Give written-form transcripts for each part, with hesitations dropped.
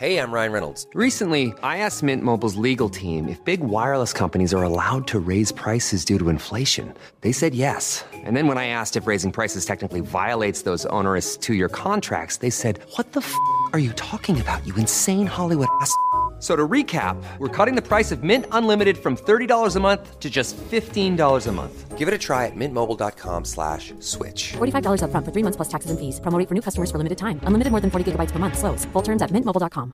Hey, I'm Ryan Reynolds. Recently, I asked Mint Mobile's legal team if big wireless companies are allowed to raise prices due to inflation. They said yes. And then when I asked if raising prices technically violates those onerous 2-year contracts, they said, "What the f*** are you talking about, you insane Hollywood ass?" So to recap, we're cutting the price of Mint Unlimited from $30 a month to just $15 a month. Give it a try at mintmobile.com/switch. $45 up front for 3 months plus taxes and fees. Promo rate for new customers for limited time. Unlimited more than 40 gigabytes per month. Slows full terms at mintmobile.com.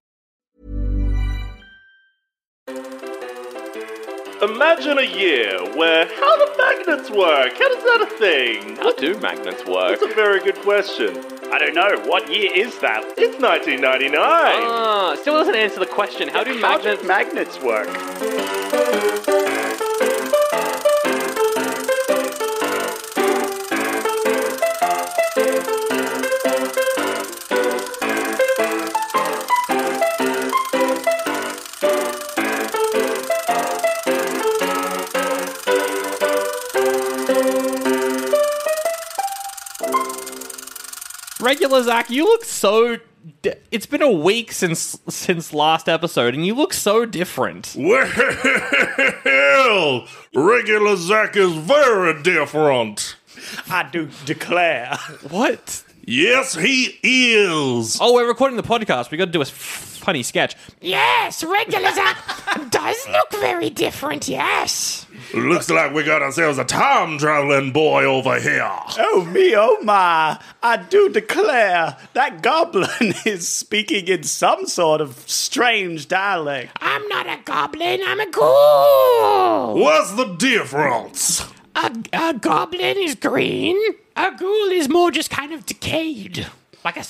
Imagine a year where how do magnets work? How does that a thing? How do magnets work? That's a very good question. I don't know. What year is that? It's 1999. Still doesn't answer the question. How do magnets work? Regular Zach, you look so... It's been a week since last episode, and you look so different. Well, regular Zac is very different. I do declare. What? Yes, he is. Oh, we're recording the podcast. We got to do a funny sketch. Yes, regular Zac does look very different, yes. Looks like we got ourselves a time-traveling boy over here. Oh me, oh my. I do declare that goblin is speaking in some sort of strange dialect. I'm not a goblin, I'm a ghoul. What's the difference? A goblin is green. A ghoul is more just kind of decayed. Like a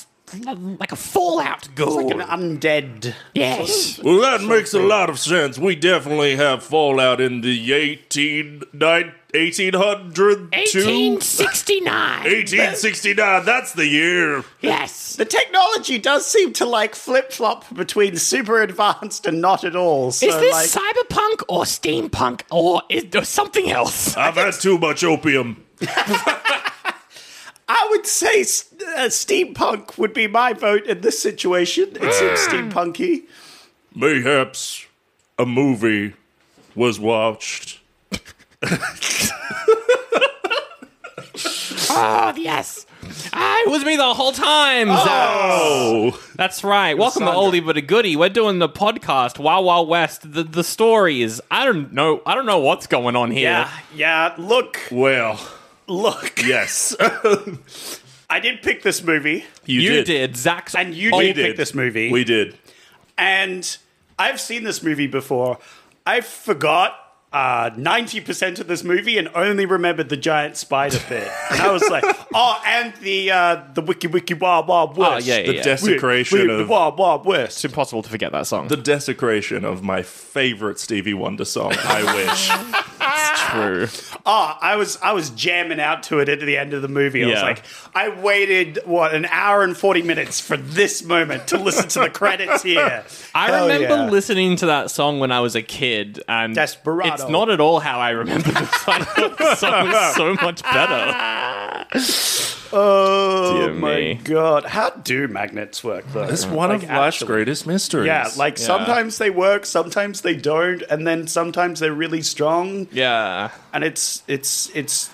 fallout ghoul. It's like an undead. Yes. Well, that makes a lot of sense. We definitely have fallout in the 1800 1869. 1869, that's the year. Yes. The technology does seem to flip-flop between super advanced and not at all. So, is this cyberpunk or steampunk or is there something else? I've had too much opium. I would say steampunk would be my vote in this situation. It seems steampunky. Mayhaps a movie was watched. Oh, yes. It was me the whole time, Zach. Oh. That's right. Welcome to Oldie but a Goodie. We're doing the podcast, Wild Wild West. The story is, I don't know what's going on here. Yeah, look. Well... Look. Yes. I did pick this movie. You did. Zach's... And you did pick this movie. We did. And I've seen this movie before. I forgot 90% of this movie and only remembered the giant spider bit. And I was like, and the wiki wild wild west. The desecration of... The wild wild west. It's impossible to forget that song. The desecration of my favorite Stevie Wonder song, I Wish. It's true. I was jamming out to it at the end of the movie. I was like, I waited, an hour and 40 minutes for this moment to listen to the credits here. I remember listening to that song when I was a kid, and Desperado. It's not at all how I remember the song. The song was so much better. Oh, Dear my me. God. How do magnets work, though? It's one of life's greatest mysteries. Yeah, sometimes they work, sometimes they don't, and then sometimes they're really strong. Yeah. And it's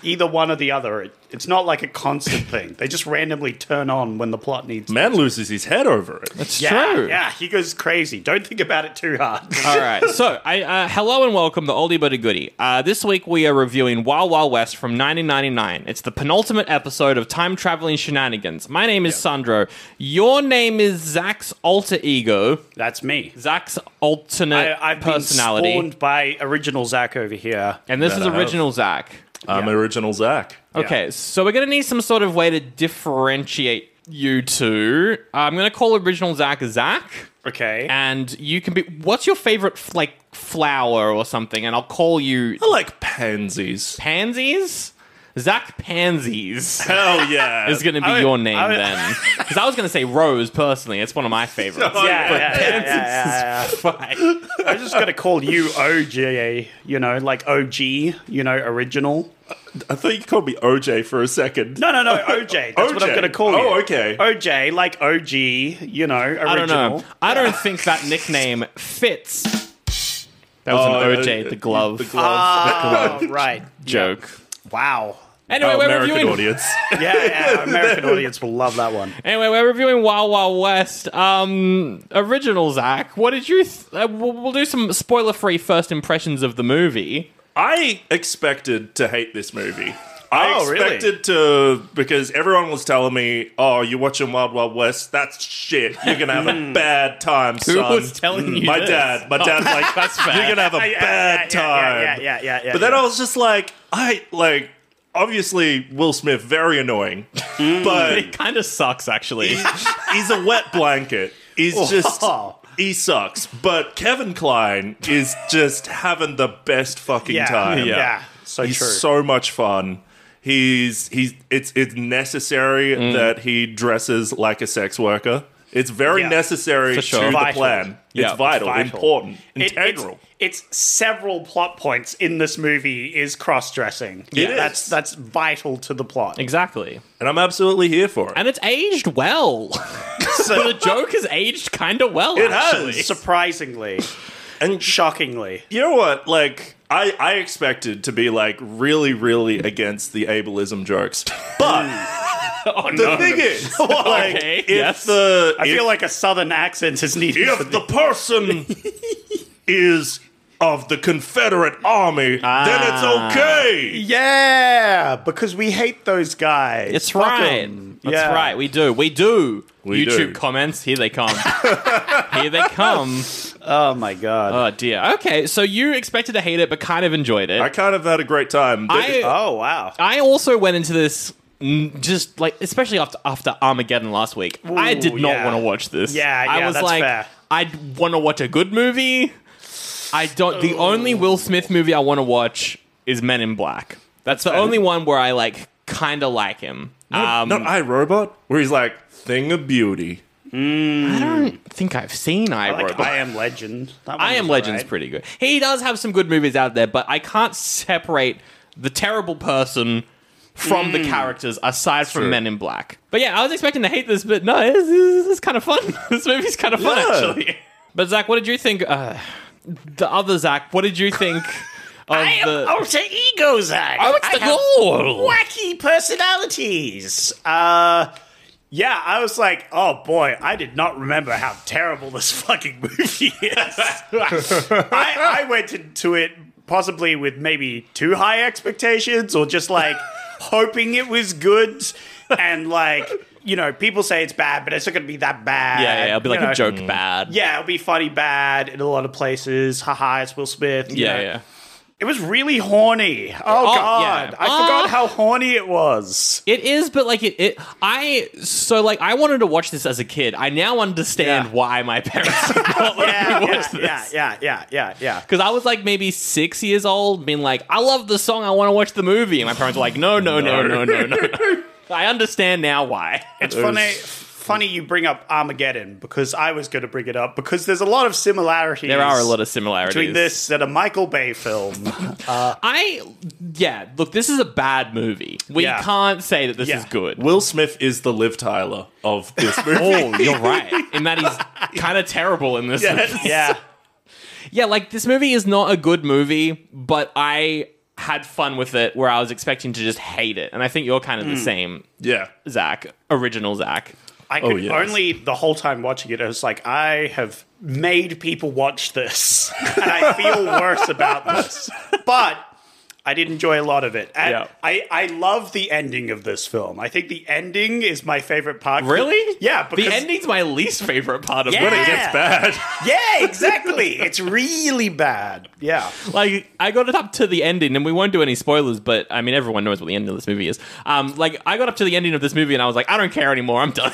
either one or the other. It's not like a constant thing. They just randomly turn on when the plot needs to. Man loses his head over it. That's true. Yeah, he goes crazy. Don't think about it too hard. All right. So, hello and welcome to Oldie but a Goodie. This week we are reviewing Wild Wild West from 1999. It's the penultimate episode of Time Traveling Shenanigans. My name is Sandro. Your name is Zach's alter ego. That's me. Zach's alternate I've personality. been spawned by original Zach over here. And this is original Zach. I'm original Zach. Okay, so we're going to need some sort of way to differentiate you two. I'm going to call original Zach Zach. Okay. And you can be... What's your favorite, flower or something? And I'll call you... I like pansies. Pansies? Zach Pansies. Hell yeah. Is going to be your name then. Because I was going to say Rose, personally. It's one of my favorites. Yeah. Is fine. I was just going to call you OG, like OG, original. I thought you called me OJ for a second. No, OJ. That's what I'm OJ. going to call you. Oh, okay. OJ, like OG, you know, original. I don't know. I don't think that nickname fits. That was an OJ, the glove. The glove. Oh, right. Joke. Wow. Anyway, we're American reviewing. audience. Yeah, American audience will love that one. Anyway, we're reviewing Wild Wild West. Original, Zach. What did you? We'll do some spoiler-free first impressions of the movie. I expected to hate this movie. Oh, really? expected to, because everyone was telling me, "Oh, you're watching Wild Wild West. That's shit. You're gonna have a bad time, son." Who was telling you My this? dad. My dad's like, That's fair. "You're gonna have a bad time." Yeah. But then I was just like, obviously Will Smith, very annoying, but It kind of sucks, actually. he's a wet blanket. He's just. He sucks, but Kevin Kline is just having the best fucking time. Yeah. So He's true. so much fun. It's necessary that he dresses like a sex worker. It's very necessary For sure. to the Vital. plan. Yeah, It's vital, vital. important, It- integral. It's several plot points in this movie is cross-dressing. It is. That's vital to the plot. Exactly. And I'm absolutely here for it. And it's aged well. So the joke has aged kind of well, It actually. has. Surprisingly. And Shockingly. you know what? Like, I expected to be, like, really, really against the ableism jokes. But the thing is, like, Okay, if yes. I feel like a southern accent is needed. for if the person is of the Confederate Army, then it's okay. Yeah, because we hate those guys. It's Fuck right. 'em. That's Yeah. right. We do. We YouTube do. comments. Here they come. Here they come. Oh my god. Oh, dear. Okay, so you expected to hate it, but kind of enjoyed it. I kind of had a great time. Oh wow. I also went into this just like, especially after Armageddon last week. I did not yeah. want to watch this. Yeah, I yeah, was that's like, fair. I want to watch a good movie. I don't. The only Will Smith movie I want to watch is Men in Black. That's the only one where I like kind of like him. Not iRobot, where he's like, thing of beauty. I don't think I've seen I like iRobot. I Am Legend. That I one Am was Legend's alright. pretty good. He does have some good movies out there, but I can't separate the terrible person from the characters aside from true. Men in Black. But yeah, I was expecting to hate this, but no, this is kind of fun. This movie's kind of fun, Yeah. actually. But Zach, what did you think? The other Zach, what did you think of I am the... alter ego, Zach. Oh, it's I the have goal! Wacky personalities. Yeah, I was like, oh boy, I did not remember how terrible this fucking movie is. I went into it possibly with maybe too high expectations or just like hoping it was good and like, you know, people say it's bad, but it's not going to be that bad. Yeah, it'll be like you a know. joke bad. Yeah, it'll be funny bad in a lot of places. Haha, it's Will Smith. you know. Yeah. It was really horny. Oh, God. yeah. I forgot how horny it was. It is, but like I wanted to watch this as a kid. I now understand Yeah. why my parents did not let me watch this. Yeah. Because I was like maybe 6 years old, being like, I love the song, I want to watch the movie. And my parents were like, no. I understand now why. It's funny you bring up Armageddon because I was going to bring it up because there's a lot of similarities. There are a lot of similarities. between this and a Michael Bay film. Look, this is a bad movie. We Yeah. can't say that this Yeah. is good. Will Smith is the Liv Tyler of this movie. Oh, you're right. In that he's kind of terrible in this movie. yeah. Yeah, like this movie is not a good movie, but I had fun with it where I was expecting to just hate it. And I think you're kind of the same, Yeah. Zach. Original Zach. I could yes. only, the whole time watching it, I was like, I have made people watch this. And I feel worse about this. But I did enjoy a lot of it. And Yeah. I love the ending of this film. I think the ending is my favorite part. Really? Yeah. Because, The ending's my least favorite part of Yeah. it. When it gets bad. Yeah, exactly. It's really bad. Yeah. Like, I got it up to the ending, and we won't do any spoilers, but, I mean, everyone knows what the ending of this movie is. Like, I got up to the ending of this movie, and I was like, I don't care anymore, I'm done.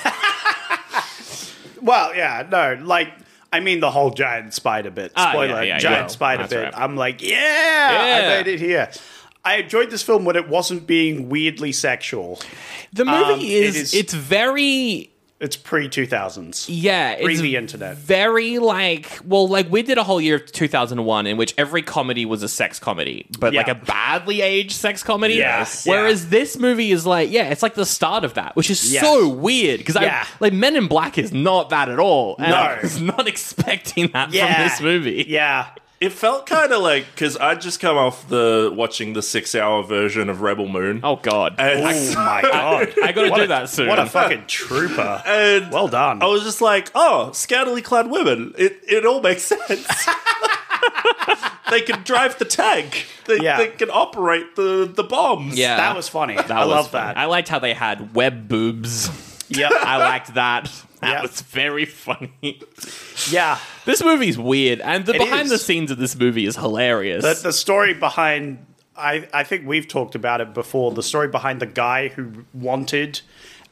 Well, yeah, no, like, I mean the whole giant spider bit. Spoiler, yeah, giant yeah. spider That's bit. right. I'm like, I Yeah. made it here. I enjoyed this film when it wasn't being weirdly sexual. The movie it is- it's very It's pre-2000s. Yeah, it's the internet. Very we did a whole year of 2001 in which every comedy was a sex comedy, but like a badly aged sex comedy. Yes. Whereas this movie is it's like the start of that, which is so weird because Men in Black is not that at all. And I was not expecting that from this movie. Yeah. It felt kind of like, because I'd just come off watching the 6-hour version of Rebel Moon. Oh, God. Oh, my God. I got to do that soon. What a fucking trooper. And well done. I was just like, oh, scantily clad women. It all makes sense. They can drive the tank. They can operate the bombs. Yeah. That was funny. I love that. I liked how they had web boobs. Yeah. I liked that. That Yeah. was very funny. Yeah. This movie's weird, and the It behind is. the scenes of this movie is hilarious. The story behind, I think we've talked about it before, the story behind the guy who wanted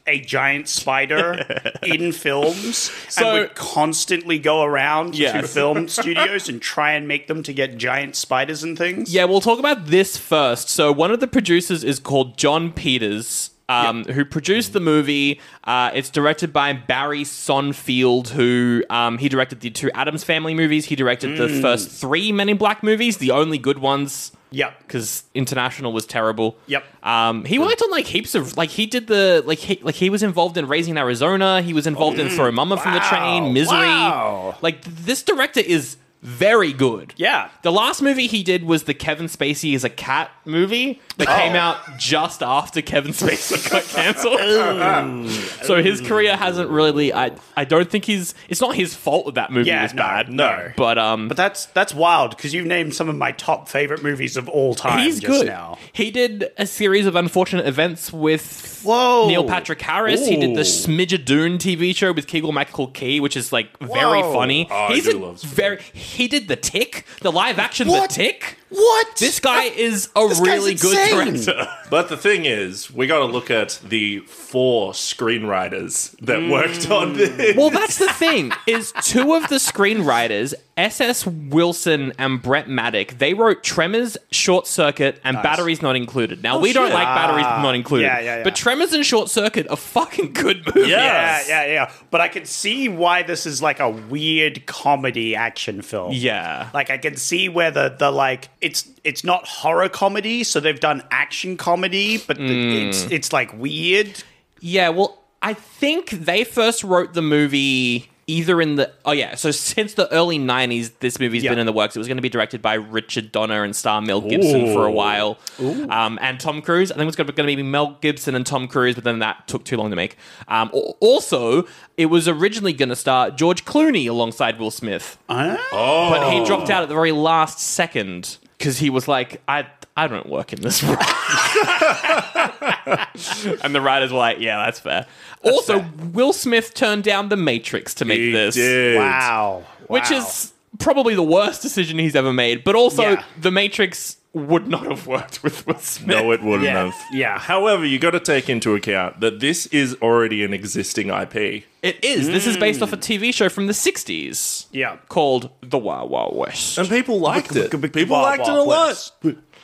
a giant spider in films and would constantly go around to film studios and try and make them to get giant spiders and things. Yeah, we'll talk about this first. So one of the producers is called John Peters, who produced the movie. It's directed by Barry Sonnenfeld, who he directed the 2 Addams Family movies. He directed the first 3 Men in Black movies, the only good ones. Yep. Because International was terrible. Yep. He worked on heaps of he did the he was involved in Raising Arizona. He was involved in Throw Mama from the Train, Misery. Wow. This director is very good. Yeah. The last movie he did was the Kevin Spacey is a Cat movie that came out just after Kevin Spacey got cancelled. So his career hasn't really. I don't think it's not his fault that that movie was bad. No. But that's wild because you've named some of my top favorite movies of all time. he's just good. now. He did a series of unfortunate events with Whoa. Neil Patrick Harris. He did the Smidgedoon TV show with Keegan Michael Key, which is very funny. Oh, He's I do love he did The Tick, the live action The Tick. What? This guy is a really good director. But the thing is, we got to look at the 4 screenwriters that worked on this. Well, that's the thing, is 2 of the screenwriters, S.S. Wilson and Brett Maddock, they wrote Tremors, Short Circuit, and Batteries Not Included. Now, we don't like Batteries Not Included, yeah. but Tremors and Short Circuit are fucking good movies. Yeah. But I can see why this is like a weird comedy action film. Yeah. Like I can see where the like it's not horror comedy, so they've done action comedy, but it's like weird. Yeah, well, I think they first wrote the movie either in the... Oh, yeah. So since the early 90s, this movie's been in the works. It was going to be directed by Richard Donner and star Mel Gibson for a while. And Tom Cruise. I think it was going to be Mel Gibson and Tom Cruise, but then that took too long to make. Also, it was originally going to star George Clooney alongside Will Smith. But he dropped out at the very last second because he was like, I don't work in this role. And the writers were like, yeah, that's fair. Will Smith turned down The Matrix to make this. Did. Wow. Which is probably the worst decision he's ever made. But also, The Matrix would not have worked with Will Smith. No, it wouldn't have. Yeah. However, you got to take into account that this is already an existing IP. It is. This is based off a TV show from the 60s. Yeah. Called The Wild Wild West. And people liked it. People Wild, liked it a Wild lot. West.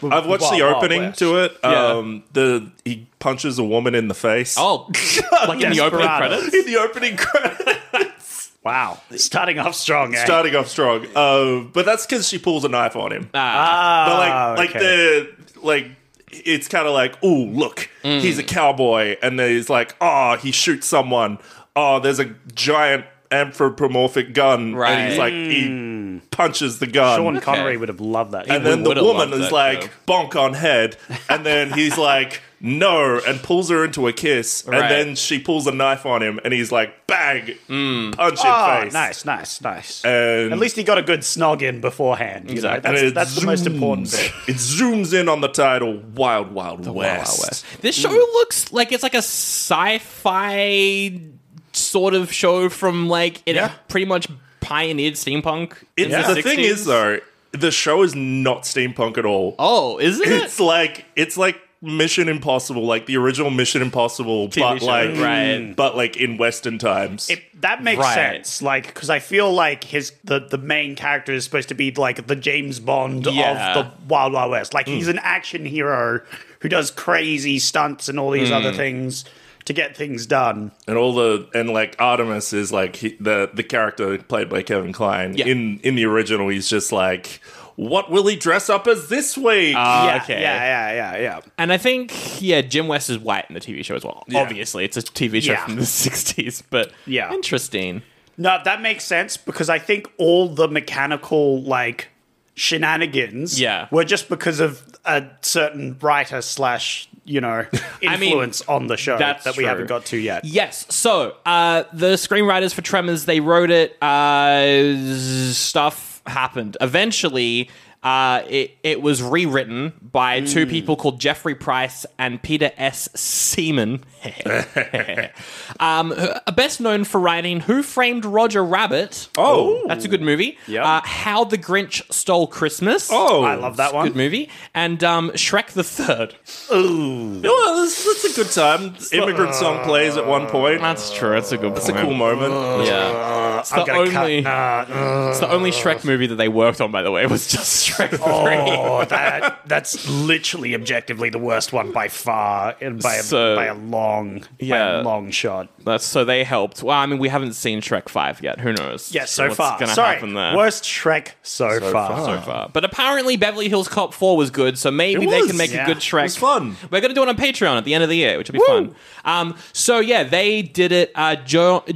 I've watched the Wild opening West. to it. Yeah. He punches a woman in the face. Oh, like in the opening Desperado. credits? In the opening credits. Wow. Starting off strong, eh? Starting off strong. But that's because she pulls a knife on him. But it's kind of like, ooh, look, he's a cowboy. And then he's like, oh, he shoots someone. Oh, there's a giant anthropomorphic gun. Right. And he's like, he punches the gun. Sean Connery would have loved that. And then the would've woman loved is that, like, bonk on head. And then he's like, no, and pulls her into a kiss. Right. And then she pulls a knife on him, and he's like, bang, punch Oh, in face. nice. And At least he got a good snog in beefbeforehand. You know? Exactly. That's the most important bit. It zooms in on the title, Wild Wild West. This show looks like it's like a sci-fi sort of show from it pretty much pioneered steampunk. In The the thing 60s. is, though, the show is not steampunk at all. Oh, is it? It's like Mission Impossible, like the original Mission Impossible, but show, like right. but like in Western times. That makes Right. sense, like, because I feel like the main character is supposed to be like the James Bond Yeah. of the Wild Wild West. Like, he's an action hero who does crazy stunts and all these other things to get things done. And like Artemis is like the character played by Kevin Kline. Yeah. In the original, he's just like, what will he dress up as this week? Yeah. And I think, Jim West is white in the TV show as well. Yeah. Obviously, it's a TV show from the 60s, but interesting. No, that makes sense because I think all the mechanical, like, shenanigans were just because of a certain writer / influence on the show that we haven't got to yet. Yes. So, the screenwriters for Tremors, they wrote it. Stuff happened. Eventually, it was rewritten by two people called Jeffrey Price and Peter S. Seaman. Best known for writing Who Framed Roger Rabbit? Oh. That's a good movie. Yep. How the Grinch Stole Christmas. Oh. I love that one. Good movie. And Shrek the Third. Ooh. Well, that's a good time. Immigrant Song plays at one point. That's true. That's a good It's a cool moment. Yeah. It's the only Shrek movie that they worked on, by the way, was just Shrek 3. Oh, that's literally objectively the worst one by far, and by a long shot. So they helped. Well, I mean, we haven't seen Shrek 5 yet. Who knows? Yes, so what's far. gonna Sorry, happen there? worst Shrek so far. But apparently Beverly Hills Cop 4 was good, so maybe they can make a good Shrek. It was fun. We're going to do it on Patreon at the end of the year, which will be fun. They did it.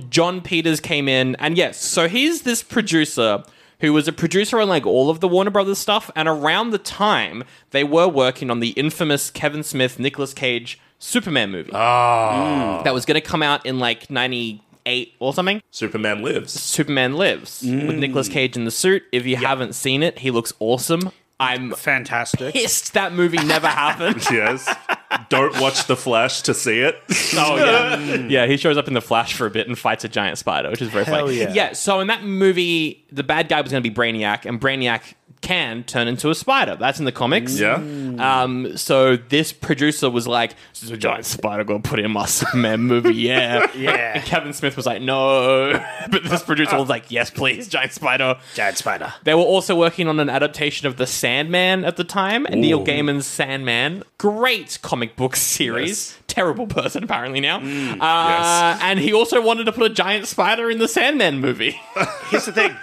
John Peters came in, and yes, so he's this producer who was a producer on like all of the Warner Brothers stuff, and around the time they were working on the infamous Kevin Smith, Nicolas Cage Superman movie. That was going to come out in like 98 or something. Superman Lives. Superman Lives with Nicolas Cage in the suit. If you haven't seen it, he looks awesome. I'm fantastic. pissed that movie never happened. Yes. Don't watch The Flash to see it. Oh, yeah. Yeah, he shows up in The Flash for a bit and fights a giant spider, which is very funny. Yeah, so in that movie, the bad guy was going to be Brainiac, and Brainiac can turn into a spider. That's in the comics. Yeah. So this producer was like, this is a giant spider, going to put it in my Superman movie, yeah. And Kevin Smith was like, no. But this producer was like, yes, please, giant spider. Giant spider. They were also working on an adaptation of The Sandman at the time, and Neil Gaiman's Sandman. Great comic book series. Yes. Terrible person, apparently, now. Yes. And he also wanted to put a giant spider in the Sandman movie. Here's the thing.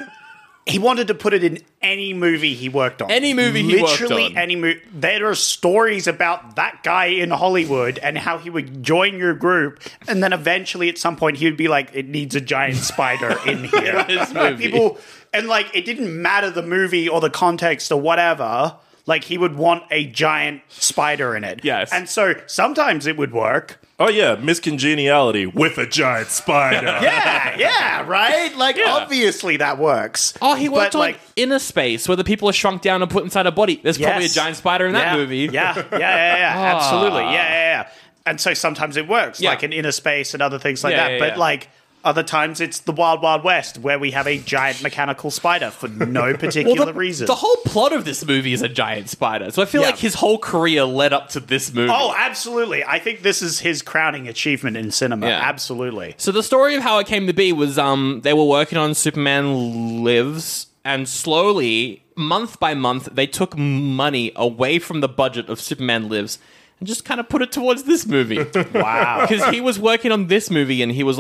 He wanted to put it in any movie he worked on. Any movie he worked on. Literally any movie. There are stories about that guy in Hollywood and how he would join your group, and then eventually at some point he would be like, it needs a giant spider in here. This movie. People, and like, it didn't matter the movie or the context or whatever. Like, he would want a giant spider in it. Yes. And so sometimes it would work. Oh, yeah. Miss Congeniality with a giant spider. Yeah, right? Like, obviously that works. Oh, he worked But, on like, Inner Space, where the people are shrunk down and put inside a body. There's probably a giant spider in that movie. Yeah. Absolutely. Yeah. And so sometimes it works, Yeah. like in Inner Space and other things like that. Yeah, But yeah. like other times it's the Wild Wild West, where we have a giant mechanical spider for no particular reason. The whole plot of this movie is a giant spider. So I feel like his whole career led up to this movie. Oh, absolutely. I think this is his crowning achievement in cinema. Yeah. Absolutely. So the story of how it came to be was they were working on Superman Lives, and slowly, month by month, they took money away from the budget of Superman Lives and just kind of put it towards this movie. Wow. Because he was working on this movie, and he was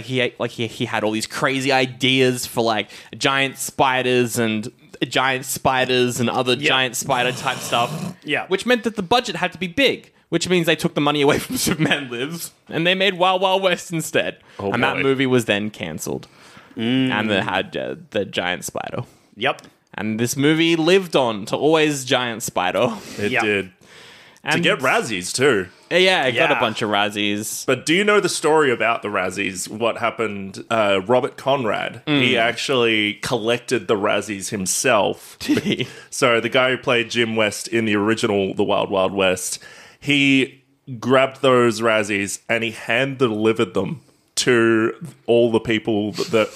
he had all these crazy ideas for like giant spiders and other giant spider type stuff. Yeah. Which meant that the budget had to be big. Which means they took the money away from Superman Lives and they made Wild Wild West instead. Oh, and that boy. movie was then cancelled. And it had the giant spider. Yep. And this movie lived on to always giant spider. It Yeah. did. And To get Razzies, too. Yeah, it got a Yeah. bunch of Razzies. But do you know the story about the Razzies? What happened? Robert Conrad, he actually collected the Razzies himself. Did he? So the guy who played Jim West in the original The Wild Wild West, he grabbed those Razzies and he hand-delivered them to all the people that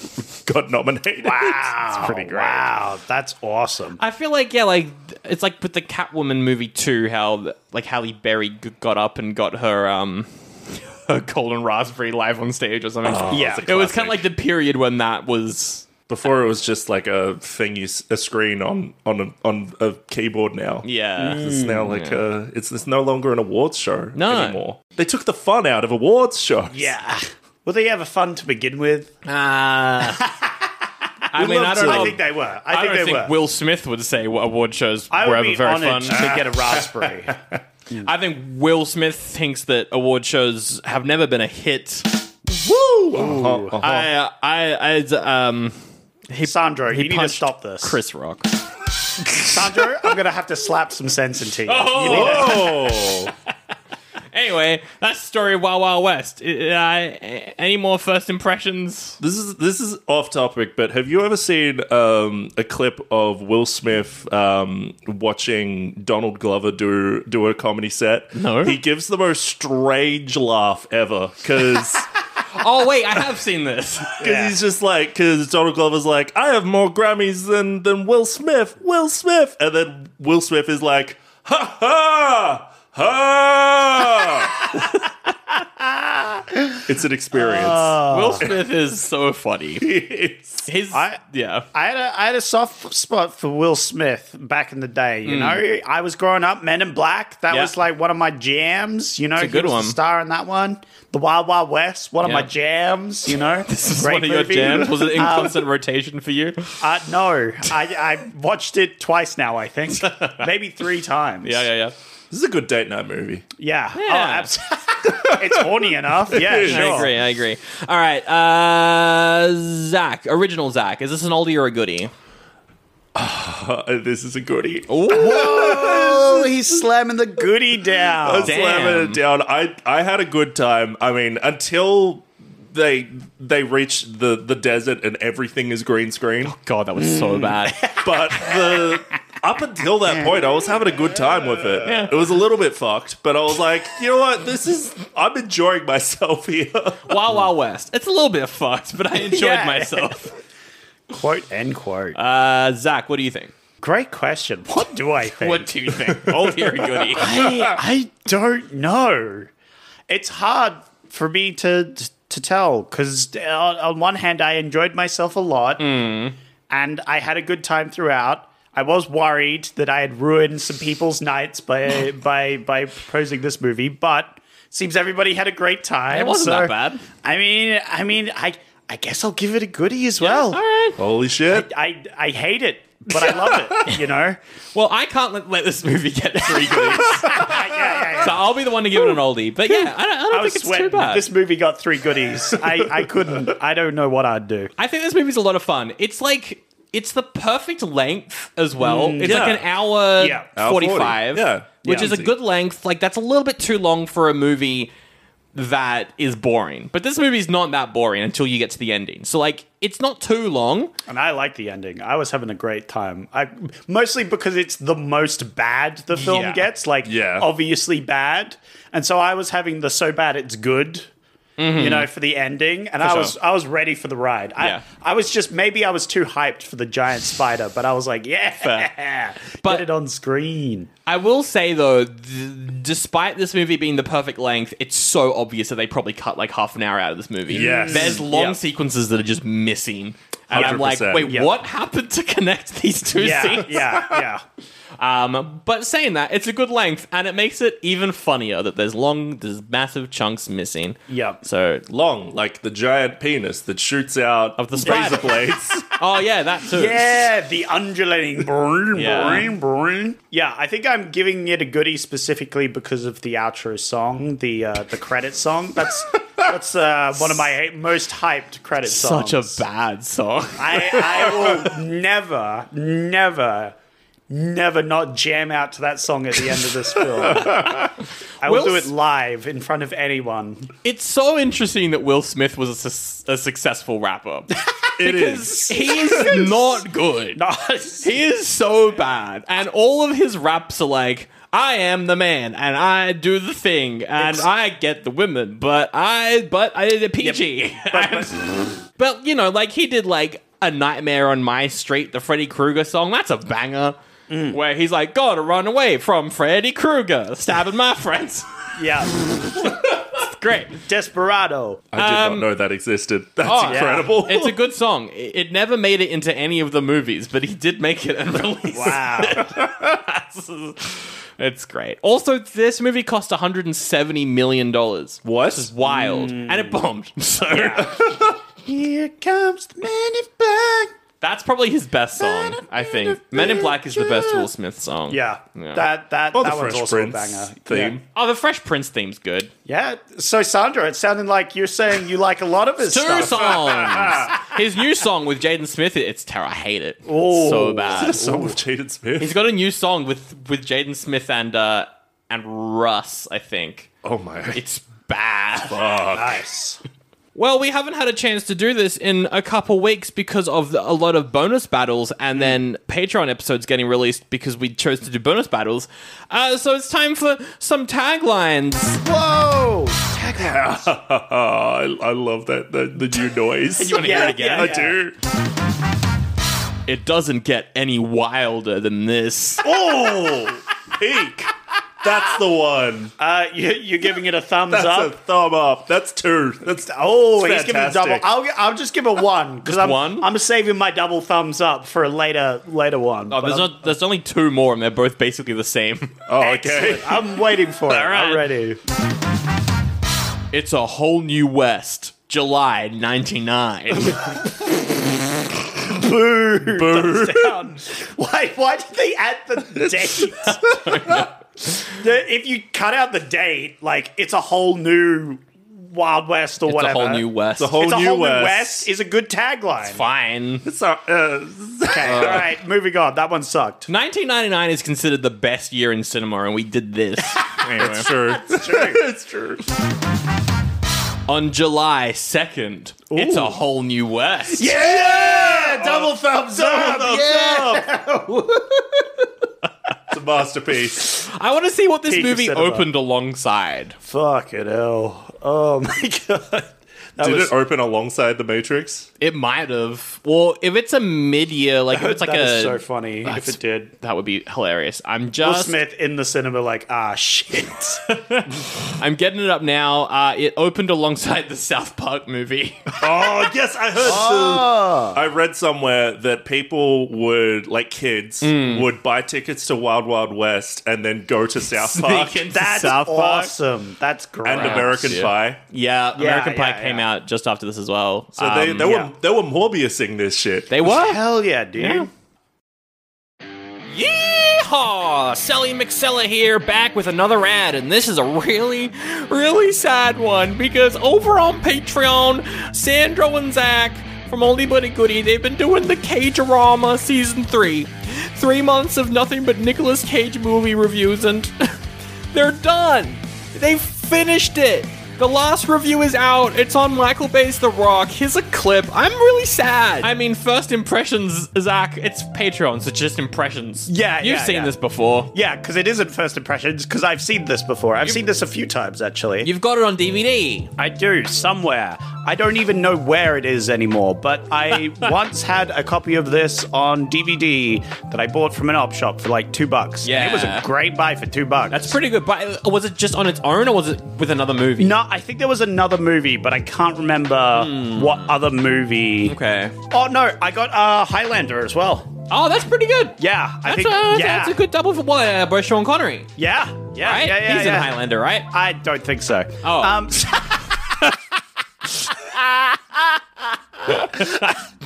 got nominated. Wow. It's pretty great. Wow. That's awesome. I feel like, it's like with the Catwoman movie too, how like Halle Berry got up and got her her golden raspberry live on stage or something. Yeah. It was kind of like the period when that was Before it was just like a thing, a screen on a keyboard. Now, Yeah. it's now like it's no longer an awards show No. anymore. They took the fun out of awards shows. Yeah. Were they ever fun to begin with? I mean, I don't know. I think they were. I don't they think were. Will Smith would say what award shows I were would ever be very honored fun. to get a raspberry. I think Will Smith thinks that award shows have never been a hit. Woo! Sandro, you need to punched stop this. Chris Rock. Sandro, I'm going to have to slap some sense into you. Oh, Anyway, that's the story of Wild Wild West. Any more first impressions? this is off topic, but have you ever seen a clip of Will Smith watching Donald Glover do a comedy set? No. He gives the most strange laugh ever because. Oh, wait, I have seen this. Because he's just like, because Donald Glover's like, I have more Grammys than Will Smith. Will Smith. And then Will Smith is like, ha ha! Ha! It's an experience. Will Smith is so funny. I had a soft spot for Will Smith back in the day. You know, I was growing up, Men in Black. That was like one of my jams. You know, a good he was one. the star in that one. The Wild Wild West, one of my jams. You know, This is Great one of your movie. jams. Was it in constant rotation for you? No, I watched it twice now. I think maybe 3 times. Yeah. This is a good date night movie. Yeah. Yeah. Oh, absolutely. It's horny enough. Yeah, sure. I agree. All right, Zach, original Zach. Is this an oldie or a goodie? This is a goodie. Oh, he's slamming the goodie down. I'm slamming it down. I had a good time. I mean, until they reach the desert and everything is green screen. God, that was so bad. But up until that point, I was having a good time with it. Yeah. It was a little bit fucked, but I was like, you know what? I'm enjoying myself here. Wild Wild West. It's a little bit fucked, but I enjoyed myself. Quote, end quote. Zach, what do you think? Great question. What do I think? What do you think? Oldie or goodie? I don't know. It's hard for me to tell because on one hand, I enjoyed myself a lot and I had a good time throughout. I was worried that I had ruined some people's nights by proposing this movie, but it seems everybody had a great time. It wasn't that bad. I mean, I guess I'll give it a goodie as well. All right. Holy shit. I hate it, but I love it, you know? Well, I can't let this movie get 3 goodies. Yeah. So I'll be the one to give it an oldie. But yeah, I don't think it's sweating. too bad. This movie got 3 goodies. I couldn't. I don't know what I'd do. I think this movie's a lot of fun. It's like, it's the perfect length as well. It's yeah. like an hour Yeah. 45. Yeah. Which Yeah. is a good length. Like, that's a little bit too long for a movie that is boring. But this movie's not that boring until you get to the ending. So, like, it's not too long. And I like the ending. I was having a great time. Mostly because it's the most bad the film gets. Like, obviously bad. And so I was having the so bad it's good, you know, for the ending. And I was ready for the ride. I was just, maybe I was too hyped for the giant spider, but I was like, get it on screen. I will say, though, despite this movie being the perfect length, it's so obvious that they probably cut like half an hour out of this movie. Yes. There's long sequences that are just missing. And I'm like, 100%. wait, what happened to connect these two scenes? Yeah. But saying that, it's a good length, and it makes it even funnier that there's massive chunks missing. Yep. So, Long, like the giant penis that shoots out Of the razor spider. blades. oh yeah, that too. Yeah, the undulating. Boing, Yeah. boing, boing. Yeah, I think I'm giving it a goodie specifically because of the outro song, the credit song. That's one of my most hyped credit songs. Such a bad song. I will never not jam out to that song at the end of this film. I will do it live in front of anyone. It's so interesting that Will Smith was a successful rapper. Because he is not good. He is so bad. And all of his raps are like, I am the man, and I do the thing, and I get the women, but I did a PG. But, you know, like, he did, like, A Nightmare on My Street, the Freddy Krueger song. That's a banger. Where he's like, gotta run away from Freddy Krueger, stabbing my friends. Yeah. Great. Desperado. I did not know that existed. That's incredible. It's a good song. It never made it into any of the movies, but he did make it and release it. It's great. Also, this movie cost $170 million. What? Which is wild. And it bombed. So Here comes the Man in Black. that's probably his best song, I think. Men in Black is the best Will Smith song. Yeah. That the one's Fresh also Prince a banger. theme. Oh, the Fresh Prince theme's good. Yeah. So, Sandra, it sounded like you're saying you like a lot of his Two stuff. songs. His new song with Jaden Smith, it's terrible. I hate it. So bad. A song with Jaden Smith. He's got a new song with Jaden Smith and Russ, I think. Oh my. It's bad. Nice. Well, we haven't had a chance to do this in a couple weeks because of a lot of bonus battles and then Patreon episodes getting released because we chose to do bonus battles. So it's time for some taglines. Whoa! I love that the new noise. You want to hear it again? I do. It doesn't get any wilder than this. Oh, peak. That's the one. You're giving it a thumbs That's up? a thumb up. That's two. He's That's giving a double. I'll just give it one because I'm saving my double thumbs up for a later one. Oh, there's only two more, and they're both basically the same. Oh, okay. I'm waiting for it. All right. I'm ready. It's a Whole New West, July 99. Boo. Boo. Why did they add the date? If you cut out the date, like, it's a whole new Wild West or It's whatever. a Whole New West. It's a whole new West is a good tagline. Fine. It's Okay, all right, moving on. That one sucked. 1999 is considered the best year in cinema, and we did this. Anyway. It's true. It's true. On July 2nd, it's a Whole New West. Yeah! Double thumbs up! It's a masterpiece. I want to see what this Peak of movie cinema. opened alongside. Fucking hell. Oh my god. Did it open alongside The Matrix? It might have. Well, if it's a mid-year, like if it's like that is a... so funny if it did. That would be hilarious. I'm Will just... Smith in the cinema like, shit. I'm getting it up now. It opened alongside the South Park movie. Oh, yes, I heard. I read somewhere that people would, like kids, would buy tickets to Wild Wild West and then go to South Park Sneak into That's South Park. awesome. That's great. and American Pie. Yeah, American Pie yeah, came out just after this as well. So they were Morbiusing this shit. They were? Hell yeah, dude. Yeehaw! Sally McSella here, back with another ad, and this is a really, really sad one, because over on Patreon, Sandro and Zach from Oldie Buddy Goodie, they've been doing the Cage-orama Season 3. 3 months of nothing but Nicolas Cage movie reviews, and they're done! They finished it! The last review is out. It's on Michael Bay's The Rock. Here's a clip. I'm really sad. I mean, first impressions, Zach, it's Patreon, so just impressions. You've seen this before. Yeah, because it isn't first impressions, because I've seen this before. I've seen this a few times, actually. You've got it on DVD. I do, somewhere. I don't even know where it is anymore, but I once had a copy of this on DVD that I bought from an op shop for like $2. Yeah. And it was a great buy for $2. That's pretty good. But was it just on its own, or was it with another movie? No, I think there was another movie, but I can't remember what other movie. Okay. Oh, no, I got Highlander as well. Oh, that's pretty good. Yeah, That's a good double for both Sean Connery. Yeah, Right? yeah. He's in Highlander, right? I don't think so. Oh.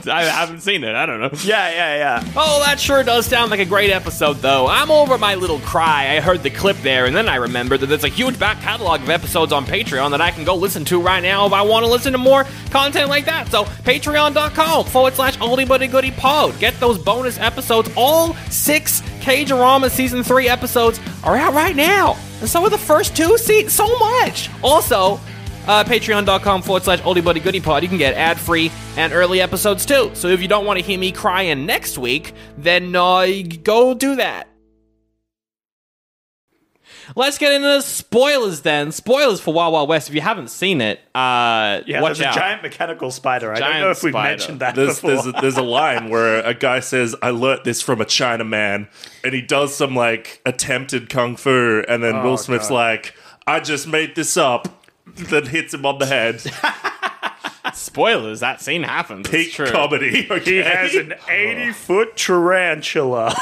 I haven't seen it. I don't know. Yeah. Oh, that sure does sound like a great episode, though. I'm over my little cry. I heard the clip there, and then I remembered that there's a huge back catalog of episodes on Patreon that I can go listen to right now if I want to listen to more content like that. So, patreon.com/Oldie Buddy Goodie Pod. Get those bonus episodes. All 6 Cage-orama Season 3 episodes are out right now. And so are the first 2 so much. Also, patreon.com/Oldie Buddy Goodie Pod. You can get ad-free and early episodes too. So if you don't want to hear me crying next week, then go do that. Let's get into spoilers then. Spoilers for Wild Wild West. If you haven't seen it, watch there's out. a giant mechanical spider. I don't Giant know if we've spider. mentioned that There's before. a line where a guy says, "I learnt this from a Chinaman," and he does some like attempted kung fu, and then Will Smith's like, "I just made this up." that hits him on the head. Spoilers, that scene happens. Peak It's true. comedy. Okay? He has an 80-foot tarantula.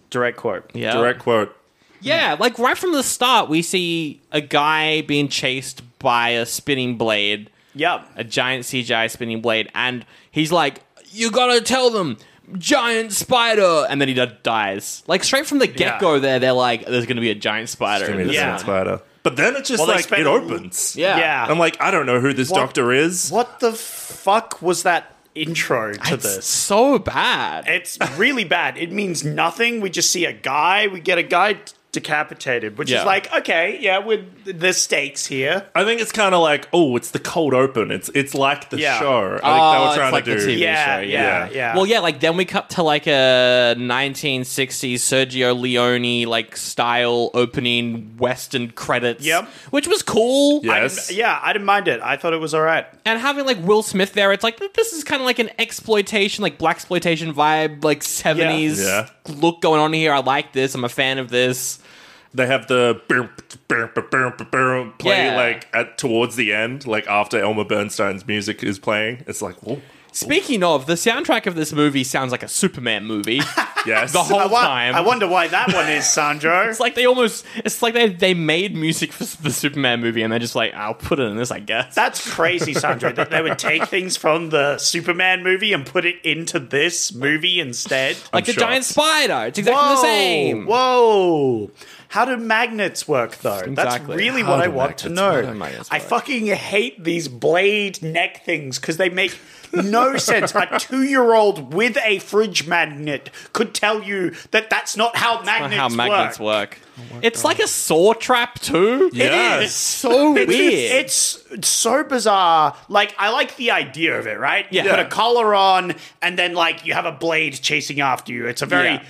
Direct quote. Yeah. Direct quote. Yeah, like right from the start, we see a guy being chased by a spinning blade, Yep. a giant CGI spinning blade, and he's like, "You gotta tell them, giant spider," and then he dies. Like straight from the get-go, they're like, "There's gonna be a giant spider." Give me in the this Yeah. one. spider. But then it just Well, they like spent it a- opens. Yeah. I'm like, I don't know who this What- doctor is. What the fuck was that intro to It's this? so bad. It's really bad. It means nothing. We just see a guy. We get a guy decapitated, which Yeah. is like, okay, yeah, with the stakes here. I think it's kind of like, oh, it's the cold open. It's like the Yeah. show. I think they Oh, were it's trying like to the do. TV Yeah, show, yeah. Well, yeah, like then we cut to like a 1960s Sergio Leone like style opening Western credits, Yep. which was cool. Yes. I didn't mind it. I thought it was all right. And having like Will Smith there, it's like this is kind of like an exploitation, like black exploitation vibe, like 70s Yeah. look going on here. I like this. I'm a fan of this. They have the play Yeah. like towards the end, like after Elmer Bernstein's music is playing. It's like, whoa, Speaking of, the soundtrack of this movie sounds like a Superman movie. yes. The whole time. I wonder why that one is, Sandro. It's like they made music for the Superman movie and they're just like, I'll put it in this, I guess. That's crazy, Sandro, that they would take things from the Superman movie and put it into this movie instead. Like the shocked. giant spider. It's exactly the same. Whoa. How do magnets work, though? That's Exactly. really How what I do want to magnets know. work? How do magnets I work? fucking hate these blade neck things because they make no sense. A 2-year-old with a fridge magnet could tell you that that's not how magnets How magnets work. It's like a saw trap too. Yes. It is so weird. It's so bizarre. Like, I like the idea of it, right? You Yeah. put a collar on, and then, like, you have a blade chasing after you. It's a very Yeah.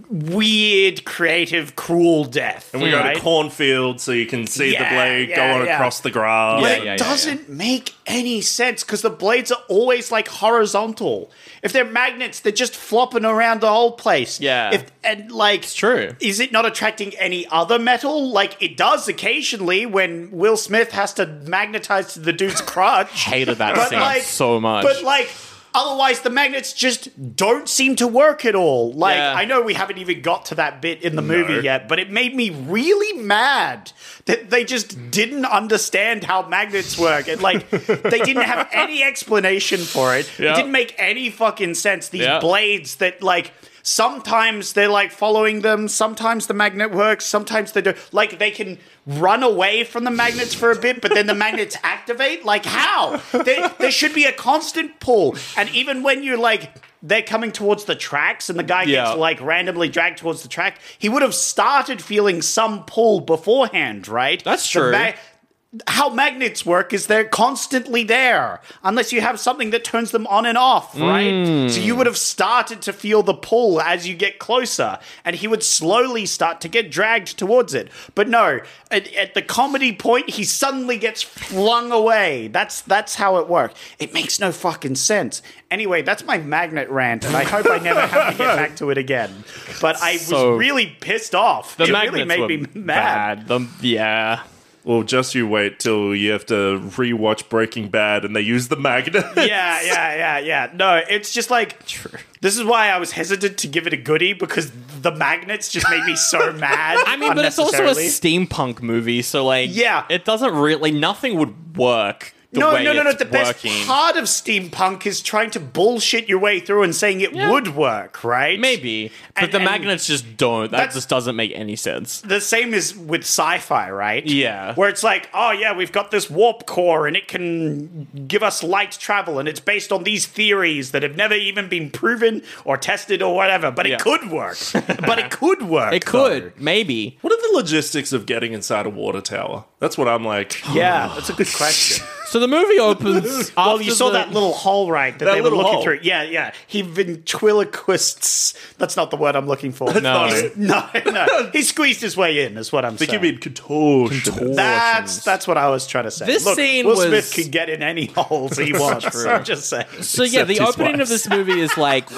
weird, creative, cruel death. And we go right? to cornfield so you can see the Yeah, blade yeah, going yeah. across the grass. But Yeah, it doesn't make any sense because the blades are always like horizontal. If they're magnets, they're just flopping around the whole place. Yeah. It's true. Is it not attracting any other metal? Like it does occasionally when Will Smith has to magnetize to the dude's crotch. Hated that But, scene like- so much. But like. Otherwise, the magnets just don't seem to work at all. Like, Yeah. I know we haven't even got to that bit in the movie yet, but it made me really mad that they just didn't understand how magnets work. And, like, they didn't have any explanation for it. Yeah. It didn't make any fucking sense. These Yeah. blades that, like, sometimes they're, like, following them. Sometimes the magnet works. Sometimes they don't. Like, they can run away from the magnets for a bit, but then the magnets activate? Like, how? There should be a constant pull. And even when you're, like, they're coming towards the tracks and the guy Yeah. gets, like, randomly dragged towards the track, he would have started feeling some pull beforehand, right? That's The true. how magnets work is they're constantly there unless you have something that turns them on and off, right? So you would have started to feel the pull as you get closer and he would slowly start to get dragged towards it. But no, at the comedy point, he suddenly gets flung away. That's how it works. It makes no fucking sense. Anyway, that's my magnet rant and I hope I never have to get back to it again. But I So- was really pissed off. the It magnets really made were me mad. bad. Yeah. Well, just you wait till you have to rewatch Breaking Bad and they use the magnet. Yeah. No, it's just like this is why I was hesitant to give it a goodie because the magnets just made me so mad. I mean, but it's also a unnecessarily. steampunk movie, so like, Yeah. it doesn't really. Nothing would work. The way No. it's The best working. part of steampunk is trying to bullshit your way through and saying it would work, right? Maybe, but And- the and magnets just don't. That that's- just doesn't make any sense. The same is with sci-fi, right? Yeah. Where it's like, oh yeah, we've got this warp core and it can give us light travel and it's based on these theories that have never even been proven or tested or whatever, but Yeah. it could work. But it could work. It could, maybe. What are the logistics of getting inside a water tower? That's what I'm like. Yeah, that's a good question. So the movie opens. Well, you saw that little hole, right? That they were little looking hole. through. Yeah. He ventriloquists. That's not the word I'm looking for. No. No. He squeezed his way in, is what I'm I think saying. you mean contortion. That's what I was trying to say. This Look, scene Will was- Smith can get in any holes he wants. I'm just saying. So yeah, the Except his opening of wife's. this movie is like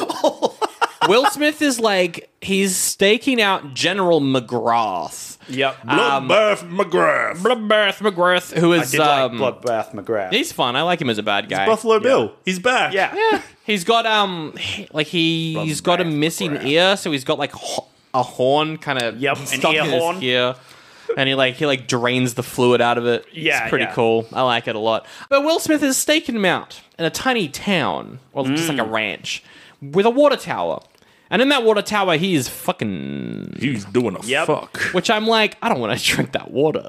Will Smith is like he's staking out General McGrath, Yep. Bloodbath McGrath. Bloodbath McGrath, who I is did like Bloodbath McGrath. he's fun. I like him as a bad guy. Buffalo Bill. He's back. Yeah. He's got he's got a missing ear, so he's got like a horn kind of stuck ear in his horn. ear. And he drains the fluid out of it. Yeah, it's pretty cool. I like it a lot. But Will Smith is staking him out in a tiny town, or just like a ranch, with a water tower. And in that water tower, he is fucking... He's doing a fuck. Which I'm like, I don't want to drink that water.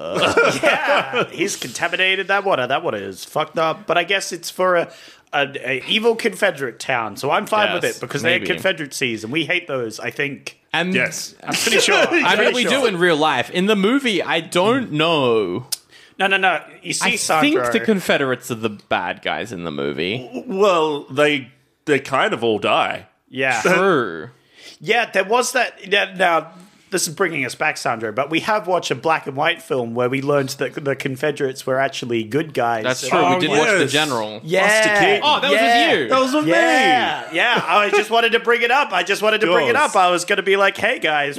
Yeah, he's contaminated that water. That water is fucked up. But I guess it's for a evil Confederate town, so I'm fine with it because they're Confederacies, and we hate those, I think. And Yes. I'm pretty sure. I mean, we do in real life. In the movie, I don't know. No. You see, I Sandro. think the Confederates are the bad guys in the movie. Well, they kind of all die. Yeah. True. Yeah, there was that. Yeah, now, this is bringing us back, Sandro, but we have watched a black and white film where we learned that the Confederates were actually good guys. That's true. We did watch The yes. General. Yeah. Oh, that was with you. That was with me. Yeah. I just wanted to bring it up. I was going to be like, hey, guys,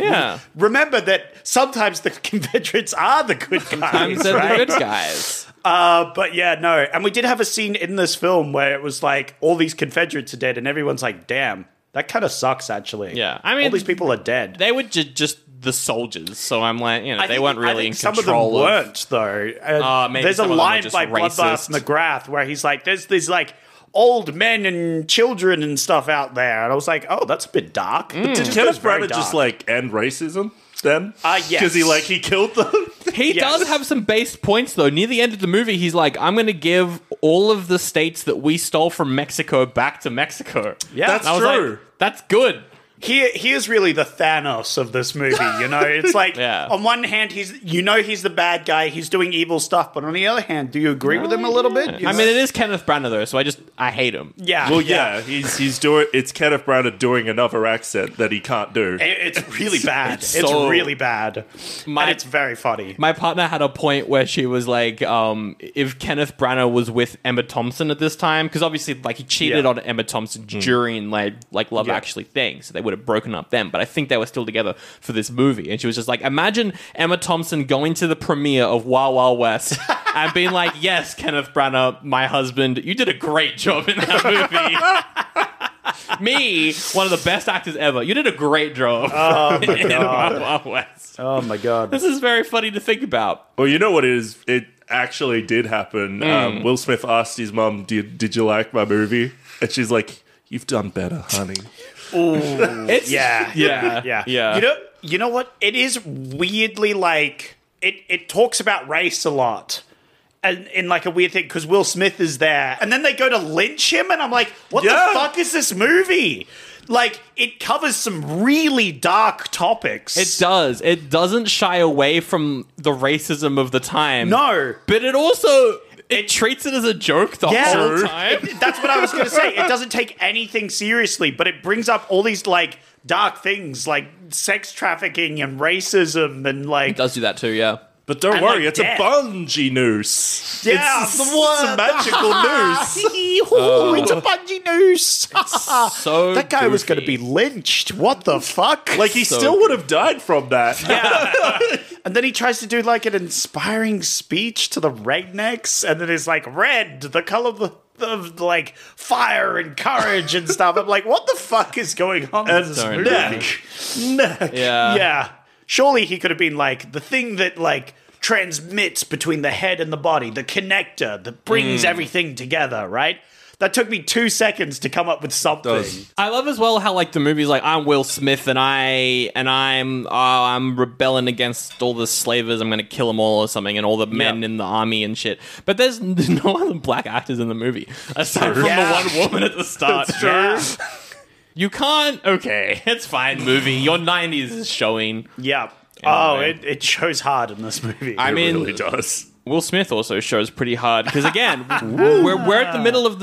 remember that sometimes the Confederates are the good guys. Sometimes they're right? the good guys. But yeah, no. And we did have a scene in this film where it was like all these Confederates are dead and everyone's like, damn, that kind of sucks, actually. Yeah. I mean, all these people are dead. They were just the soldiers, so I'm like, they think- weren't really in some control of them weren't, though. maybe there's a some of them were line just by racist. Bloodbath McGrath where he's like, there's these like old men and children and stuff out there. And I was like, oh, that's a bit dark. Did Kenneth Branagh just end racism then? Yes. Because he killed them? He does have some based points, though. Near the end of the movie, he's like, I'm going to give all of the states that we stole from Mexico back to Mexico. Yeah, That's And I was true. like, that's good. He is really the Thanos of this movie, you know? It's like, Yeah. on one hand, he's the bad guy, he's doing evil stuff, but on the other hand, do you agree with him a little bit? You I know? mean, it is Kenneth Branagh, though, so I hate him. Yeah. Well, yeah, he's doing. It's Kenneth Branagh doing another accent that he can't do. It's really bad. It's so- really bad. My- And it's very funny. My partner had a point where she was like, if Kenneth Branagh was with Emma Thompson at this time, because obviously, he cheated on Emma Thompson during, Love Actually thing, so they would have broken up then. But I think they were still together for this movie. And she was just like, imagine Emma Thompson going to the premiere of Wild Wild West and being like, yes, Kenneth Branagh, my husband, you did a great job in that movie. Me, one of the best actors ever. You did a great job in Wild Wild West. Oh, my God. This is very funny to think about. Well, you know what it is? It actually did happen. Will Smith asked his mum, did you like my movie? And she's like, you've done better, honey. Yeah. Yeah. You know what? It is weirdly it talks about race a lot. And in a weird thing, because Will Smith is there. And then they go to lynch him, and I'm like, what the fuck is this movie? It covers some really dark topics. It does. It doesn't shy away from the racism of the time. No. But it also... It treats it as a joke the whole time. That's what I was going to say. It doesn't take anything seriously, but it brings up all these dark things like sex trafficking and racism and It does do that too, yeah. But don't And, worry, it's death. a bungee noose. Yeah, it's a magical noose. It's a bungee noose. So That guy was going to goofy. be lynched. What the fuck? He still would have died from that. And then he tries to do an inspiring speech to the rednecks, and then it's red, the color of fire and courage and stuff. I'm like, what the fuck is going on in this movie? Neck. Yeah. Yeah. Surely he could have been the thing that transmits between the head and the body, the connector that brings everything together, right? That took me 2 seconds to come up with something. I love as well how the movie's I'm Will Smith and I'm rebelling against all the slavers. I'm going to kill them all or something, and all the men in the army and shit. But there's no other black actors in the movie aside from the one woman at the start. That's true. You can't. Okay, it's fine. Movie. Your 90s is showing. Yeah. Anyway. It shows hard in this movie. I mean, It really does. Will Smith also shows pretty hard because again, we're at the middle of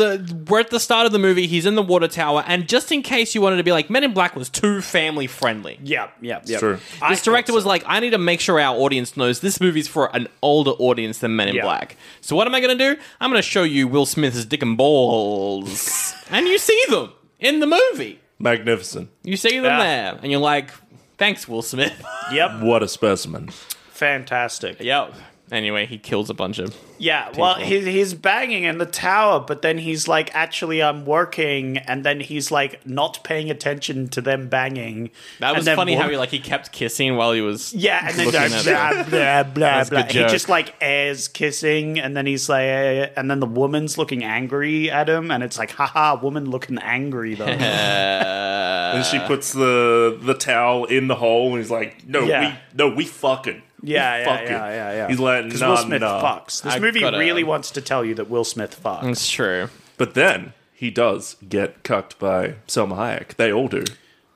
we're at the start of the movie. He's in the water tower, and just in case you wanted to be Men in Black was too family friendly. Yeah. True. This director was like, I need to make sure our audience knows this movie's for an older audience than Men in Yeah. Black. So what am I going to do? I'm going to show you Will Smith's dick and balls, and you see them in the movie. Magnificent. You see them there, and you're like, thanks, Will Smith. Yep. What a specimen. fantastic. Yep. Anyway, he kills a bunch of... Yeah, well, he's banging in the tower, but then he's like, actually, I'm working, and then he's like not paying attention to them banging. That was funny how he kept kissing while he was... Yeah, and then looking blah, blah, blah, blah. He joke. just like airs kissing, and then he's like, and then the woman's looking angry at him, and it's like, haha, woman looking angry though. And she puts the towel in the hole, and he's like, we fucking. Yeah. He's like, because Will Smith fucks. This movie gotta- really wants to tell you that Will Smith fucks. It's true. But then he does get cucked by Salma Hayek. They all do.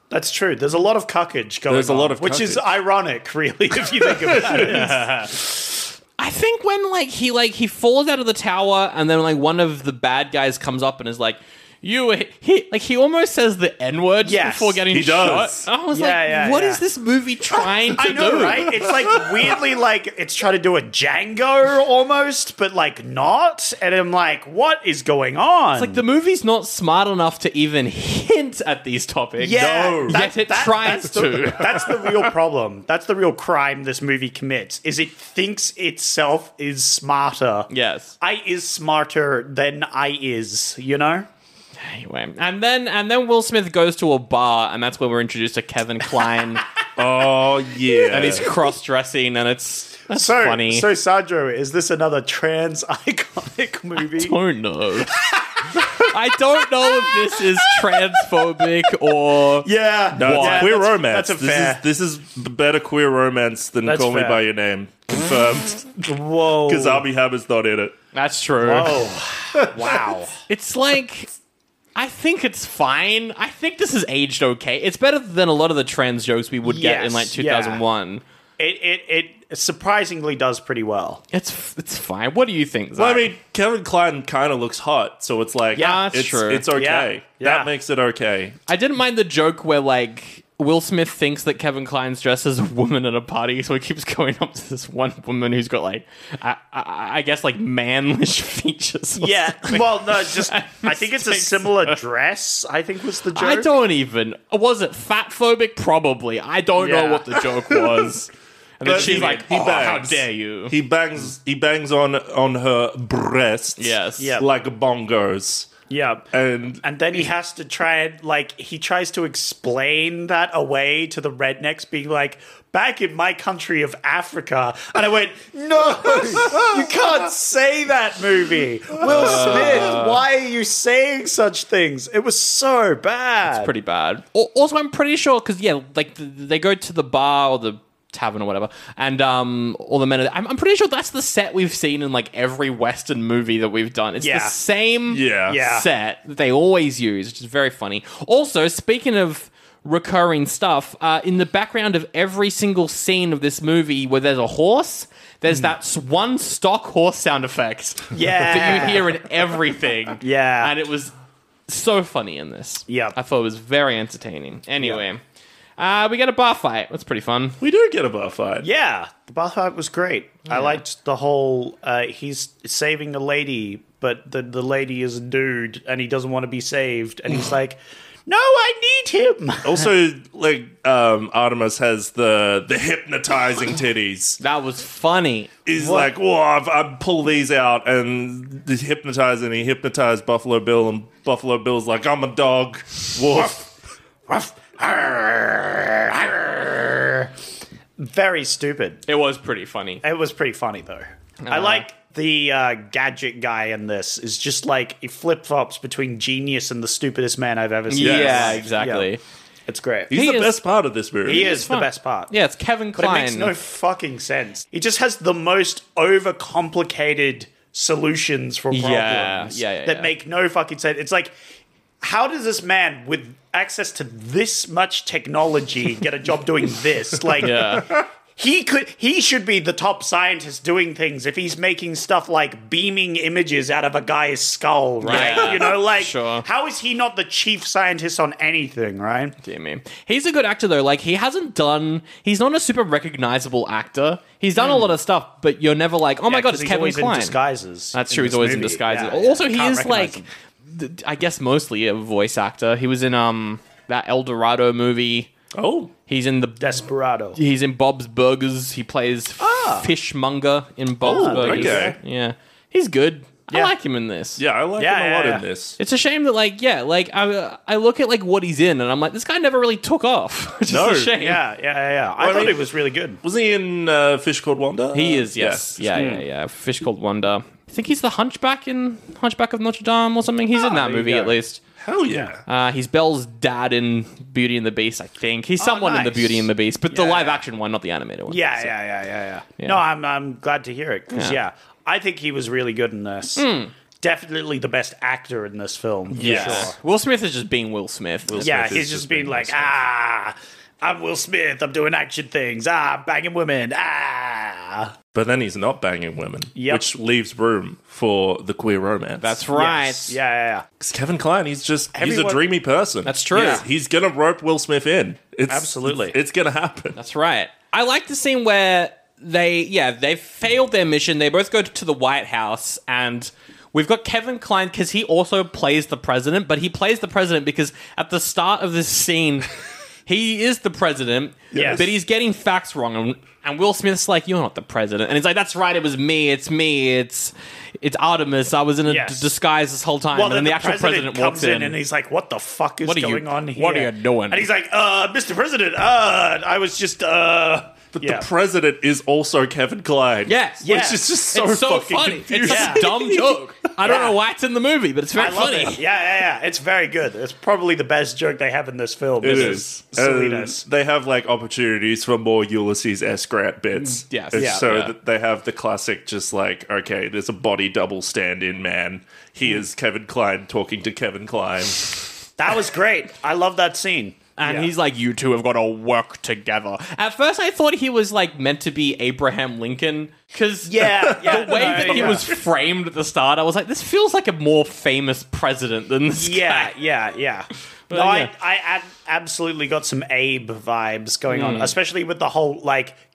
That's true. There's a lot of cuckage going on. There's a lot of which is cuckage. ironic, really, if you think about it. I think when he falls out of the tower and then one of the bad guys comes up and is like, he almost says the N-word before getting he shot. does. And I was what is this movie trying to I know, do? right? It's like weirdly it's trying to do a Django almost, but not. And I'm like, what is going on? It's the movie's not smart enough to even hint at these topics. Yeah, Yet it tries to. That's the real problem. That's the real crime this movie commits, is it thinks itself is smarter. Yes. I is smarter than I is, you know? Anyway, and then Will Smith goes to a bar, and that's where we're introduced to Kevin Kline, Oh, yeah. and he's cross-dressing, and that's funny. So, Sandro, is this another trans iconic movie? Don't know. I don't know if this is transphobic or... Yeah. No, it's Yeah, queer that's- romance. That's a fair. This is better queer romance than That's Call Me fair. By Your Name. Confirmed. Whoa. Because Armie Hammer's not in it. That's true. Oh. Wow. It's I think it's fine. I think this is aged okay. It's better than a lot of the trans jokes we would get in Yes, 2001. It surprisingly does pretty well. It's fine. What do you think, Zach? Well, I mean, Kevin Kline kind of looks hot, so it's like, Yeah, that's it's, true. it's okay. Yeah. That makes it okay. I didn't mind the joke where Will Smith thinks that Kevin Kline's dressed as a woman at a party, so he keeps going up to this one woman who's got I guess manlish features. or Yeah. something. Well, no, just I think it's a similar dress. I think was the joke. I don't even. Was it fat phobic? Probably. I don't know Yeah. what the joke was. And then But she's he like, bangs. how dare you? He bangs on her breasts. Yes. Yeah. Like bongos. Yeah. And then he has to try and he tries to explain that away to the rednecks, being like, back in my country of Africa. And I went, no, you can't say that, movie. Will Smith, why are you saying such things? It was so bad. It's pretty bad. Also, I'm pretty sure, because, they go to the bar or the tavern or whatever, and all the men are there. I'm pretty sure that's the set we've seen in every Western movie that we've done. It's the same Yeah. set that they always use, which is very funny. Also, speaking of recurring stuff, in the background of every single scene of this movie where there's a horse, there's that one stock horse sound effect that you hear in everything. Yeah. And it was so funny in this. Yep. I thought it was very entertaining. Anyway, we get a bar fight. That's pretty fun. we do get a bar fight. Yeah, the bar fight was great. I liked the whole, he's saving a lady, but the lady is a dude, and he doesn't want to be saved, and he's like, no, I need him. Also, Artemis has the hypnotizing titties. That was funny. He's like, whoa, I pull these out, and he hypnotized Buffalo Bill, and Buffalo Bill's like, I'm a dog. Woof. Very stupid. It was pretty funny. It was pretty funny, though. I like the gadget guy in this. Is just he flip-flops between genius and the stupidest man I've ever seen. Yeah, exactly. Yeah. It's great. He's He the is- best part of this movie. He is the fun. best part. Yeah, it's Kevin But it Kline. makes no fucking sense. He just has the most overcomplicated solutions for problems that make no fucking sense. It's like, how does this man with access to this much technology get a job doing this? He should be the top scientist doing things if he's making stuff like beaming images out of a guy's skull, right? Yeah. Sure. How is he not the chief scientist on anything, right? Dear me. He's a good actor, though. He's not a super recognizable actor. He's done a lot of stuff, but you're never like, oh my god, it's he's Kevin always Kline. in disguises. That's in true. He's this always in movie. disguises. Yeah, Also, he Can't is recognize him. I guess mostly a voice actor. He was in that El Dorado movie. Oh. He's in Desperado. He's in Bob's Burgers. He plays fishmonger in Bob's Burgers. okay. Yeah, he's good. I Yeah. like him in this. Yeah, I like him a lot in this. It's a shame that, I look at, what he's in, and I'm like, this guy never really took off. Which is a shame. Yeah. I thought it was really good. Was he in Fish Called Wanda? He is, yes. Yeah. Fish Called Wanda. I think he's the Hunchback in Hunchback of Notre Dame or something. He's in that there you movie, go. at least. Hell yeah. He's Belle's dad in Beauty and the Beast, I think. He's someone in the nice. Beauty and the Beast, but the live-action one, not the animated one. Yeah. No, I'm glad to hear it, because, I think he was really good in this. Definitely the best actor in this film. Yes. Sure. Will Smith is just being Will Smith. Yeah, Smith is he's just just being being like, Will Smith. I'm Will Smith, I'm doing action things, banging women, But then he's not banging women, Yep. which leaves room for the queer romance. That's right. Yes. Yeah. Because Kevin Kline, he's a Everyone- dreamy person. That's true. He's going to rope Will Smith in. Absolutely. It's going to happen. That's right. I like the scene where they failed their mission. They both go to the White House, and we've got Kevin Kline, because he also plays the president, but he plays the president because at the start of this scene, he is the president, Yes. but he's getting facts wrong. And Will Smith's like, you're not the president. And he's like, that's right, it was me. It's Artemis. I was in a Yes. disguise this whole time. Well, and then then the actual president walks comes in and he's like, what the fuck is What are you- going on here? what are you doing? And he's like, Mr. President, I was just, But the president is also Kevin Kline. Yes. Which is just so, it's so fucking funny. confusing. It's such a dumb joke. I don't know why it's in the movie, but it's very I love funny. it. Yeah. It's very good. It's probably the best joke they have in this film. It This is. silliness. They have opportunities for more Ulysses S. Grant bits. Yes. And Yeah. so Yeah. that they have the classic, just okay, there's a body double stand-in man. He is Kevin Kline talking to Kevin Kline. That was great. I love that scene. And he's like, you two have got to work together. At first, I thought he was meant to be Abraham Lincoln, because the way that he was framed at the start, I was like, this feels like a more famous president than this guy. Yeah. But, No, yeah. I absolutely got some Abe vibes going on, especially with the whole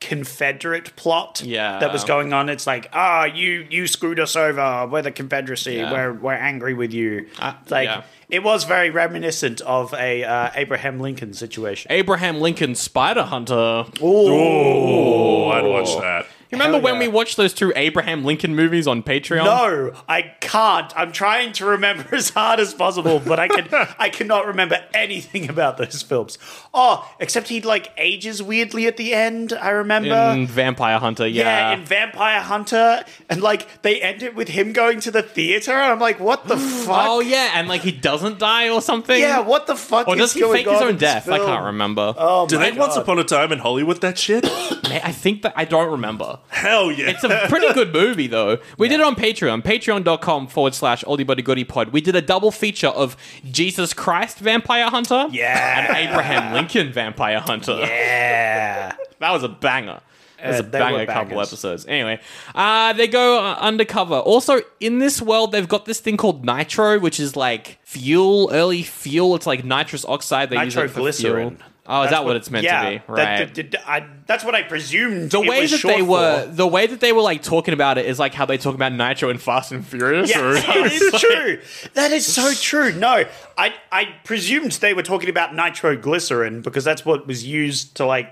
Confederate plot that was going on. It's like, you screwed us over. We're the Confederacy. Yeah. We're angry with you. Yeah. It was very reminiscent of a Abraham Lincoln situation. Abraham Lincoln Spider Hunter. Oh, I'd watch that. You remember Hell when yeah. we watched those two Abraham Lincoln movies on Patreon? No, I can't. I'm trying to remember as hard as possible, but I cannot remember anything about those films. Oh, except he ages weirdly at the end. I remember. In Vampire Hunter, Yeah, in Vampire Hunter, and they end it with him going to the theater, and I'm like, what the fuck? Oh, yeah, and he doesn't die or something? Yeah, what the fuck Or is does he going fake his on own in this death? I film? can't remember. Oh, Did my they Once God. Upon a Time in Hollywood that shit? I think that I don't remember. Hell yeah. It's a pretty good movie, though. We did it on Patreon, patreon.com/Oldie Buddy Goodie Pod. We did a double feature of Jesus Christ Vampire Hunter Yeah. and Abraham Lincoln Vampire Hunter. Yeah. That was a banger. It was a they banger were couple bangers. episodes. Anyway, they go undercover. Also, in this world, they've got this thing called nitro, which is fuel, early fuel. It's nitrous oxide. They use it for Nitroglycerin. fuel. Oh, is that what it's meant to be? Right. That's what I presumed. The it way was that short they were, for. the way that they were talking about it is how they talk about nitro in Fast and Furious. Yes, it is true. That is so true. No, I presumed they were talking about nitroglycerin because that's what was used to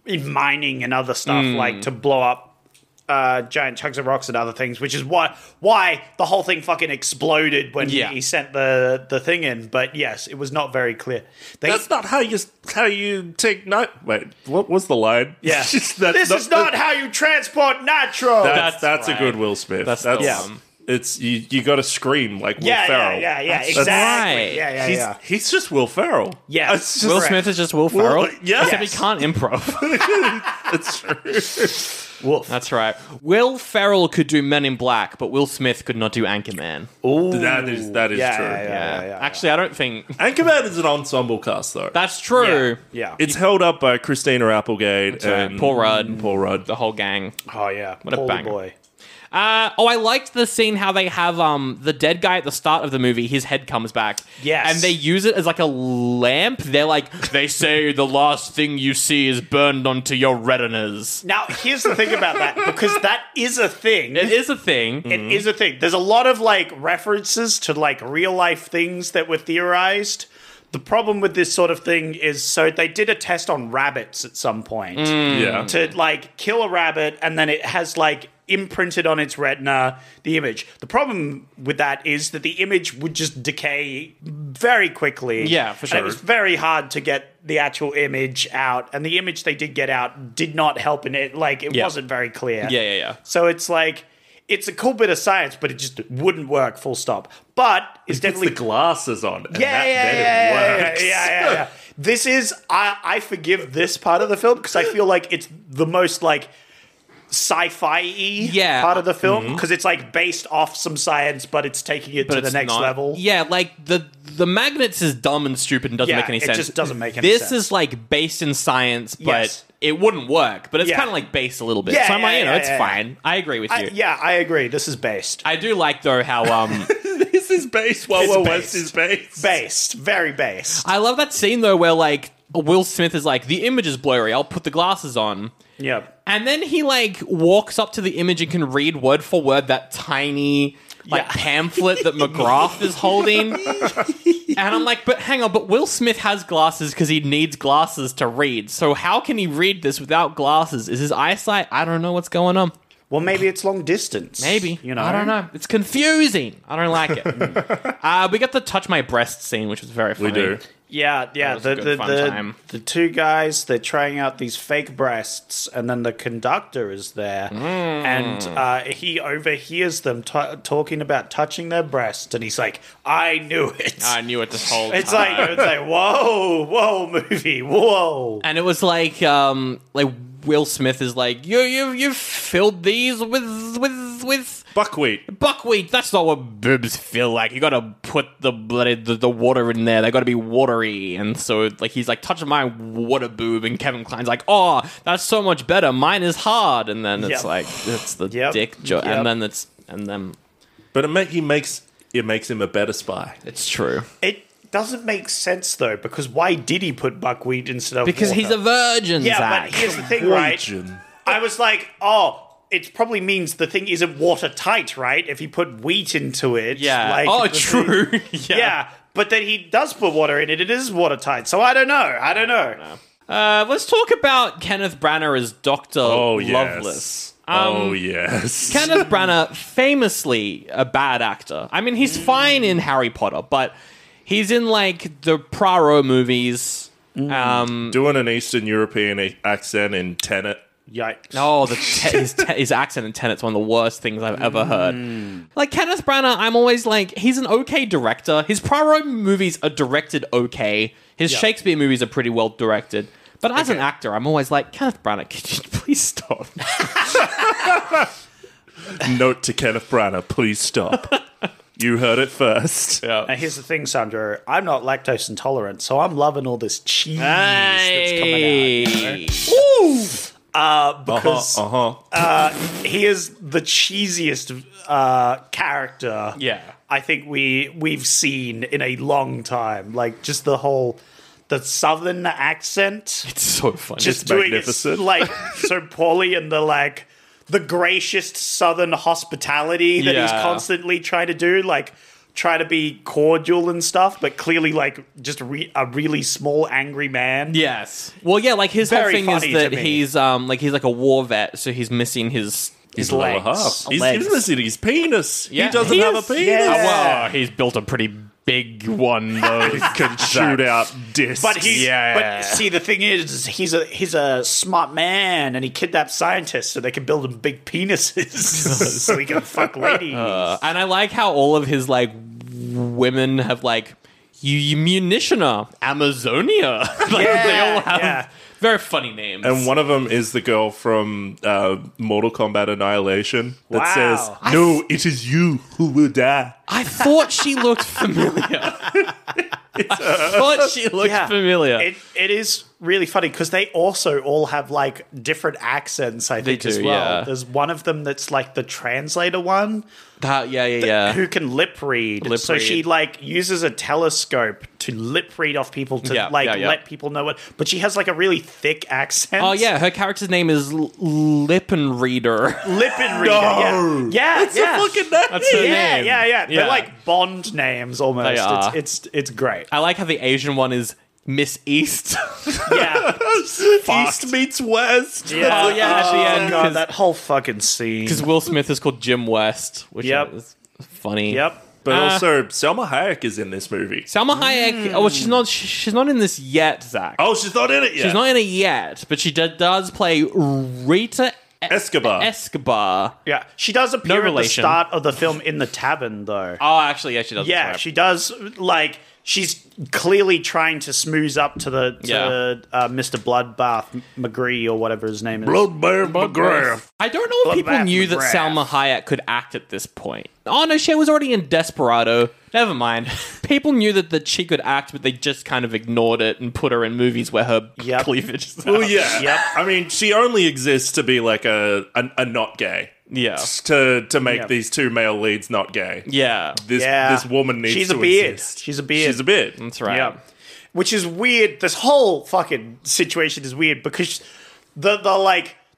in mining and other stuff, to blow up giant chunks of rocks and other things, which is why the whole thing fucking exploded when he sent the thing in. But yes, it was not very clear. That's not how you take night. Wait, what was the line? Yeah, this is not how you transport nitro. That's right. a good Will Smith. That's That's the one. It's you got to scream like Will Ferrell. Yeah, That's exactly. right. Yeah. He's just Will Ferrell. Yeah. It's just, Will Smith is just Will Ferrell. yes. Except he can't improv. It's true. Wolf. That's right. Will Ferrell could do Men in Black, but Will Smith could not do Anchorman. That is true. Yeah. Actually, I don't think Anchorman is an ensemble cast though. that's true. Yeah. It's held up by Christina Applegate right. and Paul Rudd. The The whole gang. Oh yeah. What a Paulie banger. boy. I liked the scene how they have the dead guy at the start of the movie, his head comes back. Yes. And they use it as a lamp. They're they say the last thing you see is burned onto your retinas. Now, here's the thing about that, because that is a thing. It is a thing. It is a thing. There's a lot of references to real life things that were theorized, the problem with this sort of thing is, so they did a test on rabbits at some point Yeah. to like kill a rabbit, and then it has like imprinted on its retina the image. The problem with that is that the image would just decay very quickly. Yeah, for sure. And it was very hard to get the actual image out, and the image they did get out did not help in it. Like, it wasn't very clear. Yeah. So it's like, it's a cool bit of science, but it just wouldn't work, full stop. But it's He puts definitely the glasses on, and yeah, then it works. yeah. This is, I forgive this part of the film because I feel like it's the most like sci-fi-y part of the film, because it's like based off some science, but it's taking it to the next level. Yeah, like the magnets is dumb and stupid and doesn't make any sense. It just doesn't make any this sense. This is like based in science, but Yes. it wouldn't work. But it's Yeah. kind of like based a little bit. Yeah, so I'm like, yeah, it's yeah. fine. I agree with you. I agree. This is based. I do like though how This is based. Wild It's Wild based. West is based. Based. Very based. I love that scene though where like Will Smith is like, the image is blurry, I'll put the glasses on. Yep. And then he like walks up to the image and can read word for word that tiny like pamphlet that McGrath is holding. And I'm like, but hang on, but Will Smith has glasses because he needs glasses to read. So how can he read this without glasses? Is his eyesight? I don't know what's going on. Well, maybe it's long distance. Maybe. You know? I don't know. It's confusing. I don't like it. We got the touch my breast scene, which was very funny. We do. Yeah. That was a good fun time. The two guys, they're trying out these fake breasts, and then the conductor is there, and he overhears them talking about touching their breast, and he's like, "I knew it. I knew it this whole It's time. like, whoa, movie, whoa." And it was like Will Smith is like, you've filled these with buckwheat. That's not what boobs feel like. You gotta put the water in there. They gotta be watery. And so like he's like, touching my water boob, and Kevin Kline's like, oh, that's so much better. Mine is hard. And then it's like, it's the dick joke. And then But it makes him a better spy. it's true. It doesn't make sense though, because why did he put buckwheat instead of Because water? he's a virgin, Yeah, Zach. but here's the thing, right? Virgin. I was like, oh, it probably means the thing isn't watertight, right? If he put wheat into it. Yeah. Like, Oh, the true. thing- Yeah. yeah. But then he does put water in it. It is watertight. So I don't know. Let's talk about Kenneth Branagh as Dr. Loveless. Oh, yes. Kenneth Branagh, famously a bad actor. I mean, he's fine in Harry Potter, but he's in, like, the Poirot movies. Doing an Eastern European accent in Tenet. Yikes. Oh, his accent in Tenet's one of the worst things I've ever heard. Like, Kenneth Branagh, I'm always like, he's an okay director. His Poirot movies are directed okay. His Shakespeare movies are pretty well directed. But as an actor, I'm always like, Kenneth Branagh, could you please stop? Note to Kenneth Branagh, please stop. You heard it first. Now, here's the thing, Sandro. I'm not lactose intolerant, so I'm loving all this cheese that's coming out. You know? Because he is the cheesiest character I think we've seen in a long time. Like, just the southern accent. It's so funny. Just It's doing magnificent. it like so poorly, and the gracious southern hospitality that he's constantly trying to do, like try to be cordial and stuff, but clearly like just a really small angry man. Yes. Well, yeah, like his whole Very thing is funny that to me. he's like a war vet, so he's missing his Lower legs. half. He's Legs. missing his penis. Yeah, he doesn't he have a is- penis. Yeah. well, he's built a pretty big one though. Can shoot out discs. But see, the thing is, he's a smart man, and he kidnaps scientists so they can build him big penises, so he can fuck ladies. And I like how all of his like women have like you munitioner Amazonia. Like, they all have very funny names. And one of them is the girl from Mortal Kombat Annihilation that Wow. says, "No, it is you who will die." I thought she looked familiar. I thought she looked familiar. It is really funny because they also all have like different accents, I think, do, as well. yeah. There's one of them that's like the translator one Yeah. who can lip read. So she like uses a telescope to lip read off people to let people know what. But she has like a really thick accent. Oh yeah, her character's name is Lippen Reader. Lippen Reader. Yeah. That's a fucking name. That's her name. Yeah. They're like Bond names almost. They are. It's great. I like how the Asian one is Miss East. Yeah. East meets West. Yeah. Oh, yeah, at the end, God, 'cause- that whole fucking scene. Because Will Smith is called Jim West, which Yep. is funny. Yep. But also, Salma Hayek is in this movie. Salma Hayek. Oh, well, she's not in this yet, Zach. Oh, she's not in it yet. She's not in it yet, but she does play Rita Escobar. Yeah. She does appear at the relation. start of the film in the tavern, though. Oh, actually, yeah, she does. Yeah, she does. Like, she's clearly trying to smooze up to Mr. Bloodbath McGree or whatever his name is. Bloodbath McGrath. I don't know if people Bloodbath knew that McGrath. Salma Hayek could act at this point. Oh no, she was already in Desperado. Never mind. People knew that she could act, but they just kind of ignored it and put her in movies where her Yep. cleavage is out. Well, yeah. Yep. I mean, she only exists to be like a not gay. Yeah. To make Yep. these two male leads not gay. Yeah. This woman needs She's to a beard. exist. She's a beard. She's a beard. That's right. Yeah. Which is weird. This whole fucking situation is weird because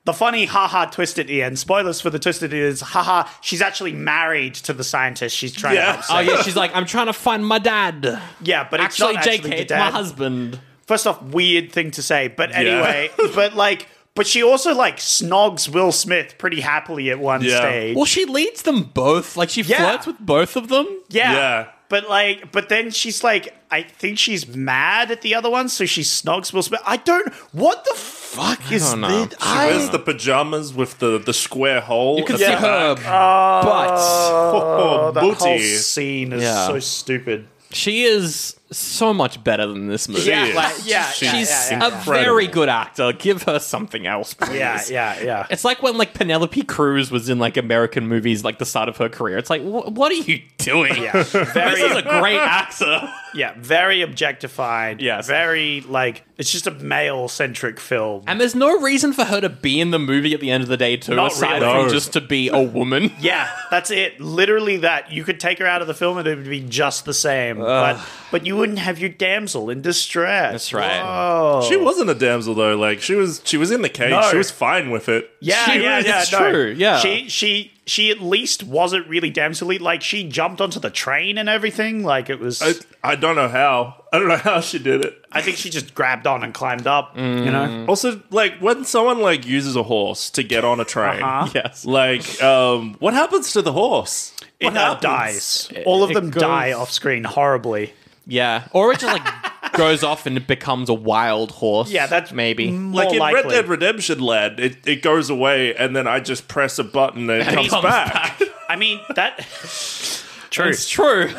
the funny haha twist at the end, spoilers for the twist at the end is haha, she's actually married to the scientist she's trying to help Oh save. yeah, she's like, I'm trying to find my dad. Yeah, but it's Actually, not JK, actually the it's dad. my husband. First off, weird thing to say, but anyway, but she also like snogs Will Smith pretty happily at one Yeah. stage. Well, she leads them both. Like, she Yeah. flirts with both of them. Yeah. But then she's like, I think she's mad at the other one, so she snogs Will Smith. What the fuck is don't know. this? She wears the pajamas with the square hole. You can at see the her back. butt. Oh, that whole booty. scene is Yeah. so stupid. She is so much better than this movie. She is. She's yeah. a very good actor. Give her something else, please. Yeah. It's like when like Penelope Cruz was in like American movies, like the start of her career. It's like, what are you doing? Yeah. This is a great actor. Yeah, very objectified. Yes. Very, like, it's just a male-centric film. And there's no reason for her to be in the movie at the end of the day, too, Not aside really. from No. just to be a woman. Yeah, that's it. Literally that. You could take her out of the film and it would be just the same. But you wouldn't have your damsel in distress. That's right. Oh. She wasn't a damsel though. Like she was in the cage. No. She was fine with it. It's true, yeah. She at least wasn't really damsel-y. Like, she jumped onto the train and everything. Like, it was... I don't know how. I don't know how she did it. I think she just grabbed on and climbed up, you know? Also, like when someone like uses a horse to get on a train, Yes. like what happens to the horse? It dies. All of them goes- die off screen horribly. Yeah. Or it just like goes off and it becomes a wild horse. Yeah, that's maybe. more Like in likely. Red Dead Redemption Land, it goes away and then I just press a button and it comes back. I mean, that... True. It's true.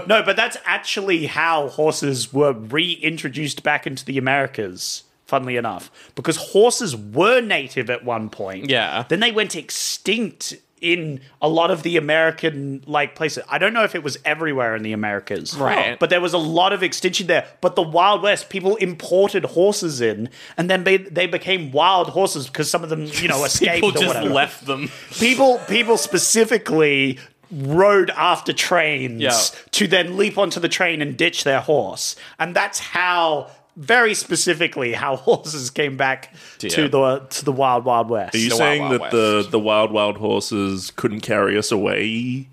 No, but that's actually how horses were reintroduced back into the Americas, funnily enough. Because horses were native at one point. Yeah. Then they went extinct in a lot of the American like places. I don't know if it was everywhere in the Americas. Right. But there was a lot of extinction there. But the Wild West, people imported horses in, and then they became wild horses because some of them, escaped People or just whatever. left them. People specifically rode after trains Yeah. to then leap onto the train and ditch their horse. And that's how, very specifically, how horses came back to the Wild Wild West. Are you The saying Wild that Wild the wild wild horses couldn't carry us away?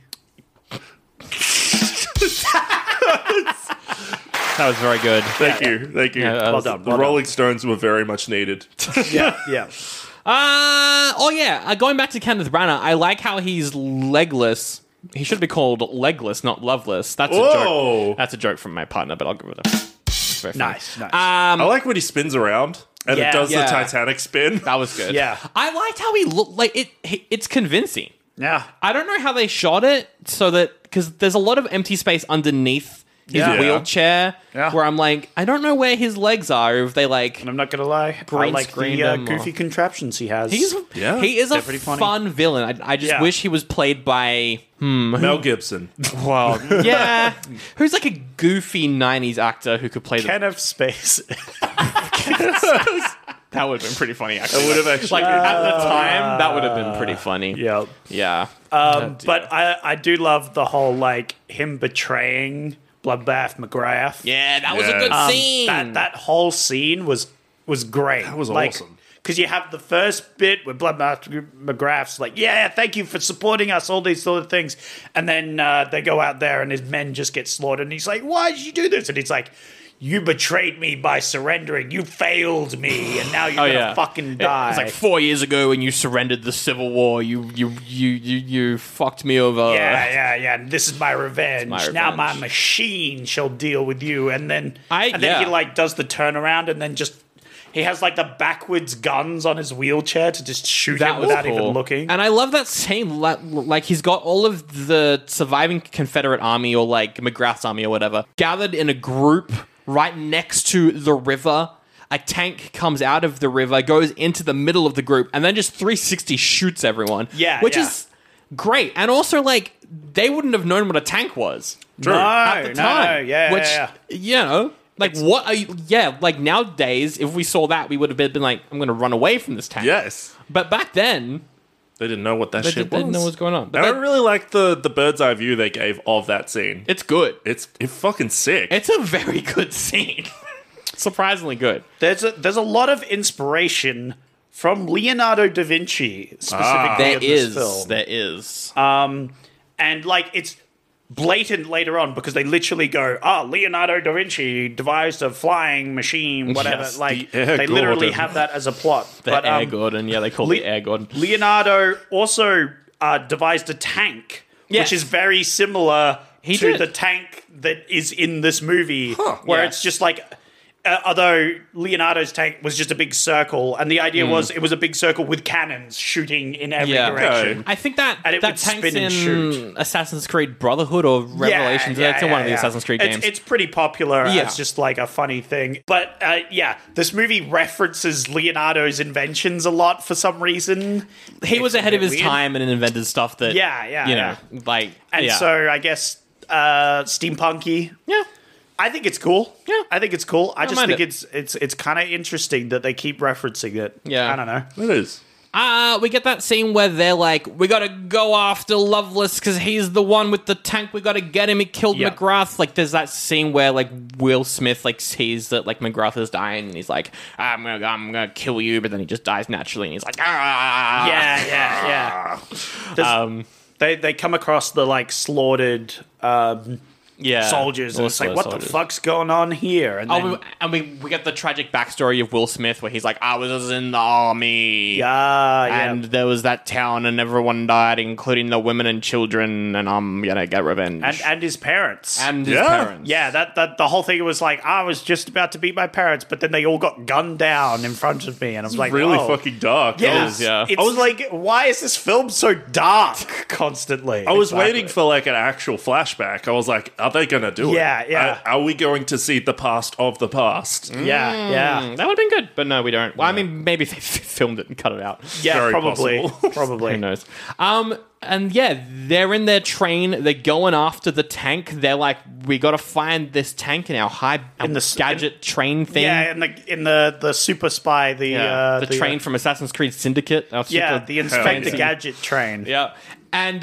That was very good. Thank you. Yeah, Well done. The Rolling Stones were very much needed. Yeah. Going back to Kenneth Branagh, I like how he's legless. He should be called Legless, not Loveless. That's a Whoa. joke. That's a joke from my partner, but I'll give it a... It's very funny. Nice. I like when he spins around and Yeah. it does Yeah. the Titanic spin. That was good. Yeah. I liked how he looked. Like, it's convincing. Yeah. I don't know how they shot it so that... Because there's a lot of empty space underneath his Yeah. wheelchair Yeah. where I'm like, I don't know where his legs are. If they like... And I'm not going to lie. I Green like screened the him or- goofy contraptions he has. He is They're a pretty funny. fun villain. I just Yeah. wish he was played by... Mel Gibson. Well, yeah. Who's like a goofy 90s actor who could play the... Kenneth Space. That would have been pretty funny, actually. It would have actually like at the time, that would have been pretty funny. Yeah. Yeah. But I do love the whole, like, him betraying Bloodbath McGrath. Yeah, that was a good scene. That whole scene was great. That was like, awesome. Because you have the first bit where Bloodbath McGrath's like, yeah, thank you for supporting us, all these sort of things. And then they go out there and his men just get slaughtered. And he's like, why did you do this? And he's like, you betrayed me by surrendering. You failed me, and now you're gonna fucking die. It was like 4 years ago when you surrendered the Civil War. You fucked me over. Yeah. And this is my revenge. Now my machine shall deal with you. And then he like does the turnaround, and then just he has like the backwards guns on his wheelchair to just shoot him without even looking. And I love that scene. Like he's got all of the surviving Confederate army, or like McGrath's army or whatever, gathered in a group right next to the river. A tank comes out of the river, goes into the middle of the group, and then just 360 shoots everyone. Which is great. And also, like, they wouldn't have known what a tank was. True. At the time. You know, like, what are you... Yeah, like, nowadays, if we saw that, we would have been like, I'm going to run away from this tank. Yes. But back then... They didn't know what that shit was. They didn't know what was going on. But I really like the bird's eye view they gave of that scene. It's good. It's fucking sick. It's a very good scene. Surprisingly good. There's a lot of inspiration from Leonardo da Vinci specifically in this film. There is. And like it's blatant later on because they literally go, Leonardo da Vinci devised a flying machine, whatever. Yes, like the Air they literally Gordon. have that as a plot. Air Gordon. Yeah, they call it Air Gordon. Leonardo also devised a tank, which is very similar to the tank that is in this movie, where it's just like... although Leonardo's tank was just a big circle, and the idea was it was a big circle with cannons shooting in every direction. I think that And it that would tank's spin and in shoot. Assassin's Creed Brotherhood or Revelations. It's in one of the Assassin's Creed games. It's pretty popular. It's just like a funny thing. But this movie references Leonardo's inventions a lot for some reason. He was ahead of his weird. time and invented stuff that, you know, like... And so I guess steampunky. Yeah. I think it's cool. Yeah. I think it's cool. I just think it. it's kind of interesting that they keep referencing it. Yeah. I don't know. It is. We get that scene where they're like, we gotta go after Loveless because he's the one with the tank. We gotta get him. He killed McGrath. Like, there's that scene where like Will Smith like sees that like McGrath is dying, and he's like, I'm gonna kill you, but then he just dies naturally, and he's like, Yeah. They come across the like slaughtered soldiers, and it's like, what the fuck's going on here? And we get the tragic backstory of Will Smith where he's like, I was in the army, and there was that town, and everyone died, including the women and children, and I'm gonna get revenge. And his parents. Yeah, that the whole thing was like, I was just about to beat my parents, but then they all got gunned down in front of me, and I was like, really fucking dark. Yeah, I was like, why is this film so dark constantly? I was waiting for like an actual flashback. I was like, are they going to do it? Yeah. Are we going to see the past of the past? Yeah. That would have been good, but no, we don't. Well, I mean, maybe they filmed it and cut it out. Yeah, Very probably. possible. Probably. Who knows? And yeah, they're in their train. They're going after the tank. They're like, we got to find this tank in our gadget train thing. Yeah, in the super spy, the train from Assassin's Creed Syndicate. The Inspector Gadget train. Yeah, and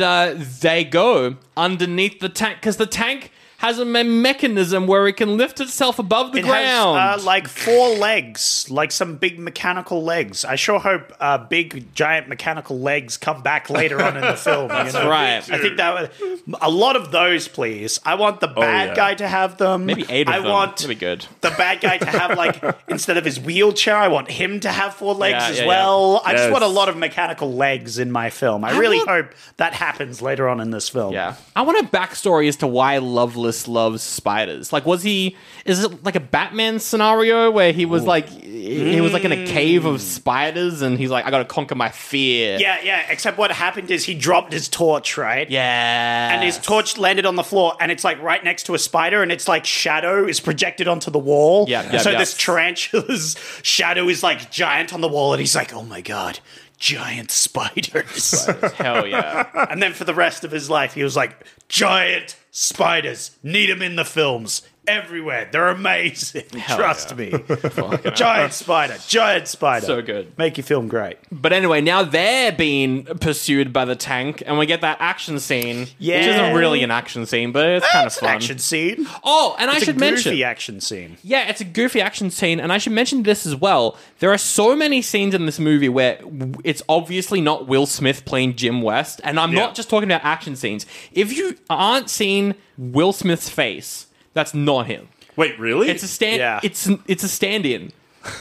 they go underneath the tank because the tank has a mechanism where it can lift itself above the ground. It has like 4 legs, like some big mechanical legs. I sure hope big, giant mechanical legs come back later on in the film. That's right. I think that a lot of those, please. I want the bad guy to have them. Maybe 8 of them. I want that'd be good. The bad guy to have, like, instead of his wheelchair, I want him to have 4 legs as well. I just want a lot of mechanical legs in my film. I really hope that happens later on in this film. Yeah. I want a backstory as to why Loveless loves spiders. Like, is it like a Batman scenario where he was like in a cave of spiders and he's like, I gotta conquer my fear. Yeah, except what happened is he dropped his torch, right? Yeah. And his torch landed on the floor and it's like right next to a spider and it's like shadow is projected onto the wall. So this tarantula's shadow is like giant on the wall and he's like, oh my god, giant spiders. Hell yeah. And then for the rest of his life, he was like, giant spiders, need them in the films everywhere. They're amazing. Trust me. Fucking Giant spider. So good. Make your film great. But anyway, now they're being pursued by the tank, and we get that action scene, which isn't really an action scene, but it's kind of It's fun. an action scene. Oh, and I It's should a mention, goofy action scene. yeah, it's a goofy action scene, and I should mention this as well. There are so many scenes in this movie where it's obviously not Will Smith playing Jim West, and I'm not just talking about action scenes. If you aren't seeing Will Smith's face, that's not him. Wait, really? It's a stand. Yeah. It's a stand-in.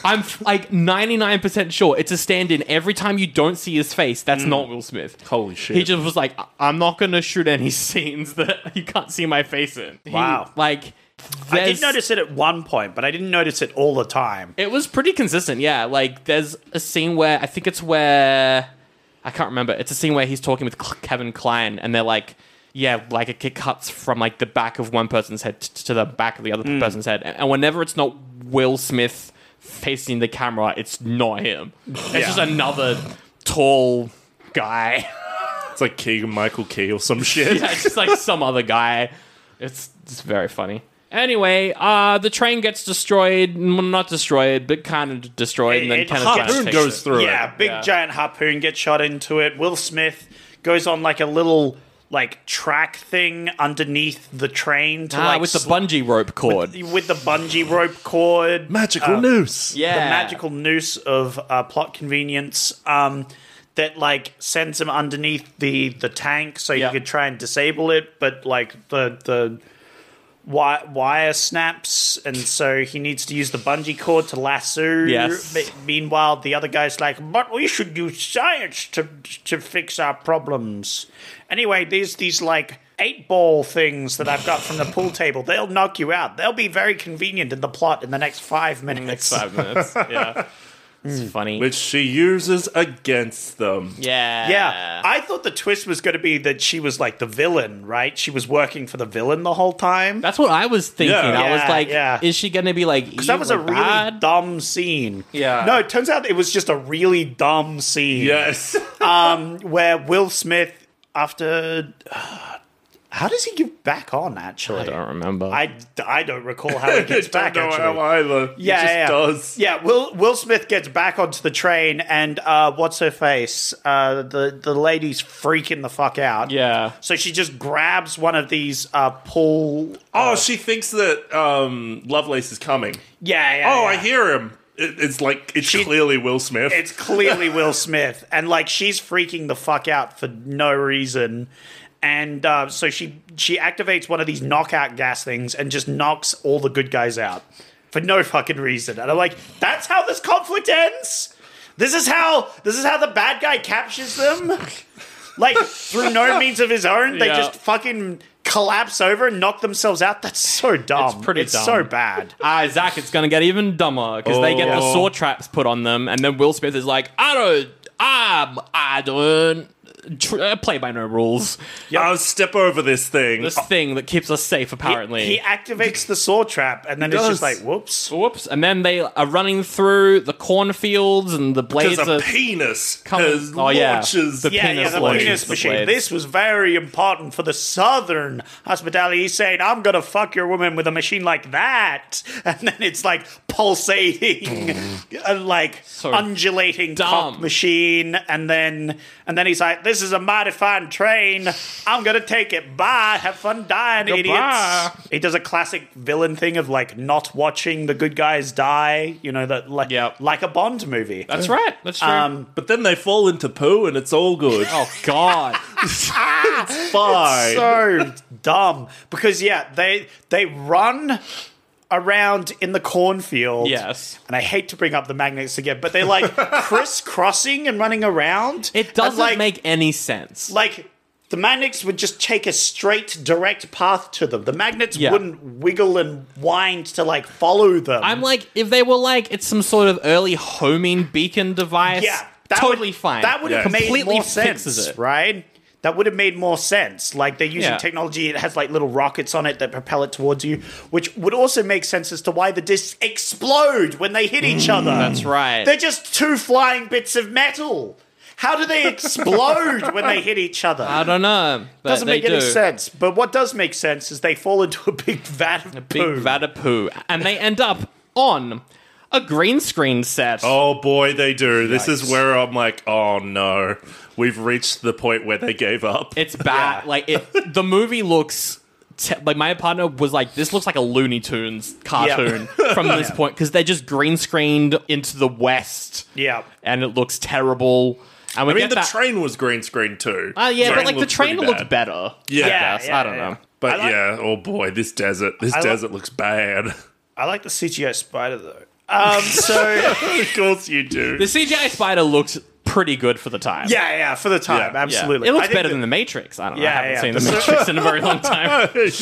I'm like 99% sure it's a stand-in. Every time you don't see his face, that's not Will Smith. Holy shit. He just was like, I'm not going to shoot any scenes that you can't see my face in. Wow. I I did notice it at one point, but I didn't notice it all the time. It was pretty consistent, yeah. Like, there's a scene where, I think it's where, I can't remember. It's a scene where he's talking with Kevin Kline, and they're like, yeah, like it cuts from like the back of one person's head to the back of the other person's head. And whenever it's not Will Smith facing the camera, it's not him. It's just another tall guy. It's like Keegan-Michael Key or some shit. Yeah, it's just like some other guy. It's very funny. Anyway, the train gets destroyed. Well, not destroyed, but kind of destroyed. And then Kenneth harpoon takes goes it. through Yeah, it. big giant harpoon gets shot into it. Will Smith goes on like a little like track thing underneath the train to like with the bungee rope cord. with the bungee rope cord. Magical noose. Yeah. The magical noose of plot convenience that like sends him underneath the tank so you could try and disable it, but like the wire snaps, and so he needs to use the bungee cord to lasso. Yes. Meanwhile, the other guy's like, but we should use science to fix our problems. Anyway, there's these like 8-ball things that I've got from the pool table. They'll knock you out. They'll be very convenient in the plot in the next 5 minutes. Next 5 minutes. Yeah. It's funny. Which she uses against them. Yeah. Yeah, I thought the twist was going to be that she was like the villain, right? She was working for the villain the whole time. That's what I was thinking. Yeah. I was Yeah, like, yeah. is she going to be like, Because that was a really bad? dumb scene. Yeah. No, it turns out it was just a really dumb scene. Yes. Where Will Smith, after... how does he get back on, actually? I don't remember. I don't recall how he gets back, don't know actually. how either. Yeah, he just yeah. does. Yeah, Will Smith gets back onto the train, and what's her face? The lady's freaking the fuck out. Yeah. So she just grabs one of these pull... Oh, she thinks that Lovelace is coming. Yeah. I hear him. It's clearly Will Smith. It's clearly Will Smith. And, like, she's freaking the fuck out for no reason. And so she activates one of these knockout gas things and just knocks all the good guys out for no fucking reason. And I'm like, that's how this conflict ends? This is how the bad guy captures them? Like, through no means of his own, they just fucking collapse over and knock themselves out? That's so dumb. It's pretty dumb. So bad. Zach, it's going to get even dumber because they get the saw traps put on them, and then Will Smith is like, I don't play by no rules. I'll step over this thing. This thing that keeps us safe, apparently. He activates the saw trap, and then it's just like, whoops. Whoops. And then they are running through the cornfields, and the blades Because a are penis coming. launches. The Yeah, penis the launches penis the machine. blades. This was very important for the Southern hospitality. He's saying, I'm going to fuck your woman with a machine like that. And then it's like pulsating, like So undulating dumb. cock machine. And then he's like, this is a mighty fine train. I'm going to take it. Bye. Have fun dying, Goodbye. idiots. He does a classic villain thing of like not watching the good guys die, you know, that like a Bond movie. That's right. That's true. But then they fall into poo and it's all good. Oh, God. It's fine. So dumb because they run around in the cornfield. Yes. And I hate to bring up the magnets again, but they're like crisscrossing and running around. It doesn't And, make any sense. like the magnets would just take a straight, direct path to them. The magnets Yeah. wouldn't wiggle and wind to like follow them. I'm like, if they were like, it's some sort of early homing beacon device, yeah, totally fine. That would have made completely more fixes sense, it. right? That would have made more sense. Like, they're using Yeah. technology, it has like little rockets on it that propel it towards you, which would also make sense as to why the discs explode when they hit each other. That's right. They're just two flying bits of metal. How do they explode when they hit each other? I don't know. But Doesn't they make any do. sense. But what does make sense is they fall into a big vat of poo. Big vat of poo. And they end up on a green screen set. Oh boy, they do. This is where I'm like, oh no, we've reached the point where they gave up. It's bad. Like the movie looks. Like my partner was like, this looks like a Looney Tunes cartoon from this point because they just green screened into the west. Yeah. And it looks terrible. And we I mean, get the that. train was green screen too. Yeah, but like the looked train pretty looked bad. better. Yeah. I guess. Yeah, I don't know. But I like- yeah, oh boy, this desert looks bad. I like the CGI spider though. So Of course you do. The CGI spider looks pretty good for the time. yeah, for the time, Yeah. absolutely. It looks I think better that- than The Matrix. I don't know. Yeah, I haven't yeah. seen The Matrix in a very long time. I'd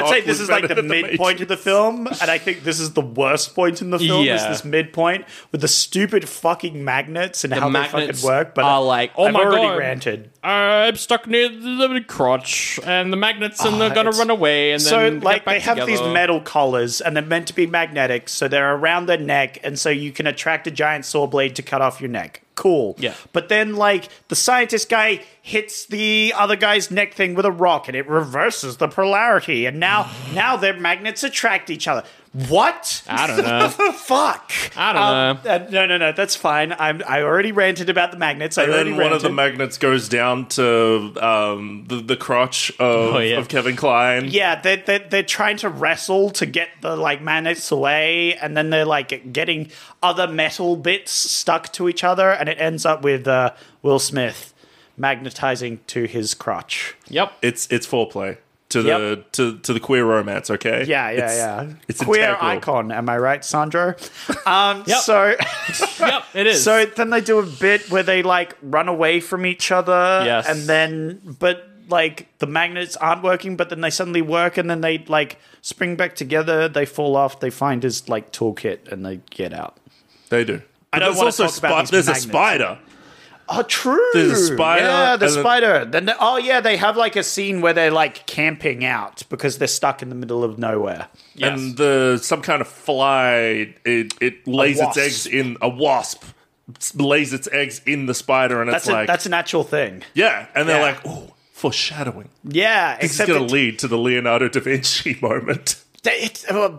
say this is like the midpoint of the film, and I think this is the worst point in the film. Is Yeah. this midpoint with the stupid fucking magnets and how they magnets fucking work? But are like, oh I've my already God. ranted. I'm stuck near the crotch, and the magnets, and they're gonna it's- run away, and So, then like, get back they have these together. metal collars, and they're meant to be magnetic, so they're around their neck, and so you can attract a giant saw blade to cut off your neck. Cool. Yeah. But then, like, the scientist guy hits the other guy's neck thing with a rock, and it reverses the polarity, and now their magnets attract each other. What? I don't know. Fuck. I don't know. No. That's fine. I already ranted about the magnets. And I already then one of the ranted. magnets goes down to the crotch of Kevin Kline. Yeah, they're trying to wrestle to get the like magnets away, and then they're like getting other metal bits stuck to each other, and it ends up with Will Smith magnetizing to his crotch. Yep. It's foreplay to the queer romance. Okay. Yeah. It's Queer integral. icon. Am I right, Sandro? Yep. So. Yep. It is. So then they do a bit where they like run away from each other. Yes. And then, but like the magnets aren't working, but then they suddenly work and then they like spring back together. They fall off. They find his like toolkit and they get out. They do. I But don't there's wanna also talk about these there's magnets. a spider. Oh, true. There's a spider, Yeah, the and then- spider. Then they have like a scene where they're like camping out because they're stuck in the middle of nowhere. Yes. And some kind of fly, it lays its wasp. eggs in a wasp. Lays its eggs in the spider, and it's like That's an actual thing. yeah, and they're Yeah. like, oh, foreshadowing. Yeah, This is except going to lead to the Leonardo da Vinci moment.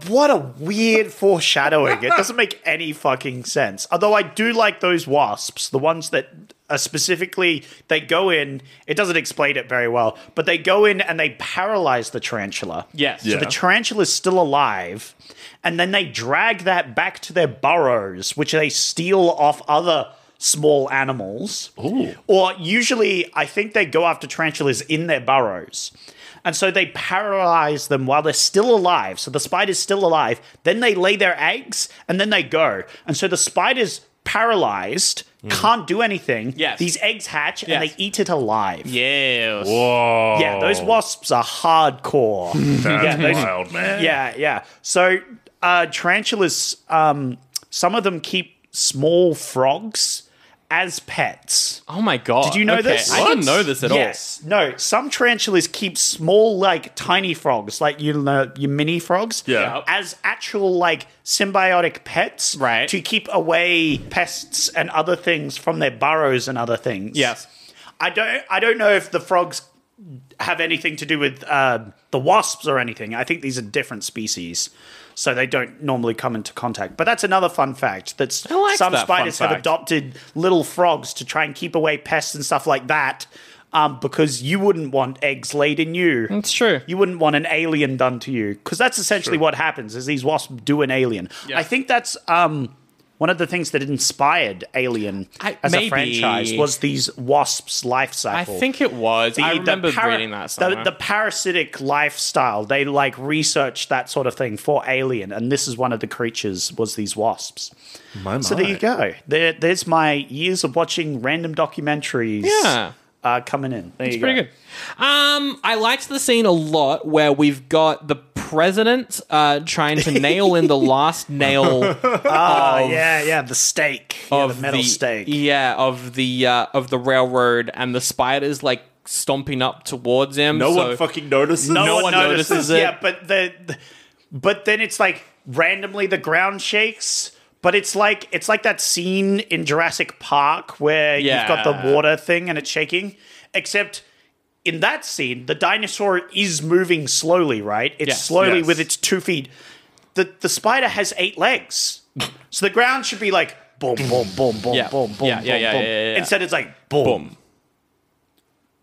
what a weird foreshadowing. It doesn't make any fucking sense. Although I do like those wasps, the ones that are specifically, they go in, it doesn't explain it very well, but they go in and they paralyze the tarantula. Yes. So Yeah. the tarantula's still alive, and then they drag that back to their burrows, which they steal off other small animals. Ooh. Or usually, I think they go after tarantulas in their burrows. And so they paralyze them while they're still alive. So the spider's still alive. Then they lay their eggs, and then they go. And so the spider's paralyzed, can't do anything. Yes. These eggs hatch, and Yes. they eat it alive. Yes. Whoa. Yeah, those wasps are hardcore. That's those- wild, man. Yeah. So tarantulas, some of them keep small frogs as pets. Oh my God. Did you know Okay, this? I didn't know this at Yes. No, some tarantulas keep small, like, tiny frogs, like, you know, your mini frogs, Yeah. as actual, like, symbiotic pets. Right. To keep away pests and other things from their burrows and other things. all. Yes. I don't know if the frogs have anything to do with the wasps or anything. I think these are different species, so they don't normally come into contact. But that's another fun fact. That's I like some that spiders fun have fact. adopted little frogs to try and keep away pests and stuff like that, because you wouldn't want eggs laid in you. It's true. You wouldn't want an alien done to you, because that's essentially what happens. Is these wasps do an alien? Yeah. I think that's one of the things that inspired Alien as maybe. a franchise was these wasps' life I cycle. think it was. I remember reading that somewhere. The parasitic lifestyle. They like researched that sort of thing for Alien, and this is one of the creatures was these wasps. So there you go. There's my years of watching random documentaries. Yeah. Coming in. There you go. Pretty good. I liked the scene a lot where we've got the president trying to nail in the last nail Oh yeah, the stake, of the metal stake. Yeah, of the railroad, and the spider's like stomping up towards him. No so one fucking notices. No one notices it. Yeah, but then it's like randomly the ground shakes, But it's like that scene in Jurassic Park where you've got the water thing and it's shaking. Except in that scene, the dinosaur is moving slowly, right? It's slowly with its 2 feet. The spider has 8 legs. So the ground should be like boom, boom, boom, boom, boom, boom, boom, boom. Instead it's like boom.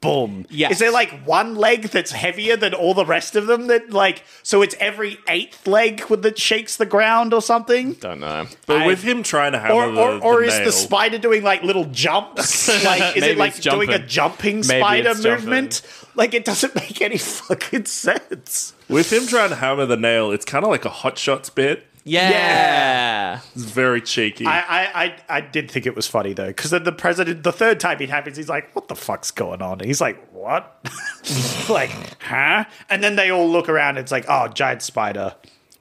Boom. Yes. Is there like one leg that's heavier than all the rest of them that like so it's every 8th leg that shakes the ground or something? Don't know. But with him trying to hammer or the is nail, the spider doing like little jumps? Like is Maybe it like it's doing a jumping. jumping spider it's jumping. movement? Like it doesn't make any fucking sense. with him trying to hammer the nail, it's kind of like a Hot Shots bit. Yeah. It's very cheeky. I did think it was funny though, because the president, the third time it happens, he's like, "What the fuck's going on?" And he's like, "What?" Like, huh? And then they all look around. And it's like, "Oh, giant spider."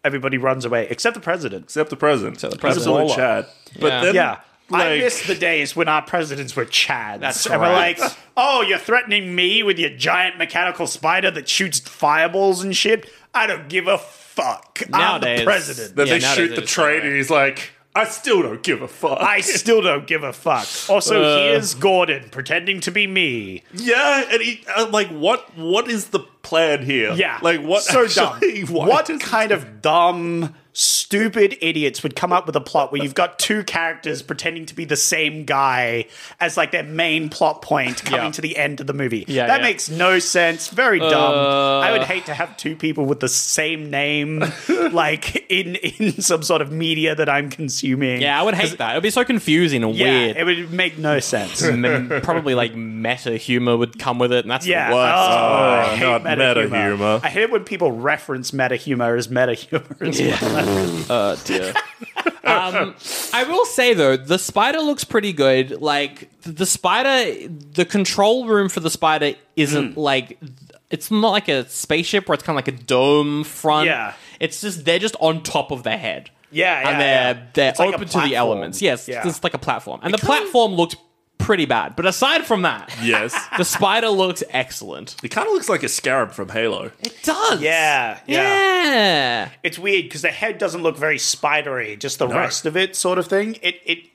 Everybody runs away except the president. Except the president. the president. Absolute Chad. But then, Yeah. I like, miss the days when our presidents were Chads. That's and we're right. like, "Oh, you're threatening me with your giant mechanical spider that shoots fireballs and shit? I don't give a fuck. I'm Nowadays- the president." then Yeah, they nowadays shoot they the just train go and he's like, I still don't give a fuck. I still don't give a fuck. Also, here's Gordon pretending to be me. Yeah, and he like what is the plan here? Yeah. Like what So actually, dumb. What What is- kind of dumb, stupid idiots would come up with a plot where you've got 2 characters pretending to be the same guy as like their main plot point coming to the end of the movie? Yeah, that yeah. makes no sense. Very dumb. I would hate to have 2 people with the same name like in some sort of media that I'm consuming. Yeah, I would hate that. It would be so confusing and Yeah, weird. it would make no sense. Probably like meta humor would come with it, and that's Yeah. the worst. I hate not meta-humor. meta-humor. I hate when people reference meta-humor as meta-humor as well. Oh dear. I will say though, the spider looks pretty good. Like the spider, the control room for the spider isn't like. It's not like a spaceship where it's kind of like a dome front. Yeah. It's just they're just on top of their head. Yeah, And they're It's like a open to the platform. elements. Yes, Yeah. it's like a platform, and the platform looked pretty bad. But aside from that, Yes. the spider looks excellent. It kind of looks like a scarab from Halo. It does. Yeah. Yeah. It's weird because the head doesn't look very spidery, just the rest of it sort of thing.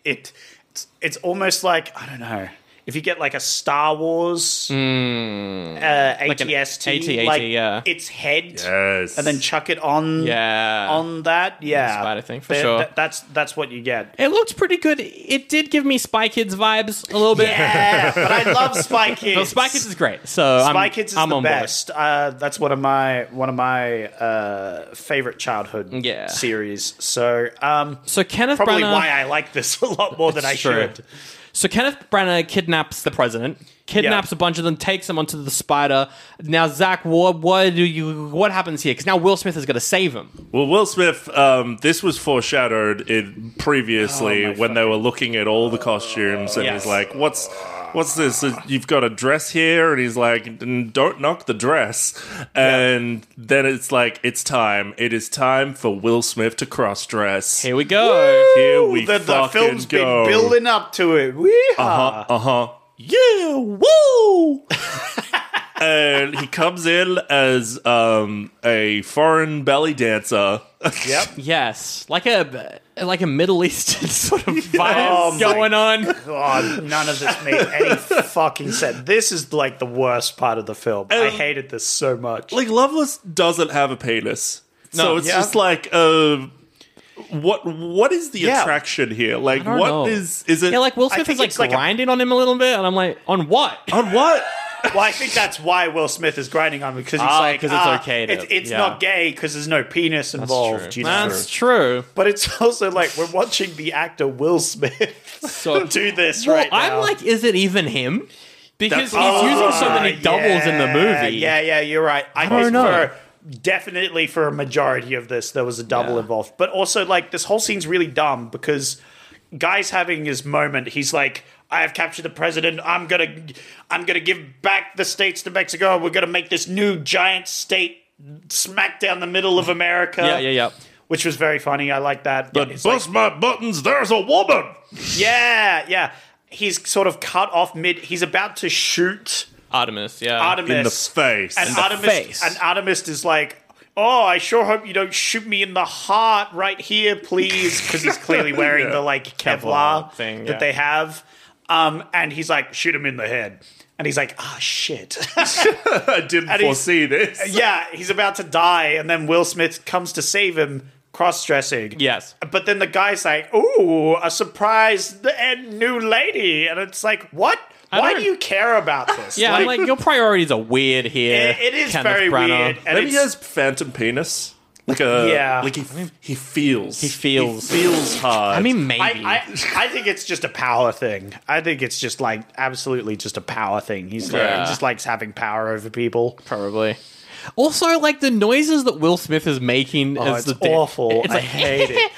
It's almost like, I don't know, if you get like a Star Wars ATST, AT-AT, like yeah. its head, Yes. and then chuck it on that, yeah, Spider thing, for sure. That's what you get. It looked pretty good. It did give me Spy Kids vibes a little bit. Yeah, but I love Spy Kids. No, Spy Kids is great. So Spy Kids is I'm the on board. best. That's one of my favorite childhood series. So So Kenneth probably Branagh. why I like this a lot more than I It's true. should. So Kenneth Branagh kidnaps the president, kidnaps a bunch of them, takes them onto the spider. Now, Zach, what happens here? Because now Will Smith is going to save him. Well, Will Smith, this was foreshadowed previously when they were looking at all the costumes, and Yes. he's like, "What's this? You've got a dress here," and he's like, "Don't knock the dress." And then it's like, "It's time. It is time for Will Smith to cross-dress." Here we go. Here we The fucking film's go. been building up to it. Yeah, woo! And he comes in as a foreign belly dancer. Yep. Yes, like a Middle Eastern sort of vibe Oh my going on. God, none of this made any fucking sense. This is like the worst part of the film. I hated this so much. Like, Loveless doesn't have a penis. So it's just like, what is the attraction here? Like, don't what know. is it? Yeah, like Will Smith think is like it's like a- grinding on him a little bit, and I'm like, on what? on what? Well, I think that's why Will Smith is grinding on me, because he's Ah, like, 'cause it's okay to- it's yeah. not gay because there's no penis involved. You know? That's true. But it's also like we're watching the actor Will Smith So do this well, right now. I'm like, is it even him? Because That's- he's using so many doubles in the movie. Yeah, you're right. I don't think know. definitely for a majority of this, there was a double involved. But also, like, this whole scene's really dumb because Guy's having his moment. He's like, I have captured the president. I'm gonna give back the states to Mexico. We're gonna make this new giant state smack down the middle of America. Yeah. Which was very funny. I like that. But It's bust my buttons, there's a woman! yeah. He's sort of cut off mid. He's about to shoot Artemis, yeah. Artemis In the face. And In the Artemis, face. And Artemis is like, oh, I sure hope you don't shoot me in the heart right here, please. Because he's clearly wearing the, like, Kevlar thing that they have. And he's like, shoot him in the head. And he's like, ah, shit. I didn't foresee this. Yeah, he's about to die. And then Will Smith comes to save him, cross-dressing. Yes. But then the guy's like, ooh, a surprise and new lady. And it's like, what? Why do you care about this? Yeah, I'm like, your priorities are weird here. It is Kenneth very Branagh. weird. And Maybe he has phantom penis. Like he feels. He feels. He feels hard. I mean, maybe. I think it's just a power thing. I think it's just like absolutely just a power thing. He just likes having power over people. Probably. Also, like the noises that Will Smith is making It's awful. It's I like, hate it.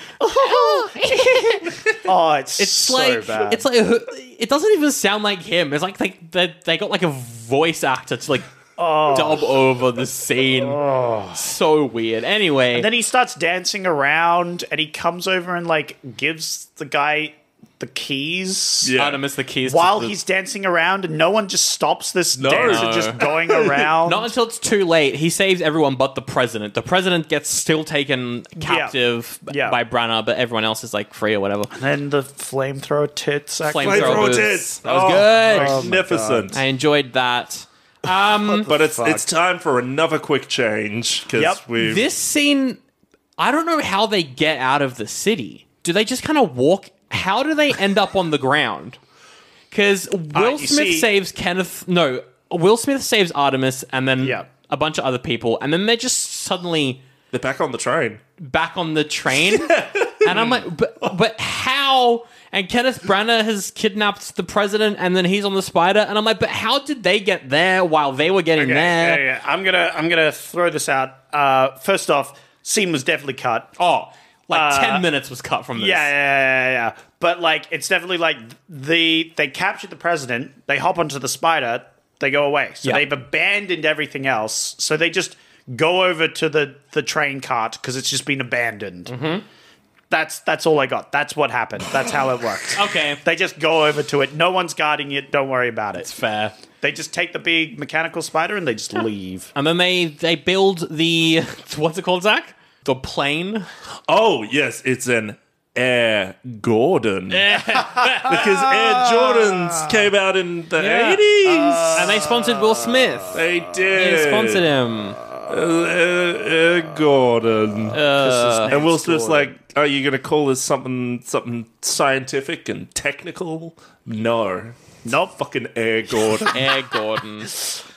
It's so like bad. it's like it doesn't even sound like him. It's like they got like a voice actor to like dub over the scene. So weird. Anyway, And then he starts dancing around, and he comes over and like gives the guy the keys. Yeah. Artemis the keys While to he's dancing around, and no one just stops this dancer just going around. not until it's too late. He saves everyone but the president. The president gets still taken captive by Branagh, but everyone else is like free or whatever. And then the flamethrower tits. Flamethrower tits. That was good. Magnificent. I enjoyed that. But it's time for another quick change because This scene, I don't know how they get out of the city. Do they just kind of walk? How do they end up on the ground? Because Will Smith saves Kenneth. No, Will Smith saves Artemis, and then a bunch of other people, and then they're just suddenly they're back on the train. And I'm like, but how? And Kenneth Branagh has kidnapped the president, and then he's on the spider, and I'm like, but how did they get there while they were getting there? Yeah. I'm gonna throw this out. First off, scene was definitely cut. 10 minutes was cut from this. Yeah. But like, it's definitely like they captured the president. They hop onto the spider. They go away. So they've abandoned everything else. So they just go over to the train cart because it's just been abandoned. Mm-hmm. That's all I got. That's what happened. That's how it worked. Okay. They just go over to it. No one's guarding it. Don't worry about it. It's fair. They just take the big mechanical spider and they just leave. And then they build the what's it called, Zach? The plane. Oh yes, it's an Air Gordon because Air Jordans came out in the 80s and they sponsored Will Smith. They did. They sponsored him. Air Gordon. And Will Smith's like, are you going to call this something scientific and technical? No. Not fucking Air Gordon. Air Gordon.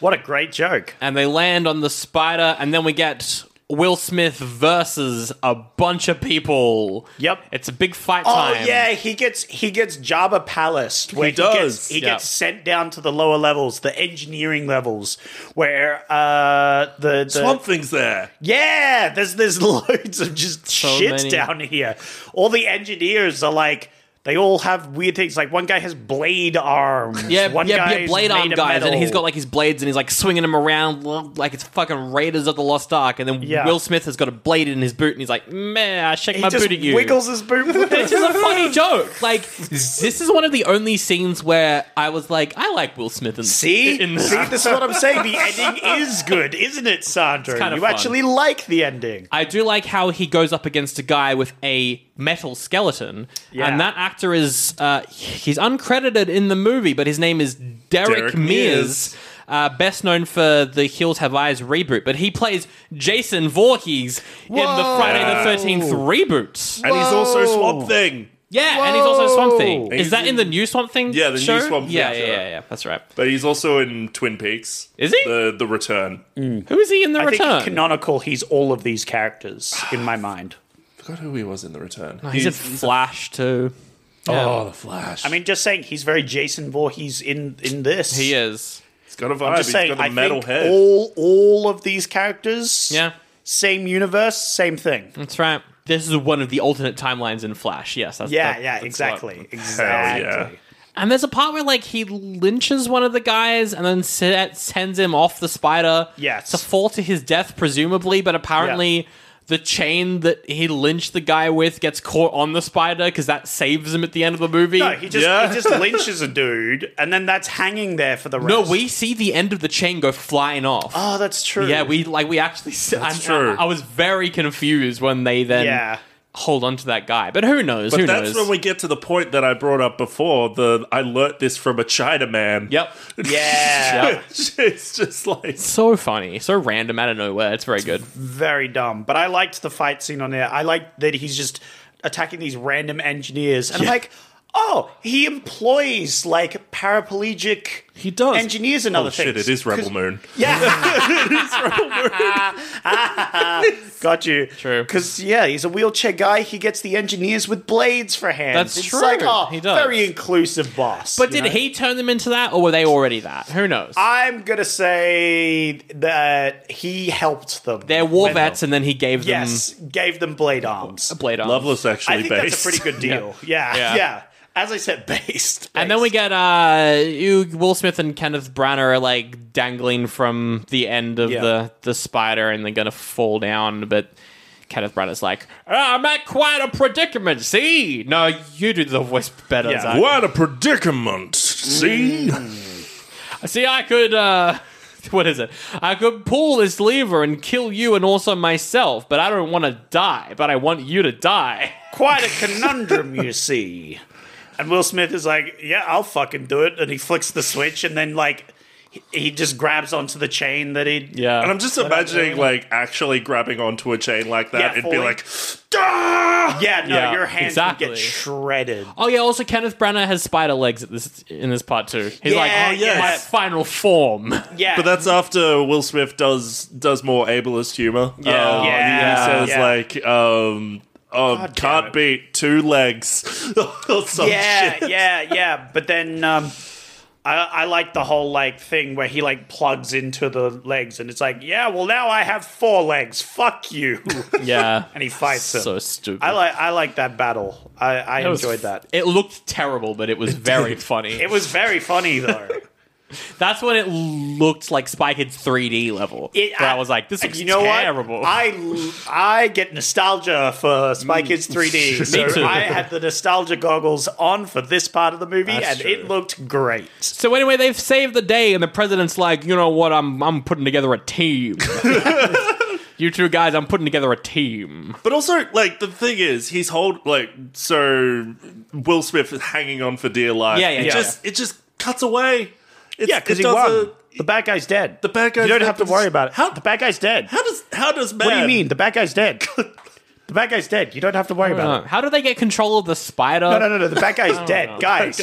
What a great joke. And they land on the spider, and then we get Will Smith versus a bunch of people. Yep. It's a big fight time. Oh yeah, he gets Jabba Palaced, where he gets sent down to the lower levels, the engineering levels, where the Swamp Thing's there. Yeah, there's loads of just shit down here. All the engineers are like, they all have weird things. Like one guy has blade arms. Blade arm guys, metal. and he's got like his blades, and he's like swinging them around like it's fucking Raiders of the Lost Ark. And then Will Smith has got a blade in his boot, and he's like, "Man, I shake my boot at you." Wiggles his boot. It's just a funny joke. Like this is one of the only scenes where I was like, I like Will Smith. See, this is what I'm saying. The ending is good, isn't it, Sandro? Kind of you fun. actually like the ending. I do like how he goes up against a guy with a metal skeleton, and that actor is he's uncredited in the movie, but his name is Derek Mears, best known for the Hills Have Eyes reboot, but he plays Jason Voorhees in the Friday the 13th reboot. And he's also Swamp Thing. Yeah, and he's also Swamp Thing. Is that in the new Swamp Thing? Yeah, the show? new Swamp Thing. Yeah, that's right. But he's also in Twin Peaks. Is he? The Return. Who is he in the I Return? think canonical, he's all of these characters in my mind. I forgot who he was in The Return. He's in Flash too. Oh, The Flash. I mean, just saying, he's very Jason Voorhees in this. He is. He's got a vibe. I'm just saying, He's got a I metal think head. all of these characters, same universe, same thing. That's right. This is one of the alternate timelines in Flash. Yes. That's Exactly. Yeah. And there's a part where like he lynches one of the guys and then sends him off the spider. Yes. To fall to his death, presumably, but apparently the chain that he lynched the guy with gets caught on the spider because that saves him at the end of the movie. No, he just lynches a dude, and then that's hanging there for the rest. No, we see the end of the chain go flying off. Oh, that's true. Yeah, we actually. That's true. I was very confused when they then hold on to that guy. But who knows? But who that's knows? when we get to the point that I brought up before. I learnt this from a Chinaman. Yep. Yeah. Yep. It's just like So funny, so random out of nowhere. It's very good. Very dumb. But I liked the fight scene on there. I liked that he's just attacking these random engineers. And I'm like, oh, he employs like paraplegic He does. engineers and other shit, things. it is Rebel Moon. Yeah. Got you. True. Because, he's a wheelchair guy. He gets the engineers with blades for hands. That's it's true. like, oh, He does. very inclusive boss. But you did know? he turn them into that, or were they already that? Who knows? I'm going to say that he helped them. They're war when- vets, and then he gave them Yes, gave them blade arms. blade arms. Loveless actually I think based. that's a pretty good deal. Yeah. As I said, based. And then we get Will Smith and Kenneth Branagh are like dangling from the end of the spider, and they're gonna fall down. But Kenneth Branagh's like, "I'm at quite a predicament." See, no, you do the voice better. Yeah. Zach. What a predicament. See? See, I could. What is it? I could pull this lever and kill you and also myself, but I don't want to die. But I want you to die. Quite a conundrum, you see. And Will Smith is like, yeah, I'll fucking do it. And he flicks the switch, and then, like, he just grabs onto the chain that he... Yeah. And I'm just imagining, like, actually grabbing onto a chain like that. Yeah, It'd be fully. like, ah! Yeah, no, Yeah, your hands exactly. would get shredded. Oh yeah. Also, Kenneth Branagh has spider legs in this part too. He's like, Yeah, oh yeah, yeah. my final form. Yeah. But that's after Will Smith does more ableist humor. Yeah. He says, like, can't it. beat 2 legs. or some shit. yeah. But then I like the whole, like, thing where he, like, plugs into the legs, and it's like, yeah, well, now I have 4 legs. Fuck you. Yeah. And he fights him. So stupid. I like that battle. I enjoyed that. It looked terrible, but it was very funny. It was very funny, though. That's when it looked like Spy Kids 3D level. Where I was like, this looks terrible. What? I get nostalgia for Spy Kids 3D. So too. I had the nostalgia goggles on for this part of the movie, That's and true. it looked great. So anyway, they've saved the day, and the president's like, you know what? I'm putting together a team. You two guys, I'm putting together a team. But also, like, the thing is, so Will Smith is hanging on for dear life. Yeah. It just cuts away. Yeah, because he does won. The bad guy's dead. The bad guy's You don't dead, have to but worry about it. The bad guy's dead. How does man... What do you mean? The bad guy's dead. The bad guy's dead. You don't have to worry about it. How do they get control of the spider? No. The bad guy's dead. Guys,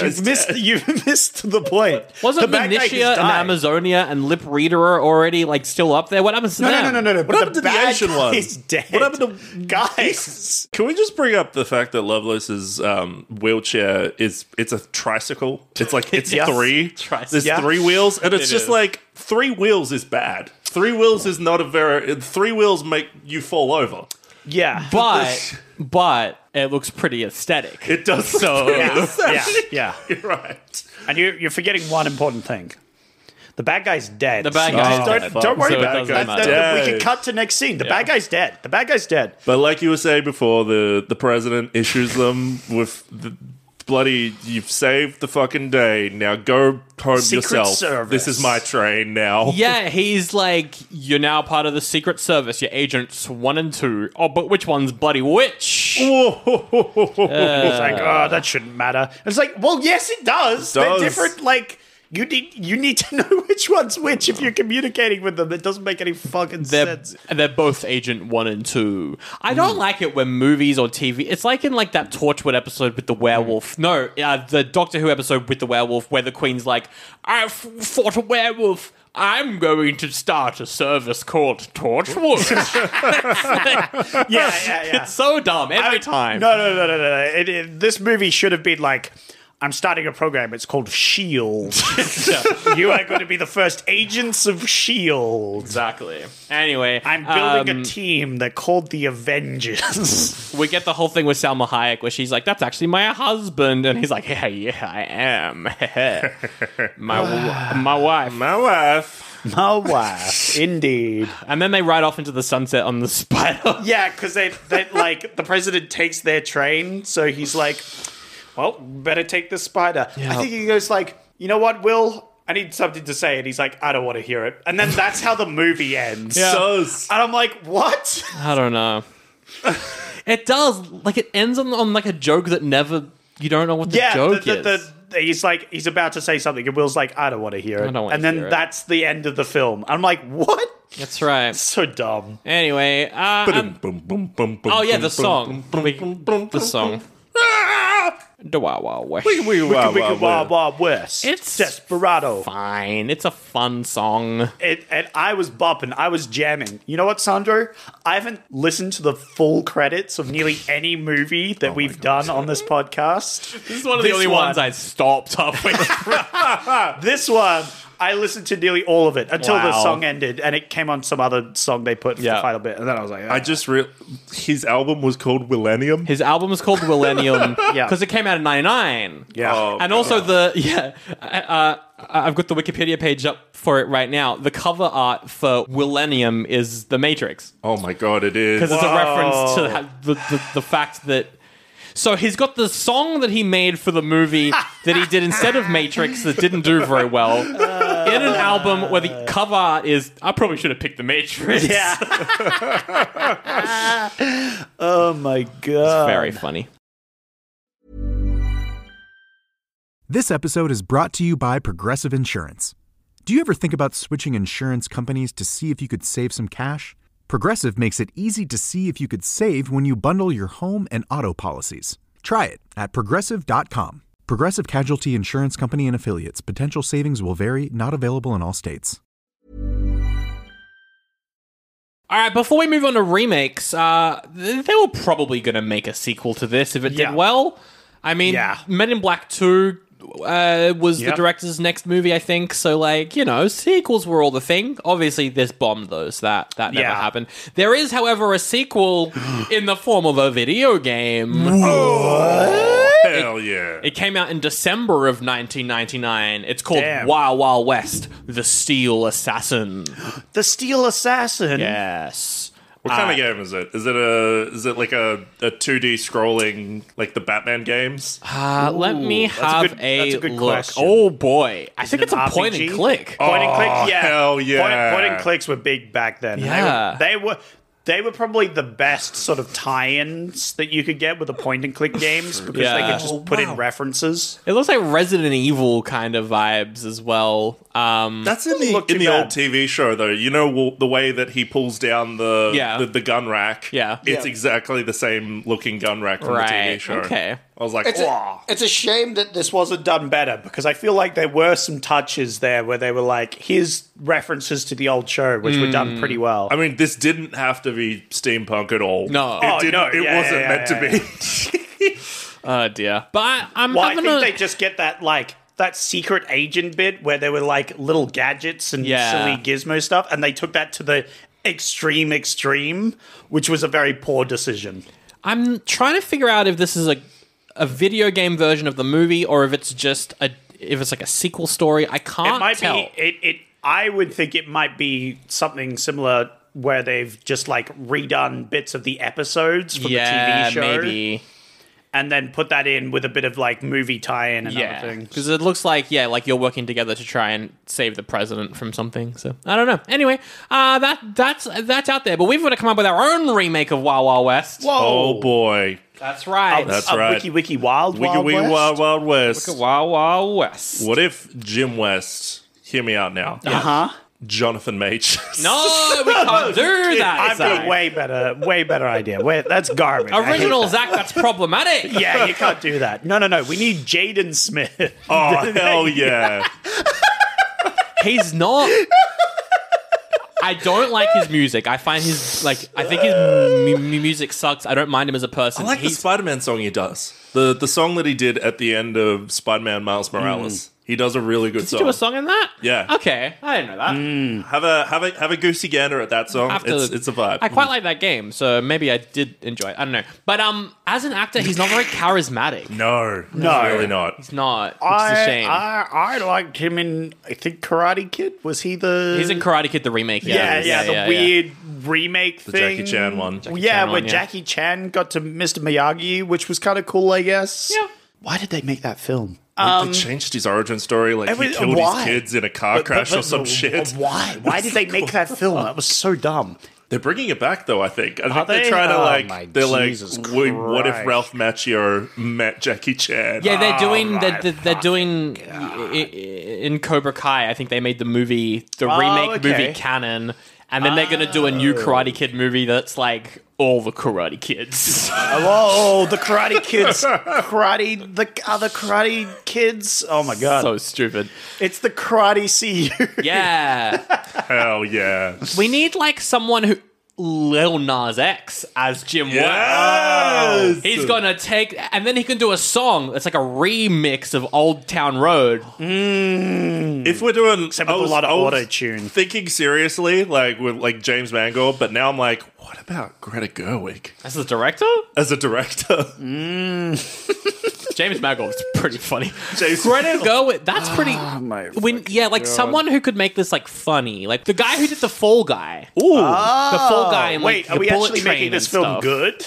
you've missed the point. Wasn't the bad guy Benicia has and died. Amazonia and Lip Reader already like still up there? What happens to them? No. What happened to the bad Asian one? guy's dead. What happened to... Guys. Can we just bring up the fact that Loveless's wheelchair it's a tricycle? It's like it's Yes. 3. Tricycle. There's Yeah. 3 wheels, and it's It just is. like 3 wheels is bad. 3 wheels is not a very... 3 wheels make you fall over. Yeah. But it looks pretty aesthetic. It does. So Yeah. You're right. And you're forgetting one important thing. The bad guy's dead. The bad guy's dead. Don't worry So it about doesn't it. matter. Dead. We can cut to next scene. The bad guy's dead. The bad guy's dead. But like you were saying before, the president issues them with the bloody, you've saved the fucking day. Now go home Secret yourself. Service. This is my train now. Yeah, he's like, you're now part of the Secret Service. You're Agents 1 and 2. Oh, but which one's bloody which? It's like, oh, that shouldn't matter. It's like, well, yes, it does. They're does. different. Like, you need to know which one's which if you're communicating with them. It doesn't make any fucking sense. They're both Agent 1 and 2. I don't like it when movies or TV... It's like in like that Torchwood episode with the werewolf. No, the Doctor Who episode with the werewolf where the Queen's like, I've fought a werewolf. I'm going to start a service called Torchwood. Yeah. It's so dumb every time. No. This movie should have been like, I'm starting a program. It's called S.H.I.E.L.D. You are going to be the first agents of S.H.I.E.L.D. Exactly. Anyway, I'm building a team. They're called the Avengers. we get the whole thing with Salma Hayek where she's like, that's actually my husband. And he's like, yeah, I am. my wife. My wife. My wife, indeed. And then they ride off into the sunset on the spider. Yeah, because they like the president takes their train, so he's like, "Well, better take the spider." Yeah. I think he goes like, "You know what, Will? I need something to say," and he's like, "I don't want to hear it." And then that's how the movie ends. Yeah. And I'm like, "What?" I don't know. It does. Like, it ends on like a joke that never... You don't know what the joke is. He's about to say something, and Will's like, "I don't want to hear it." I don't want and to then hear it. that's the end of the film. I'm like, "What?" That's right. So dumb. Anyway, oh yeah, the song. The song. The Wild Wild West. Wild Wild West. It's Desperado. fine. It's a fun song. And I was bopping. I was jamming. You know what, Sandro? I haven't listened to the full credits of nearly any movie that we've done on this podcast. This is one of the only ones I stopped halfway through. This one, I listened to nearly all of it until the Wow. song ended, and it came on some other song they put for the final bit, and then I was like, I just his album was called Millennium. His album is called Millennium Yeah. because it came out in 99. yeah. Oh, And also I've got the Wikipedia page up for it right now. The cover art for Millennium is The Matrix. Oh my god, it is. Because it's a reference to the fact that... So he's got the song that he made for the movie that he did instead of Matrix that didn't do very well in an album where the cover art is... I probably should have picked The Matrix. Yeah. Oh my god. Very funny. This episode is brought to you by Progressive Insurance. Do you ever think about switching insurance companies to see if you could save some cash? Progressive makes it easy to see if you could save when you bundle your home and auto policies. Try it at Progressive.com. Progressive Casualty Insurance Company and Affiliates. Potential savings will vary, not available in all states. All right, before we move on to remakes, they were probably going to make a sequel to this if it did well. I mean, Men in Black 2 was the director's next movie, I think. So, like, you know, sequels were all the thing. Obviously, this bombed those. That never happened. There is, however, a sequel in the form of a video game. Hell yeah. It came out in December of 1999. It's called Wild Wild West, The Steel Assassin. The Steel Assassin? Yes. What kind of game is it? Is it like a 2D scrolling like the Batman games? Let me have that's a good look. question. Oh boy, I think it's a RPG? point and click. Point and click, yeah. Hell yeah. Point and clicks were big back then. Yeah. They were probably the best sort of tie-ins that you could get with the point and click games because they could just put in references. It looks like Resident Evil kind of vibes as well. That's in the old TV show though. You know the way that he pulls down the gun rack. Yeah. It's exactly the same looking gun rack from the TV show. Okay. I was like, It's a shame that this wasn't done better because I feel like there were some touches there where they were like, here's references to the old show, which were done pretty well. I mean, this didn't have to be steampunk at all. No. It wasn't meant to be. Oh dear. But I think they just get that secret agent bit where there were like little gadgets and silly gizmo stuff, and they took that to the extreme, which was a very poor decision. I'm trying to figure out if this is a video game version of the movie or if it's just if it's like a sequel story. I can't tell. I would think it might be something similar where they've just like redone bits of the episodes from the TV show. Maybe. And then put that in with a bit of like movie tie-in and other things. Because it looks like you're working together to try and save the president from something. So I don't know. Anyway, that's out there. But we've got to come up with our own remake of Wild Wild West. Whoa. Oh boy. That's right. That's right. Wiki Wild Wild Wiki West? Wild Wild West. Look at Wild Wild West. What if Jim West, hear me out now, Jonathan Majors. No, we can't do that. I've got a way better idea. That's garbage. Original Zach, that's problematic. Yeah, you can't do that. No. We need Jaden Smith. Oh, hell yeah. He's not. I don't like his music. I find I think his music sucks. I don't mind him as a person. I like the Spider-Man song he does. The song that he did at the end of Spider-Man Miles Morales. He does a really good Did song. you do a song in that? Yeah. Okay, I didn't know that. Have a goosey gander at that song. It's a vibe. I quite like that game, so maybe I did enjoy it. I don't know. But as an actor, he's not very charismatic. No, really not. He's not. Which is a shame. I liked him in, I think, Karate Kid. Was he the... He's in Karate Kid, the remake. The weird remake The thing. Jackie Chan one. Where Jackie Chan got to Mr. Miyagi, which was kind of cool, I guess. Yeah. Why did they make that film? They changed his origin story. Like, he killed his kids in a car crash or some shit. Why? Why did they make that film? That was so dumb. They're bringing it back, though, I think. I think they? they're trying to, Jesus what if Christ. Ralph Macchio met Jackie Chan? Yeah, they're doing in Cobra Kai. I think they made the remake movie canon, and then they're going to do a new Karate Kid movie that's like all the Karate Kids. Oh, the Karate Kids. The other Karate Kids. Oh my god. So stupid. It's the Karate CU. Yeah. Hell yeah. We need like someone who Lil Nas X as Jim West. Yes! He's gonna take, and then he can do a song that's like a remix of Old Town Road. If we're doing... Except with a lot of auto-tune. Thinking seriously, like with like James Mangold, but now I'm like, what about Greta Gerwig As the director, as a director? James Mangold's pretty funny. James Greta Gerwig, that's pretty. my Someone who could make this like funny, like the guy who did the Fall Guy. Ooh. The Fall Guy. And, Wait, like, are the we Bullet actually Train making this and film stuff. good?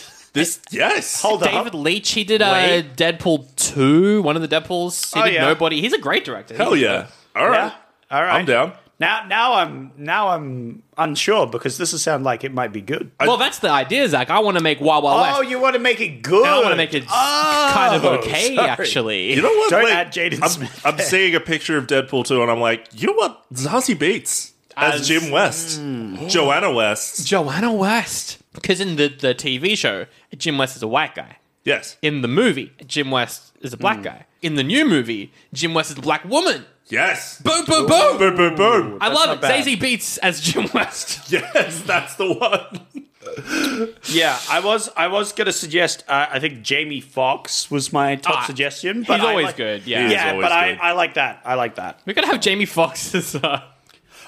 Yes. Hold David up. Leitch, he did Wait. Deadpool 2, one of the Deadpools. He did yeah. Nobody. He's a great director. Hell yeah. All right. All right. I'm down. Now I'm unsure because this sounds like it might be good. Well, that's the idea, Zach. I want to make Wild Wild West. Oh, you want to make it good? I want to make it kind of okay, sorry. actually. You know what? Don't Wait, add Jaden Smith I'm there. seeing a picture of Deadpool 2 and I'm like, you know what? Zazie Beetz as Jim West. Joanna West. Joanna West. Because in the TV show, Jim West is a white guy. Yes. In the movie, Jim West is a black guy. In the new movie, Jim West is a black woman. Yes. Boom, boom, boom. Boom, boom, boom. I love it. not bad. Zazie Beetz as Jim West. Yes, that's the one. Yeah, I was going to suggest. I think Jamie Foxx was my top suggestion. But He's I always like- good. He Yeah. is Yeah, always but good. I like that. I like that. We're going to have Jamie Foxx as the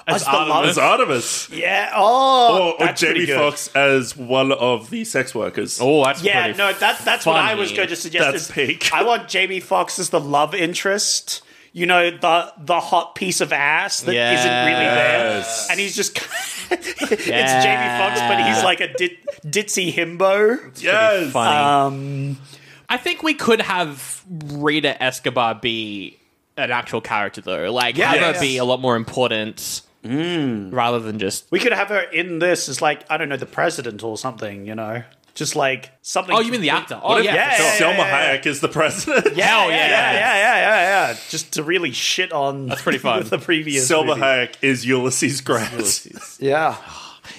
Artemis. As Artemis. Yeah. Oh, Or that's Jamie pretty good. Foxx as one of the sex workers. Oh, that's Yeah, pretty no, that's what I was funny. going to suggest. That's is peak. I want Jamie Foxx as the love interest. You know, the hot piece of ass that not really there, Yes. and he's just it's Jamie Foxx, but he's like a ditzy himbo. Yes. Funny. I think we could have Rita Escobar be an actual character, though. Like, have her Yes. be a lot more important rather than just... We could have her in this as like, I don't know, the president or something. You know, just like something. Oh, you mean the actor? Oh, What if yeah. for sure. Selma Hayek is the president? Yeah, yeah. yeah. Just to really shit on. That's pretty fun. the previous Selma movie. Hayek is Ulysses Grant. Yeah,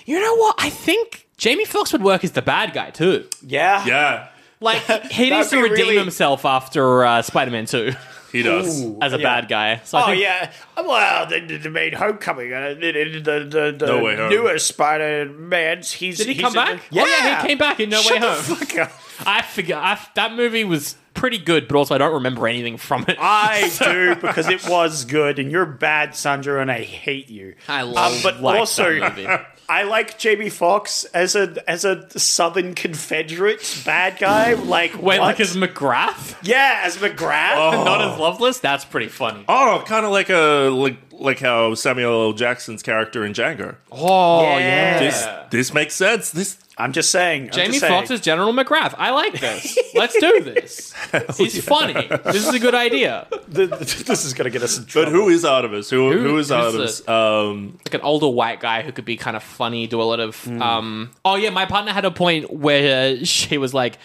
You know what? I think Jamie Foxx would work as the bad guy, too. yeah, Yeah, Like, he needs to be redeem really- himself after Spider-Man 2 he does. as a bad guy. So I Oh think yeah. Well, they made Homecoming. The No Way Home. newest Spider-Man. Did Did he come back? Yeah, Oh, yeah, he came back in No Way Home. Fuck up. I forgot. That movie was pretty good, but also I don't remember anything from it. I do because it was good, and you're bad, Sandra, and I hate you. I love but liked also that movie. I like Jamie Foxx as a Southern Confederate bad guy. Like Wait, what? like as McGrath? yeah, as McGrath. Not as Loveless? That's pretty funny. Oh, kind of like how Samuel L. Jackson's character in Django. Oh, Yeah. This makes sense. I'm just saying. Jamie Foxx is General McGrath. I like this. Let's do this. He's funny. This is a good idea. This is gonna get us in trouble. But who is Artemis? Who is who's Artemis? Like an older white guy who could be kind of funny, do a lot of... Oh, yeah, my partner had a point where she was like,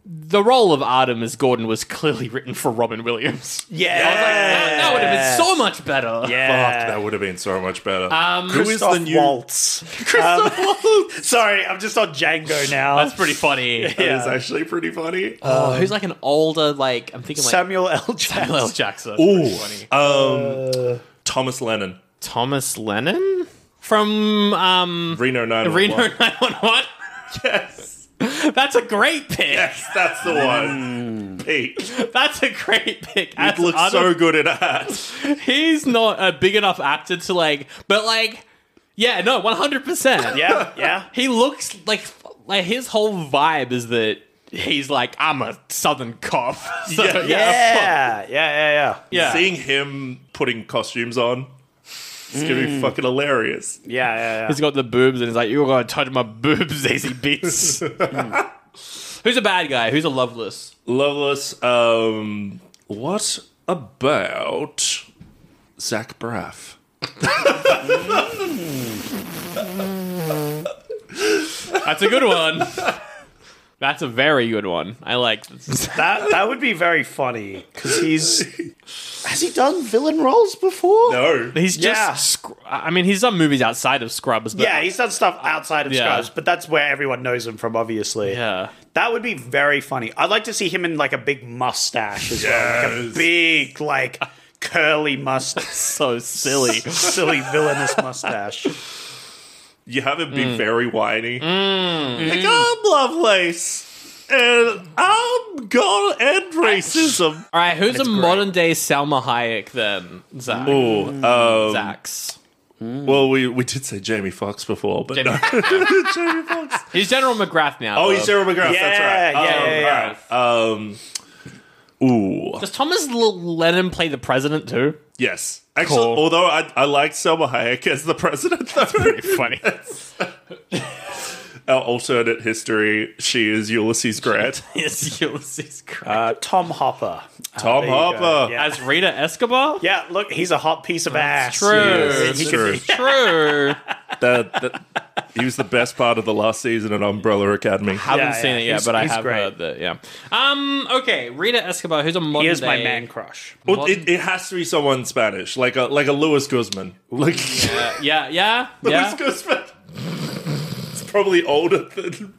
the role of Artemis Gordon was clearly written for Robin Williams. Yeah, That would have been so much better. Fuck, that would have been so much better. Who is Christoph the new? Waltz. Sorry, I'm just on Django now. That's pretty funny. That is actually pretty funny. Oh, who's like an older, like, I'm thinking like Samuel L. Jackson. Samuel L. Jackson. That's pretty funny. Thomas Lennon, Thomas Lennon? From Reno 911. Reno 911? Yes, That's a great pick. yes, that's the one. peak. That's a great pick. He'd look so good in a hat. He's not a big enough actor to yeah, no, 100%. Yeah. He looks like his whole vibe is that he's like, I'm a Southern cop. So, Yeah. Seeing him putting costumes on, it's going to be fucking hilarious. Yeah. He's got the boobs and he's like, you're going to touch my boobs, Zazie Beats. Who's a bad guy? Who's a Loveless? Loveless, what about Zach Braff? That's a good one. That's a very good one. I like this. That would be very funny because has he done villain roles before? No. He's just, he's done movies outside of Scrubs. But Yeah, he's done stuff outside of Scrubs, but that's where everyone knows him from, obviously. Yeah. That would be very funny. I'd like to see him in like a big mustache as well. Like a big, curly mustache. So silly. Silly villainous mustache. You have him be very whiny. Like, I'm Lovelace, and I'm gonna end racism. All right, who's a modern day Salma Hayek then? Zach. Zach's. Well, we did say Jamie Foxx before, but no. Jamie Foxx. He's General McGrath now. Oh, he's General McGrath, that's right. Yeah. All right. Ooh. Does Thomas Lennon play the president too? Yes. Actually, although I like Selma Hayek as the president, though. Pretty funny. Our alternate history, she is Ulysses Grant. Yes, Ulysses Grant. Tom Hopper. Tom Hopper. Yeah. As Rita Escobar? Yeah, look, he's a hot piece of ass. True. Yes, He true. True. He was the best part of the last season at Umbrella Academy. Haven't seen it yet, but I He's have great. heard that, yeah. Okay, Rita Escobar, who's a modern He is day... my man crush. Well, it has to be someone Spanish, like a Louis Guzman. Like Yeah. Louis Guzman. It's probably older than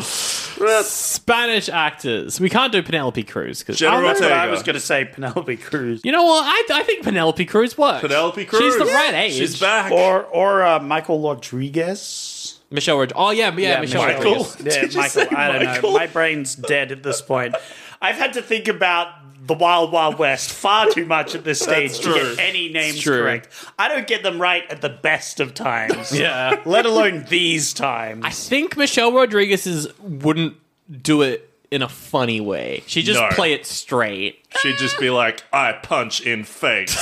Spanish actors. We can't do Penelope Cruz. Because General That's what I Ortega. was going to say, Penelope Cruz. you know what? I think Penelope Cruz works. Penelope Cruz. She's the right age. She's back. Or Michael Rodriguez. Michelle Rodriguez. Michelle Michael. Rodriguez. Yeah, Did you Michael. say I don't Michael? know. My brain's dead at this point. I've had to think about the Wild Wild West far too much at this stage to true. get any names true. correct. I don't get them right at the best of times. Yeah. Let alone these times. I think Michelle Rodriguez wouldn't do it in a funny way. She just No. play it straight. She'd just be like, I punch in face.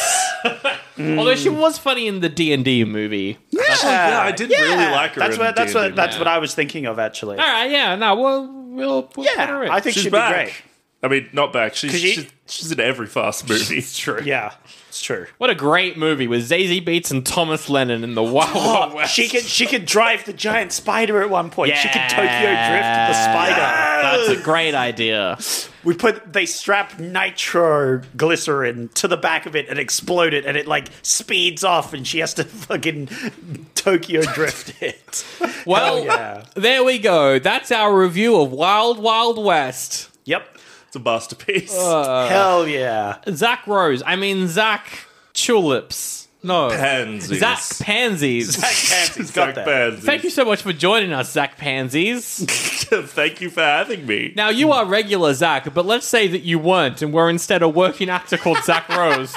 Although she was funny in the D&D movie. Yeah, I did really like her. That's in what D&D. what I was thinking of actually. All right, yeah, no, we'll put her in. I think She's she'd back. be great. I mean, not back. She's in every fast movie. It's true. Yeah, it's true. What a great movie with Zazie Beetz and Thomas Lennon in the Wild Wild Oh, West. she could drive the giant spider at one point. She could Yeah. Tokyo drift the spider. That's a great idea. They strap nitroglycerin to the back of it and explode it, and it like speeds off, and she has to fucking Tokyo drift it. Well, yeah. there we go. That's our review of Wild Wild West. Yep. It's a masterpiece. Hell yeah. Zac Rose. Zach Tulips. No. Pansies. Zach Pansies. Pansy's Zach got that. Pansies. Thank you so much for joining us, Zach Pansies. Thank you for having me. Now, you are regular Zach, but let's say that you weren't and were instead a working actor called Zac Rose.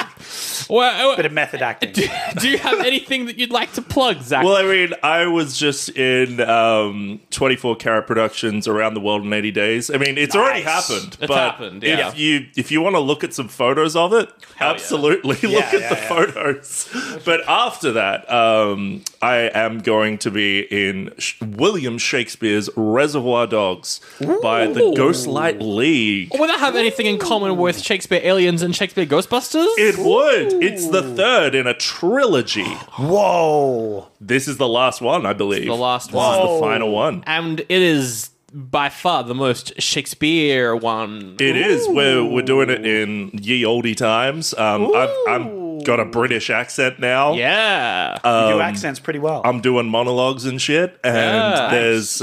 Well, Bit of method acting. do you have anything that you'd like to plug, Zach? Well, I mean, I was just in 24 Karat Productions Around the World in 80 Days. I mean, it's already happened. It's but happened, yeah. If you want to look at some photos of it, absolutely look at the yeah. photos. But after that, I am going to be in William Shakespeare's Reservoir Dogs by the Ghostlight League. Would that have anything in common with Shakespeare Aliens and Shakespeare Ghostbusters? It would. It's the third in a trilogy. Whoa. This is the last one, I believe. the last This one. is the final one. And it is by far the most Shakespeare one. It is. We're doing it in ye olde times. I've got a British accent now. Yeah. You do accents pretty well. I'm doing monologues and shit. And Yeah. there's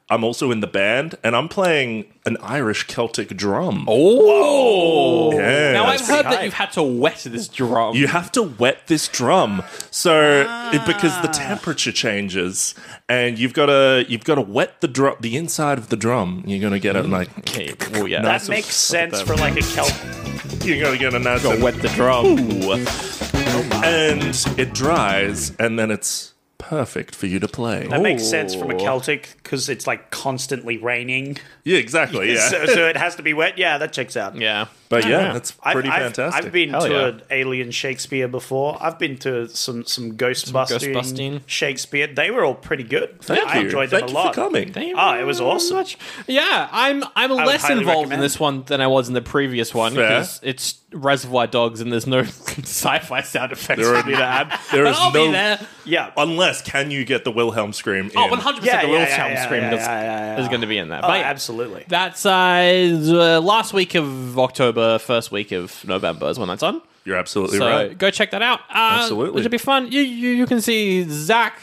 I'm also in the band, and I'm playing an Irish Celtic drum. Oh. Yeah, Now, it's I've heard that hype. you've had to wet this drum. You have to wet this drum, because the temperature changes, and you've got to wet the inside of the drum. You're gonna get it like Okay. Oh, yeah. That makes sense for like a kelp. you're gonna get a nice Go wet the drum. and it dries, and then it's perfect for you to play. That makes sense from a Celtic because it's like constantly raining. Yeah, exactly. Yeah, So it has to be wet. Yeah, that checks out. Yeah. but yeah, that's pretty fantastic. I've been Hell to yeah. an alien Shakespeare before. I've been to some Ghostbusting Shakespeare. They were all pretty good. Thank I you. enjoyed them Thank a you lot. for coming. Thank you Oh, it was very awesome. much. Yeah, I'm less highly involved in recommend. this one than I was in the previous one Fair. because it's Reservoir Dogs and there's no sci-fi sound effects There are- for me to add. there But is I'll be no- there. Yeah. Unless, can you get the Wilhelm scream in? Oh, 100% Yeah, the yeah, Will yeah, Sound yeah, Scream yeah, is going to be in there. Oh, But yeah, absolutely. that's last week of October, first week of November is when that's on. You're absolutely So right. go check that out. Absolutely. It should be fun. You can see Zach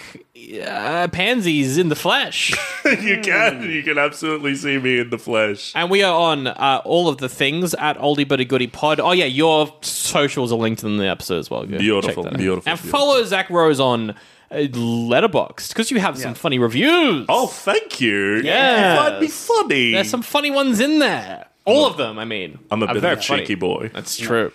Pansies in the flesh. You can absolutely see me in the flesh. And we are on all of the things at Oldie But a Goodie Pod. Oh, yeah, your socials are linked in the episode as well. Go Beautiful, check that out. beautiful, And beautiful. follow Zac Rose on Letterboxd because you have some funny reviews. Oh, thank you. Yeah. You find me funny. There's some funny ones in there. All of them, I mean. I'm a bit very of a cheeky boy. That's true.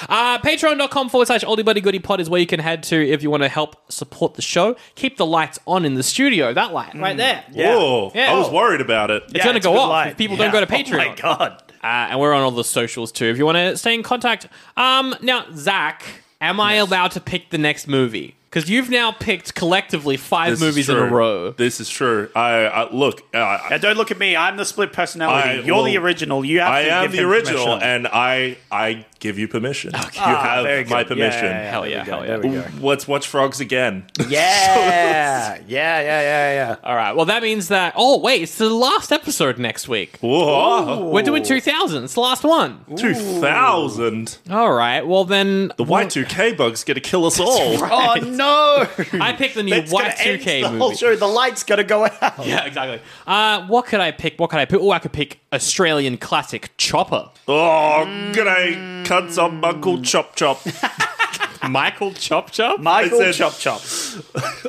Patreon.com/OldieBuddyGoodiePod is where you can head to if you want to help support the show. Keep the lights on in the studio. That light right there. Whoa, Yeah. I was worried about it. It's going to it's a go good off light. if people don't go to Patreon. Oh my god. And we're on all the socials too if you want to stay in contact. Now, Zach, am I allowed to pick the next movie? Because you've now picked collectively 5 This is movies in a true. row. This is true. I look. Now, don't look at me. I'm the split personality. You're the original. You have I to am give the him original, permission. and I give you permission. You Very have my good. permission. Hell yeah, hell yeah. There we go. Let's watch Frogs again. Yeah. All right. Well, that means that. Oh, wait, it's the last episode next week. Whoa, We're doing 2000. It's the last one. 2000. All right. Well, then The Y2K bug's gonna kill us all. Oh no! I picked the new It's gonna Y2K end the movie. whole show. The light's gotta go out. Yeah, exactly. What could I pick? Oh, I could pick Australian classic Chopper. Oh, g'day, cunts on Uncle Chop Chop. Michael Chop Chop? Michael I said- Chop Chop.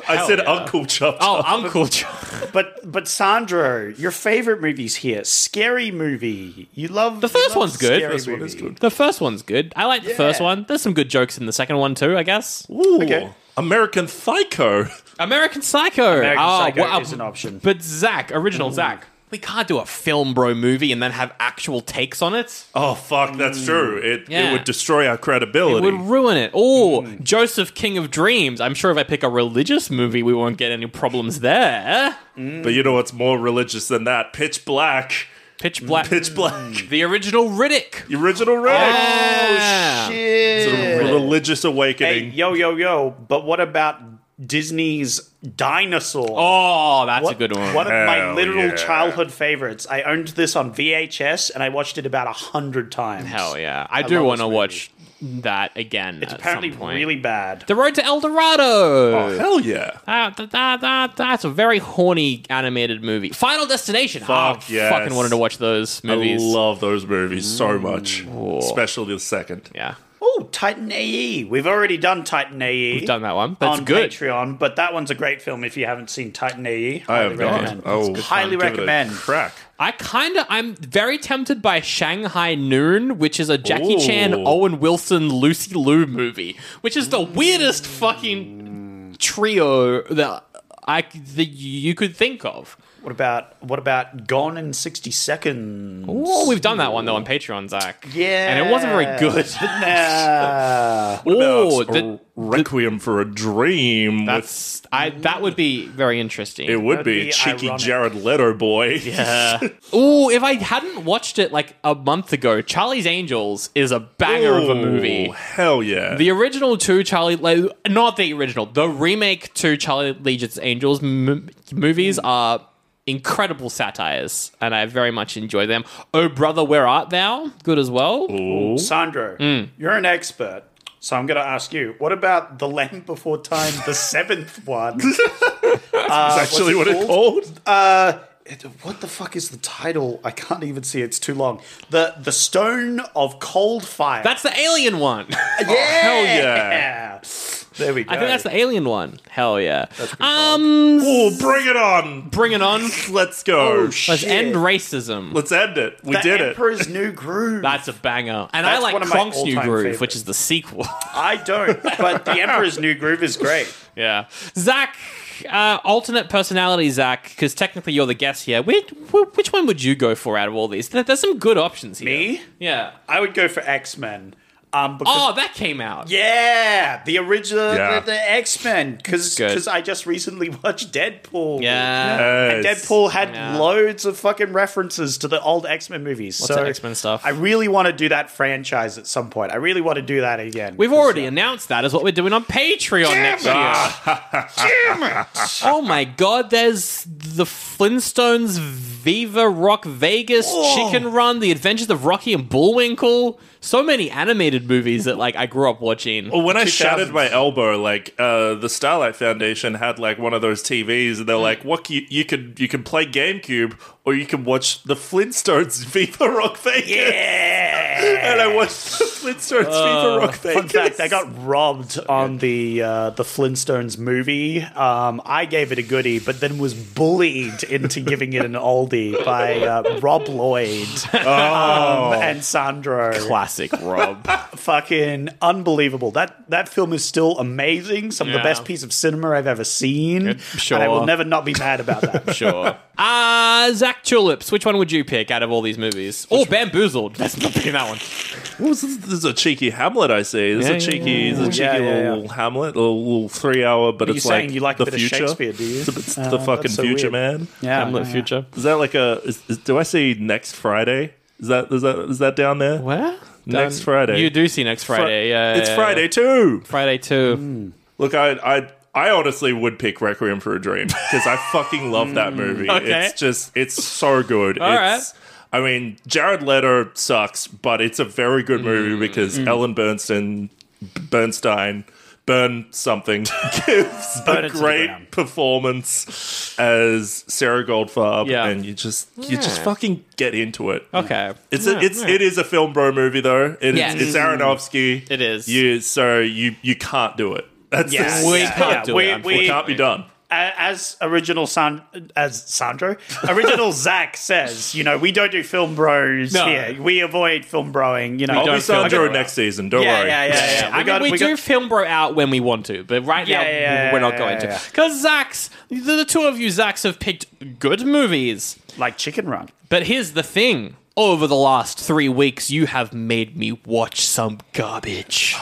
I said yeah. Uncle Chop Oh, Chop. Uncle Chop. But Sandro, your favorite movies here? Scary movie. You love The first one's good. Scary First one is movie. good. The first one's good. I like the first Yeah. one. There's some good jokes in the second one too, I guess. Ooh, Okay. American Psycho. American Psycho. American Psycho wow. is an option. But Zach, original Zach. We can't do a film bro movie and then have actual takes on it. Oh fuck, that's true. It Yeah. would destroy our It credibility. would ruin it. Oh, Joseph King of Dreams. I'm sure if I pick a religious movie, we won't get any problems there. But you know what's more religious than that? Pitch Black. Pitch Black. Pitch Black. The original Riddick. The original Riddick. Yeah. It's a religious Hey, awakening. yo. But what about Disney's Dinosaur? Oh, that's a good one. One of my Hell literal yeah. childhood favorites. I owned this on VHS and I watched it about 100 times. Hell yeah. I do love want this to movie. watch that again. It's at apparently some point. really bad. The Road to El Dorado. Oh, hell yeah. That's a very horny animated movie. Final Destination. Fuck yes. Fucking wanted to watch those movies. I love those movies so much. Especially the second. Yeah, Oh, Titan AE. We've already done Titan AE. we've done that one. That's on good. Patreon, but that one's a great film if you haven't seen Titan AE. I have not. recommend. Oh, Highly give it a recommend. Crack. I'm very tempted by Shanghai Noon, which is a Jackie Ooh. Chan, Owen Wilson, Lucy Liu movie, which is the weirdest fucking trio that you could think of. What about Gone in 60 Seconds? Oh, we've done that one though on Patreon, Zach. Yeah. and it wasn't very good. Nah. Oh, About Requiem for a Dream. that would be very interesting. It would That'd be be cheeky ironic. Jared Leto boy. Ooh, if I hadn't watched it like a month ago, Charlie's Angels is a banger of a movie. Hell yeah. The original two not the original, the remake to Charlie Legion's Angels movies are incredible satires, and I very much enjoy them. Oh Brother, Where Art Thou? Good as well. Sandro, you're an expert. So I'm going to ask you, what about The Land Before Time, the seventh one? That's actually what it's called. what the fuck is the title? I can't even see. It's too long. The Stone of Cold Fire. That's the alien one. Hell yeah. There we go. I think that's the alien one. Hell yeah. Oh, bring it on. Bring it on. Let's go. Let's end racism. Let's end it. We The did Emperor's New Groove. That's a banger. And That's I like one of my Kronk's New all-time Groove, favorites. which is the sequel. I don't, but The Emperor's New Groove is great. Yeah. Zach, alternate personality, Zach, because technically you're the guest here. Which one would you go for out of all these? There's some good options here. Me? Yeah. I would go for X-Men. Oh, that came out. Yeah, the original, Yeah. the X-Men, because good. I just recently watched Deadpool. Yeah. And Yes. Deadpool had Yeah. loads of fucking references to the old X-Men movies. Lots so of X-Men stuff. I really want to do that franchise at some point. I really want to do that again. We've already announced that as what we're doing on Patreon next year. Oh my god, there's the Flintstones, Viva Rock Vegas, Chicken Run, The Adventures of Rocky and Bullwinkle. So many animated movies that I grew up watching. Well, when I 2000s. shattered my elbow, the Starlight Foundation had one of those TVs, and they're like, "What you can play GameCube, or you can watch the Flintstones Viva Rock Vegas." Yeah. And I watched the Flintstones Viva Rock Vegas. Fun fact, I got robbed on the Flintstones movie. I gave it a goodie, but then was bullied into giving it an oldie by Rob Lloyd and Sandro. Classic Rob. Fucking unbelievable. That film is still amazing. Some of the Yeah. best piece of cinema I've ever seen. Sure. And I will never not be mad about that. Sure. Zach Tulips, which one would you pick out of all these movies? Or Bamboozled. That's not picking that one. This is a cheeky Hamlet, I see. This is a cheeky Yeah. little Hamlet, a little 3-hour, but You're it's saying like you like the a bit of future. Shakespeare, do you? It's the fucking that's so future, weird. man. Yeah. Hamlet Future. Is that like do I see next Friday? Is that down there? Where? Next Friday. You do see next Friday. Yeah, It's yeah, Friday too. Friday too. Look, I honestly would pick Requiem for a Dream because I fucking love that movie. Okay. It's so good. All I mean, Jared Leto sucks, but it's a very good movie because Ellen Bernstein gives Burn a it to the great ground. performance as Sarah Goldfarb, Yeah. and you just fucking get into it. Okay. It is a film bro movie though. Yes. It's Aronofsky. It is. You can't do it. That's Yeah. We Yeah. can't do it, it can't be done. As Sandro, original Zach says, we don't do film bros No. here. We avoid film broing. I'll be don't feel Sandro bad. next season. Don't Yeah, worry. yeah. We do film bro out when we want to, but right now we're not going to. Because the two of you Zachs have picked good movies. Like Chicken Run. But here's the thing. Over the last 3 weeks, you have made me watch some garbage.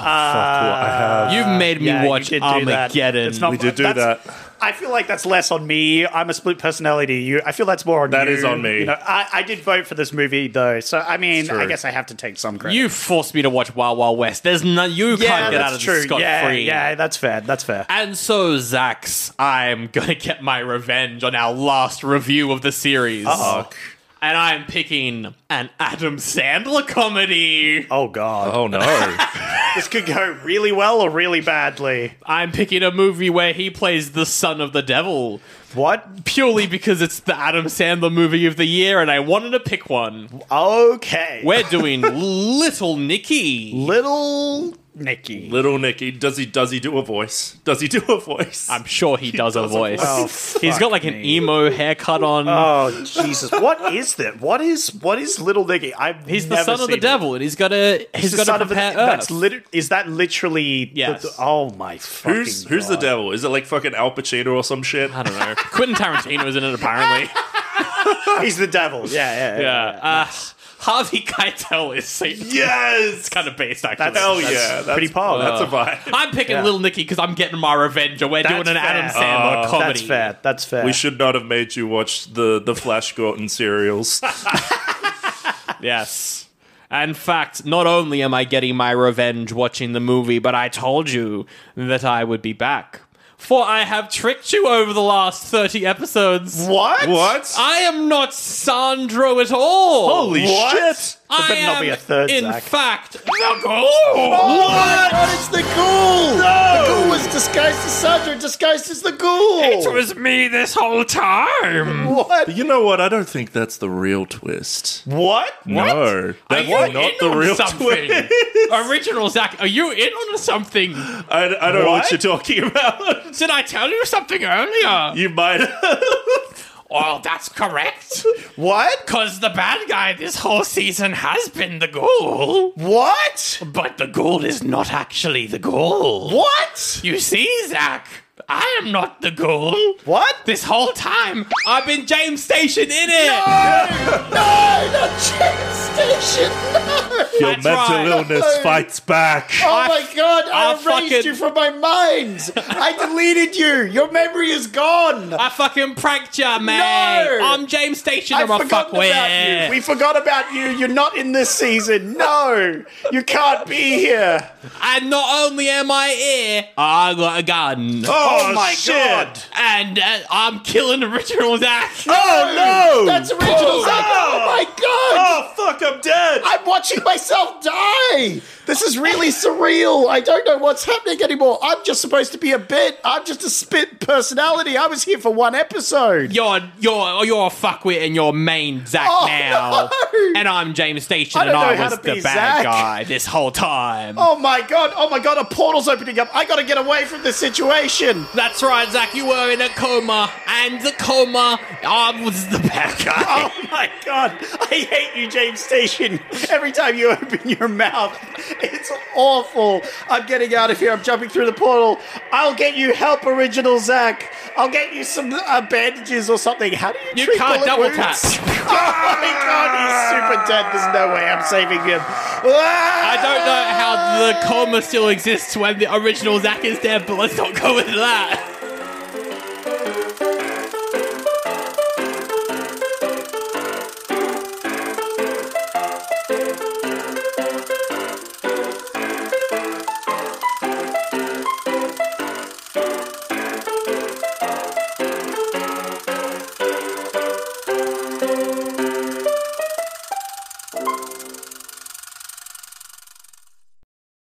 You've made me watch you did do that. Armageddon. It's not- We did do that's- that. I feel like that's less on me. I'm a split personality. I feel that's more on you. That is on me. I did vote for this movie though, so I mean, True. I guess I have to take some credit. You forced me to watch Wild Wild West. There's no, you can't get out of this scot free. Yeah, that's fair. That's fair. And so, Zax, I'm gonna get my revenge on our last review of the series. And I'm picking an Adam Sandler comedy. Oh god. Oh no. This could go really well or really badly. I'm picking a movie where he plays the son of the devil. What? Purely because it's the Adam Sandler movie of the year and I wanted to pick one. Okay. We're doing Little Nicky. Little Nicky. Little Nicky, does he do a voice? Does he do a voice? I'm sure he does a voice. Oh, He's got like an emo haircut on. Oh Jesus! What is that? What is Little Nicky? He's the son of the devil, and he's got to prepare Earth. Is that literally? Yes. Oh my fucking Who's the God. devil? Is it like fucking Al Pacino or some shit? I don't know. Quentin Tarantino's in it, apparently. He's the devil. Yeah. Harvey Keitel is Satan. Yes! It's kind of based, actually. Hell yeah. That's pretty powerful. That's a vibe. I'm picking Little Nicky because I'm getting my revenge, and we're doing an Adam Sandler comedy. That's fair. We should not have made you watch the Flash Gordon serials. Yes. In fact, not only am I getting my revenge watching the movie, but I told you that I would be back. For I have tricked you over the last 30 episodes. What? What? I am not Sandro at all. Holy shit! I better not be a third in Zac. fact, the Oh ghoul. my god, it's the ghoul! No! The ghoul was disguised as Sandra, disguised as the ghoul! It was me this whole time. What? You know what? I don't think that's the real twist. What? No, that's you not in the on real something? twist. Original Zac, are you in on something? I don't know what you're talking about. Did I tell you something earlier? You might have. Oh, that's correct. What? Because the bad guy this whole season has been the ghoul. What? But the ghoul is not actually the ghoul. What? You see, Zac, I am not the ghoul. What? This whole time, I've been James Station in it. No, not James Station, no! Your That's mental right. illness fights back. Oh my god, I erased fucking- you from my mind! I deleted you! Your memory is gone! I fucking pranked you, man. No. I'm James Station. I I'm a forgot about fuckwit. you. We forgot about you. You're not in this season. No, you can't be here. And not only am I here, I got a gun. Oh my shit. god! And I'm killing original Zac. Oh no! That's original Zac. Oh my god! Oh fuck! I'm dead. I'm watching myself die. This is really surreal. I don't know what's happening anymore. I'm just supposed to be a bit. I'm just a spit personality. I was here for one episode. You're a fuckwit and you're main Zac Oh, now. no. And I'm James Station I don't and know I how was to be the bad Zac. guy this whole time. Oh my god! Oh my god! A portal's opening up. I gotta get away from this situation. That's right, Zac, you were in a coma. And the coma, I was the bad guy. Oh my god! I hate you, James Station. Every time you open your mouth, it's awful. I'm getting out of here. I'm jumping through the portal. I'll get you help, original Zac. I'll get you some bandages or something. How do you You treat can't bullet double wounds? tap. Oh my god, he's super dead. There's no way I'm saving him. I don't know how the coma still exists when the original Zac is dead, but let's not go with that.